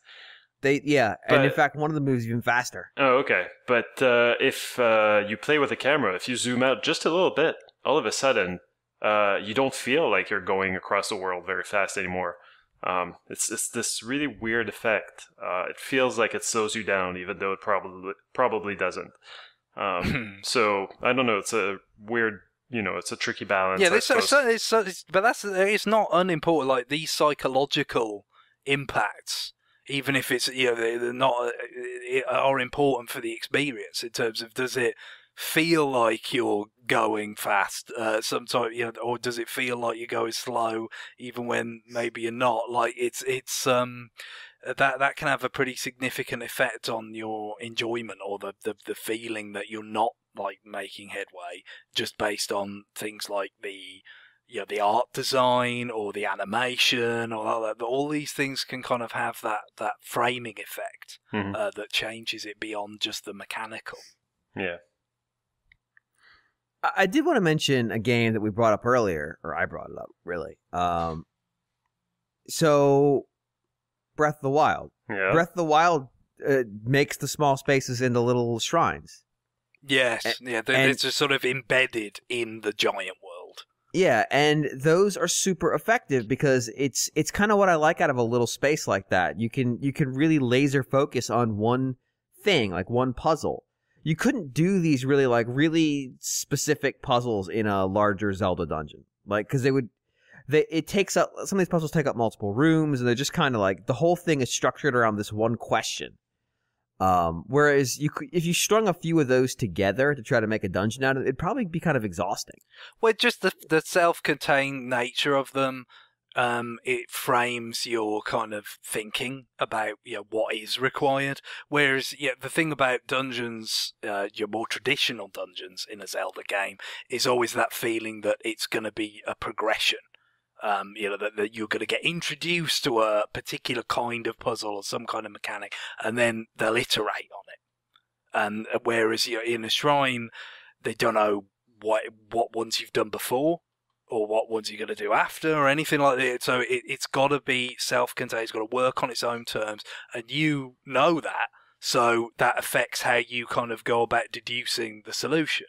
And in fact, one of the moves is even faster. Oh, okay. But if you play with the camera, if you zoom out just a little bit, all of a sudden, you don't feel like you're going across the world very fast anymore. It's this really weird effect. It feels like it slows you down, even though it probably doesn't. So I don't know. It's a weird, it's a tricky balance. Yeah, it's not unimportant. Like these psychological impacts, even if it's they're not are important for the experience in terms of, does it feel like you're going fast sometimes, or does it feel like you're going slow even when maybe you're not? Like it's that can have a pretty significant effect on your enjoyment, or the feeling that you're not like making headway, just based on things like the art design or the animation or that. All these things can kind of have that framing effect that changes it beyond just the mechanical. Yeah. I did want to mention a game that we brought up earlier, or I brought it up, really. So, Breath of the Wild. Yeah. Breath of the Wild makes the small spaces into little shrines. Yes, they're just sort of embedded in the giant world. Yeah, and those are super effective because it's kind of what I like out of a little space like that. You can really laser focus on one thing, like one puzzle. You couldn't do these really specific puzzles in a larger Zelda dungeon, like, because it takes up, some of these puzzles take up multiple rooms, and they're just kind of like, the whole thing is structured around this one question. Whereas if you strung a few of those together to try to make a dungeon out of it, it'd probably be kind of exhausting. Well, just the self-contained nature of them, it frames your kind of thinking about what is required. Whereas the thing about dungeons, your more traditional dungeons in a Zelda game, is always that feeling that it's going to be a progression. That you're going to get introduced to a particular kind of puzzle or some kind of mechanic, and then they'll iterate on it. And whereas in a shrine, they don't know what ones you've done before, or what ones you're going to do after, or anything like that. So it's got to be self-contained. It's got to work on its own terms, and you know that. So that affects how you kind of go about deducing the solution.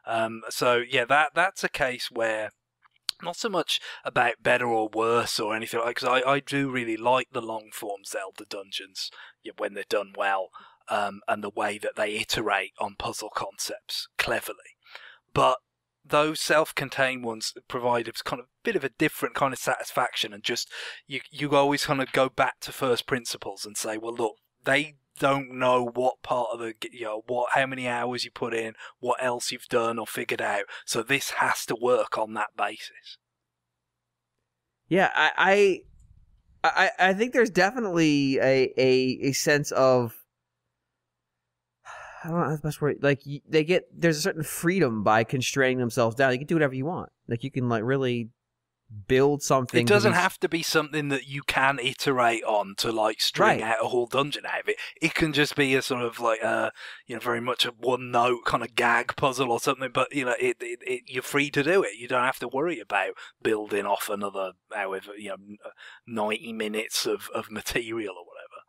That's a case where. Not so much about better or worse or anything like that, because I do really like the long-form Zelda dungeons when they're done well, and the way that they iterate on puzzle concepts cleverly. But those self-contained ones provide a kind of bit of a different kind of satisfaction, and just you always kind of go back to first principles and say, well, look, they don't know what part of the how many hours you put in, what else you've done or figured out. So this has to work on that basis. Yeah, I think there's definitely a sense of, I don't know how the best word, like there's a certain freedom by constraining themselves down. You can do whatever you want. Like you can really build something. It doesn't have to be something that you can iterate on to string out a whole dungeon out of it. It can just be a sort of very much a one note kind of gag puzzle or something. But you're free to do it. You don't have to worry about building off another 90 minutes of material or whatever.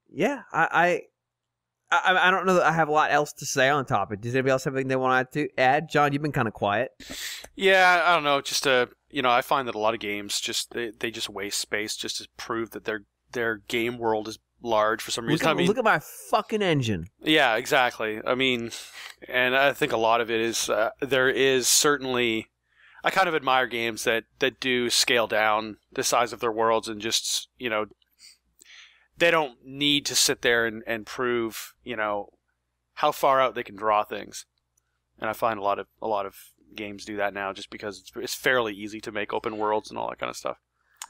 Yeah, I don't know that I have a lot else to say on the topic. Does anybody else have anything they wanted to add? John, you've been kind of quiet. Yeah, I don't know. Just I find that a lot of games they just waste space just to prove that their game world is large for some reason. Look at my fucking engine. Yeah, exactly. I mean, and I think a lot of it is there is certainly. I kind of admire games that do scale down the size of their worlds and just they don't need to sit there and prove, how far out they can draw things. And I find a lot of games do that now just because it's fairly easy to make open worlds and all that kind of stuff.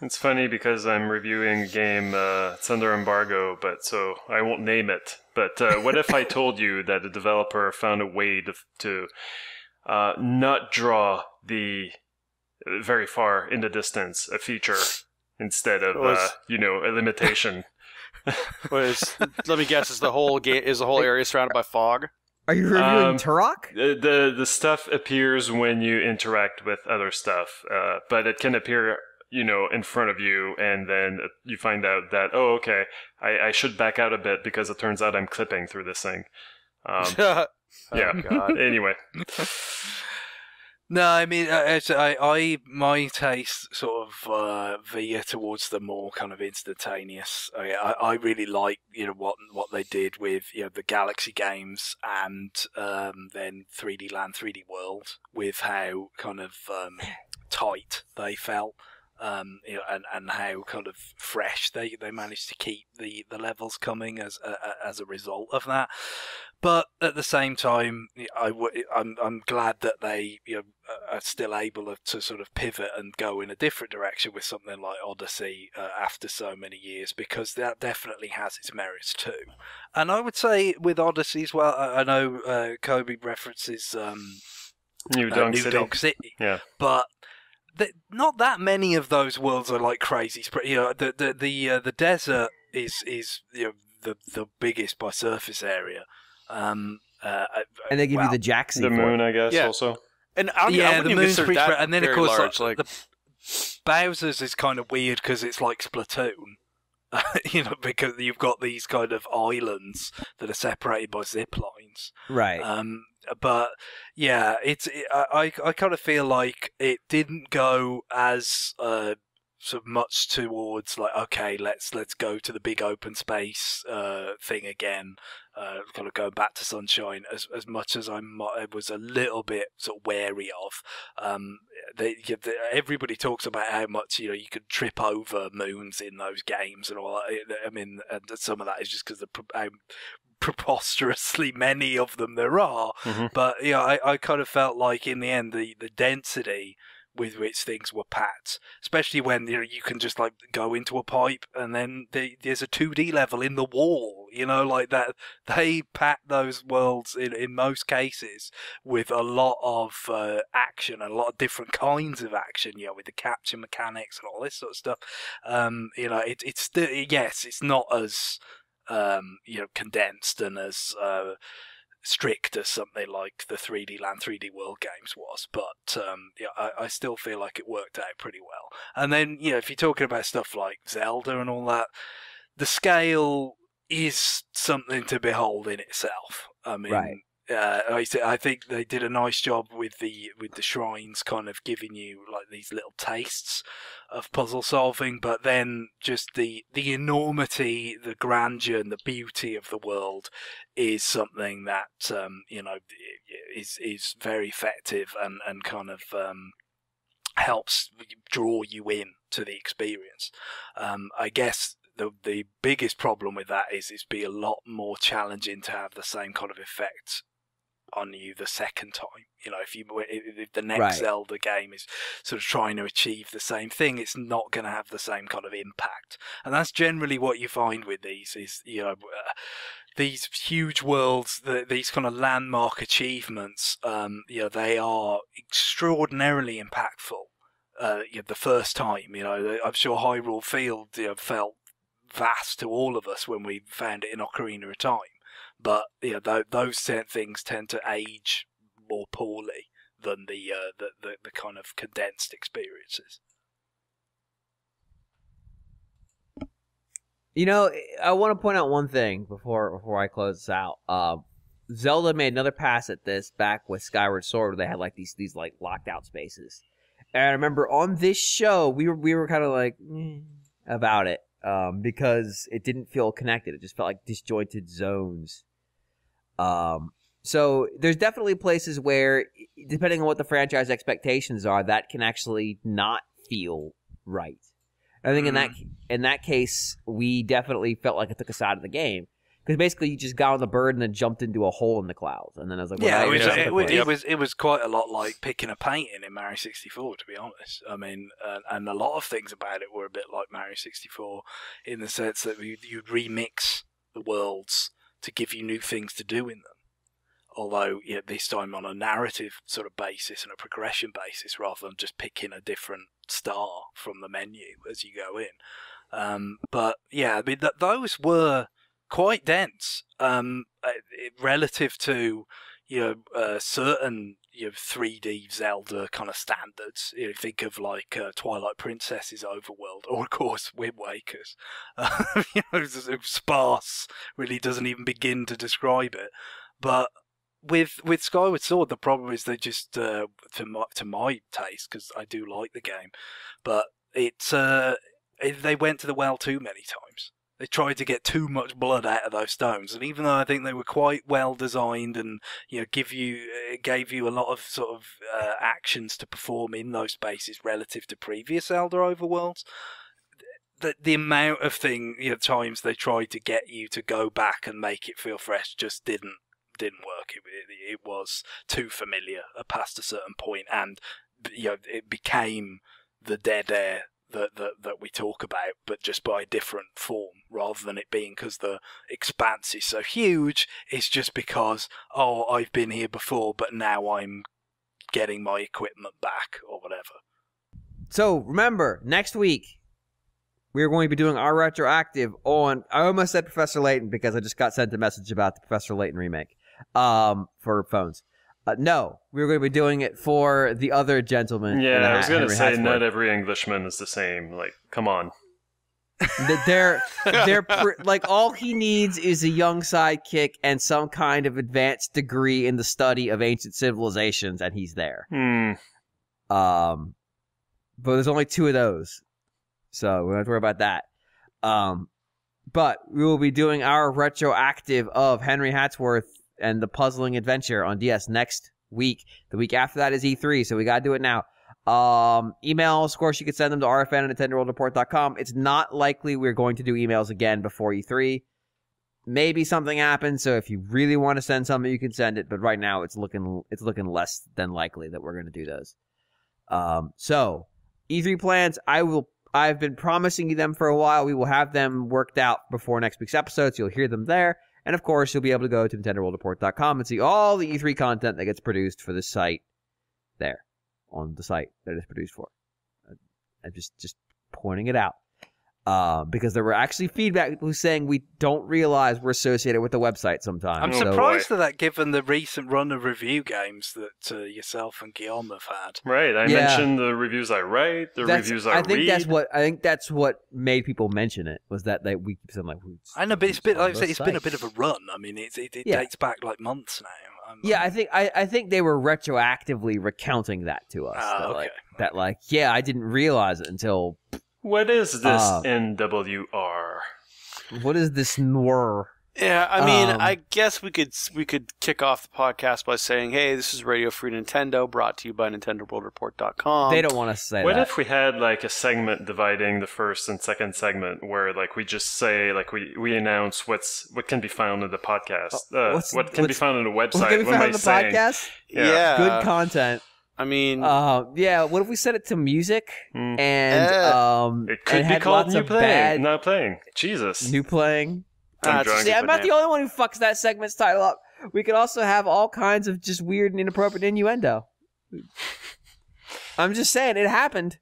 It's funny because I'm reviewing a game, it's under embargo, so I won't name it. But what if I told you that a developer found a way to not draw the very far in the distance a feature instead of a limitation? Let me guess, is the whole area surrounded by fog? Are you reviewing Turok? The stuff appears when you interact with other stuff, but it can appear, in front of you, and then you find out that, oh, okay, I should back out a bit because it turns out I'm clipping through this thing. Yeah. Oh, God. Anyway. No, I mean, my taste sort of veer towards the more kind of instantaneous. I really like what they did with the Galaxy games and then 3D Land, 3D World, with how kind of tight they felt. And how kind of fresh they managed to keep the levels coming as a result of that. But at the same time, I'm glad that they are still able to sort of pivot and go in a different direction with something like Odyssey after so many years, because that definitely has its merits too. And I would say with Odyssey as well, I know Kobe references New Donk City, yeah, but not that many of those worlds are like crazy. The desert is the biggest by surface area. And they give you the Jaxie. The moon, I guess, also. And I the moon's pretty that and then of course large, the Bowser's is kind of weird because it's like Splatoon. Because you've got these kind of islands that are separated by zip lines. Right. But yeah, I kind of feel like it didn't go as so much towards like, okay, let's go to the big open space thing again, kind of going back to Sunshine as much as I was a little bit sort of wary of. everybody talks about how much you could trip over moons in those games and all that. I mean, and some of that is just because how preposterously many of them there are. But I kind of felt like in the end the density with which things were packed, especially when you can just like go into a pipe and then there's a 2D level in the wall, like that. They pack those worlds in most cases with a lot of action and a lot of different kinds of action, with the capture mechanics and all this sort of stuff. It's still, yes, it's not as condensed and as strict as something like the 3D Land 3D World games was, but I still feel like it worked out pretty well. And then if you're talking about stuff like Zelda and all that, the scale is something to behold in itself. I mean, right. I think they did a nice job with the shrines, kind of giving you like these little tastes of puzzle solving, but then just the enormity, the grandeur, and the beauty of the world is something that is very effective and kind of helps draw you in to the experience. I guess the biggest problem with that is it's be a lot more challenging to have the same kind of effect on you the second time. If the next right. Zelda game is sort of trying to achieve the same thing, it's not going to have the same kind of impact. And that's generally what you find with these is these huge worlds, these kind of landmark achievements. They are extraordinarily impactful. The first time, I'm sure Hyrule Field felt vast to all of us when we found it in Ocarina of Time. But those things tend to age more poorly than the kind of condensed experiences. I want to point out one thing before I close this out. Zelda made another pass at this back with Skyward Sword, where they had like these like locked out spaces. And I remember on this show we were kind of like about it because it didn't feel connected. It just felt like disjointed zones. So there's definitely places where, depending on what the franchise expectations are, that can actually not feel right. I think in that case, we definitely felt like it took us out of the game, because basically you just got on the bird and then jumped into a hole in the clouds, and then I was like, well, it was quite a lot like picking a painting in Mario 64, to be honest. I mean, and a lot of things about it were a bit like Mario 64 in the sense that you'd remix the worlds to give you new things to do in them. Although, this time on a narrative sort of basis and a progression basis, rather than just picking a different star from the menu as you go in. Those were quite dense relative to certain 3D Zelda kind of standards. Think of like Twilight Princess's overworld, or of course Wind Waker's. Sparse really doesn't even begin to describe it. But with Skyward Sword, the problem is they just, to my taste, because I do like the game, but they went to the well too many times. They tried to get too much blood out of those stones, and even though I think they were quite well designed and gave you a lot of sort of actions to perform in those spaces relative to previous Zelda overworlds, the amount of times they tried to get you to go back and make it feel fresh just didn't work. It was too familiar past a certain point, and it became the dead air that we talk about, but just by a different form, rather than it being because the expanse is so huge. It's just because, I've been here before, but now I'm getting my equipment back or whatever. So remember, next week we're going to be doing our retroactive on, I almost said Professor Layton because I just got sent a message about the Professor Layton remake for phones. No, we were going to be doing it for the other gentleman. Yeah, I was going to say not every Englishman is the same. Like, come on. They're like, all he needs is a young sidekick and some kind of advanced degree in the study of ancient civilizations, and he's there. But there's only 2 of those, so we don't have to worry about that. But we will be doing our retroactive of Henry Hatsworth and the Puzzling Adventure on DS next week. The week after that is E3, so we gotta do it now. Emails, of course, you could send them to RFN@NintendoWorldReport.com. It's not likely we're going to do emails again before E3. Maybe something happens, so if you really want to send something, you can send it. But right now, it's looking less than likely that we're going to do those. So E3 plans, I've been promising you them for a while. We will have them worked out before next week's episode, so you'll hear them there. And of course, you'll be able to go to NintendoWorldReport.com and see all the E3 content that gets produced for this site there on the site that it's produced for. I'm just pointing it out. Because there were actually feedback people saying we don't realize we're associated with the website sometimes. I'm surprised at that, given the recent run of review games that yourself and Guillaume have had. Right, I mentioned the reviews I write, reviews I read. I think that's what made people mention it, was that we keep saying like. I know, but it's been a bit of a run. I mean, it dates back like months now. I think they were retroactively recounting that to us. I didn't realize it until. What is this NWR? What is this noir? Yeah, I mean, I guess we could kick off the podcast by saying, hey, this is Radio Free Nintendo, brought to you by NintendoWorldReport.com. They don't want to say what that. What if we had like a segment dividing the first and second segment where like we just say, like we announce what can be found in the podcast, what can be found on the website. What can be found on the podcast? Yeah. Good content. I mean, what if we set it to music and it could and be had called lots new of playing, bad not playing. Jesus, new playing. I'm drunk. See, I'm not the only one who fucks that segment's title up. We could also have all kinds of just weird and inappropriate innuendo. I'm just saying, it happened.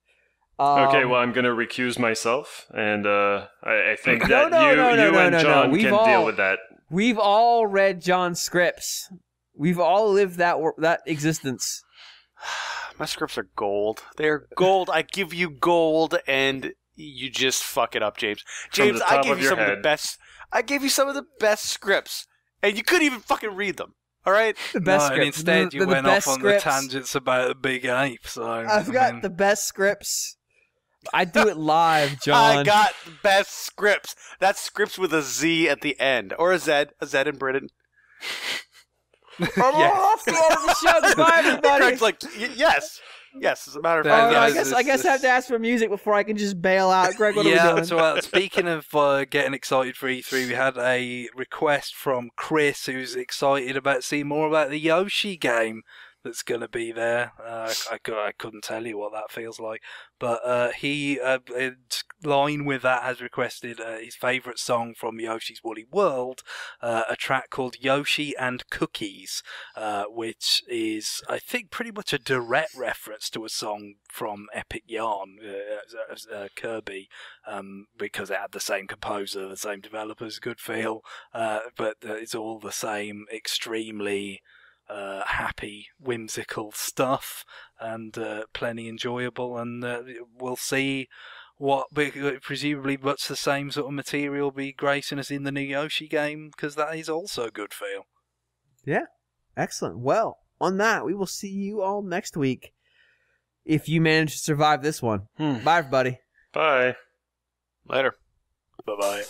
Okay, well, I'm going to recuse myself, and I think that you and John can deal with that. We've all read John's scripts. We've all lived that existence. My scripts are gold. They're gold. I give you gold, and you just fuck it up, James. James, I gave you some of the best. I gave you some of the best scripts, and you couldn't even fucking read them. All right, the best scripts. And instead, you went off on the tangents about a big ape. So I've got the best scripts. I do it live, John. I got the best scripts. That's scripts with a Z at the end, or a Z in Britain. Off the end of the show. Goodbye, everybody. Craig's like, yes, as a matter of fact. I guess I have to ask for music before I can just bail out. Greg, what are we doing? So speaking of getting excited for E3, we had a request from Chris, who's excited about seeing more about the Yoshi game that's going to be there. I couldn't tell you what that feels like, but he, in line with that, has requested his favourite song from Yoshi's Woolly World, a track called Yoshi and Cookies, which is, I think, pretty much a direct reference to a song from Epic Yarn, Kirby, because it had the same composer, the same developers, good feel, but it's all the same extremely happy, whimsical stuff, and plenty enjoyable, and we'll see what presumably much the same sort of material be gracing us in the new Yoshi game, because that is also good feel. Yeah, excellent. Well, on that, we will see you all next week if you manage to survive this one. Bye, everybody. Bye. Later. Bye-bye.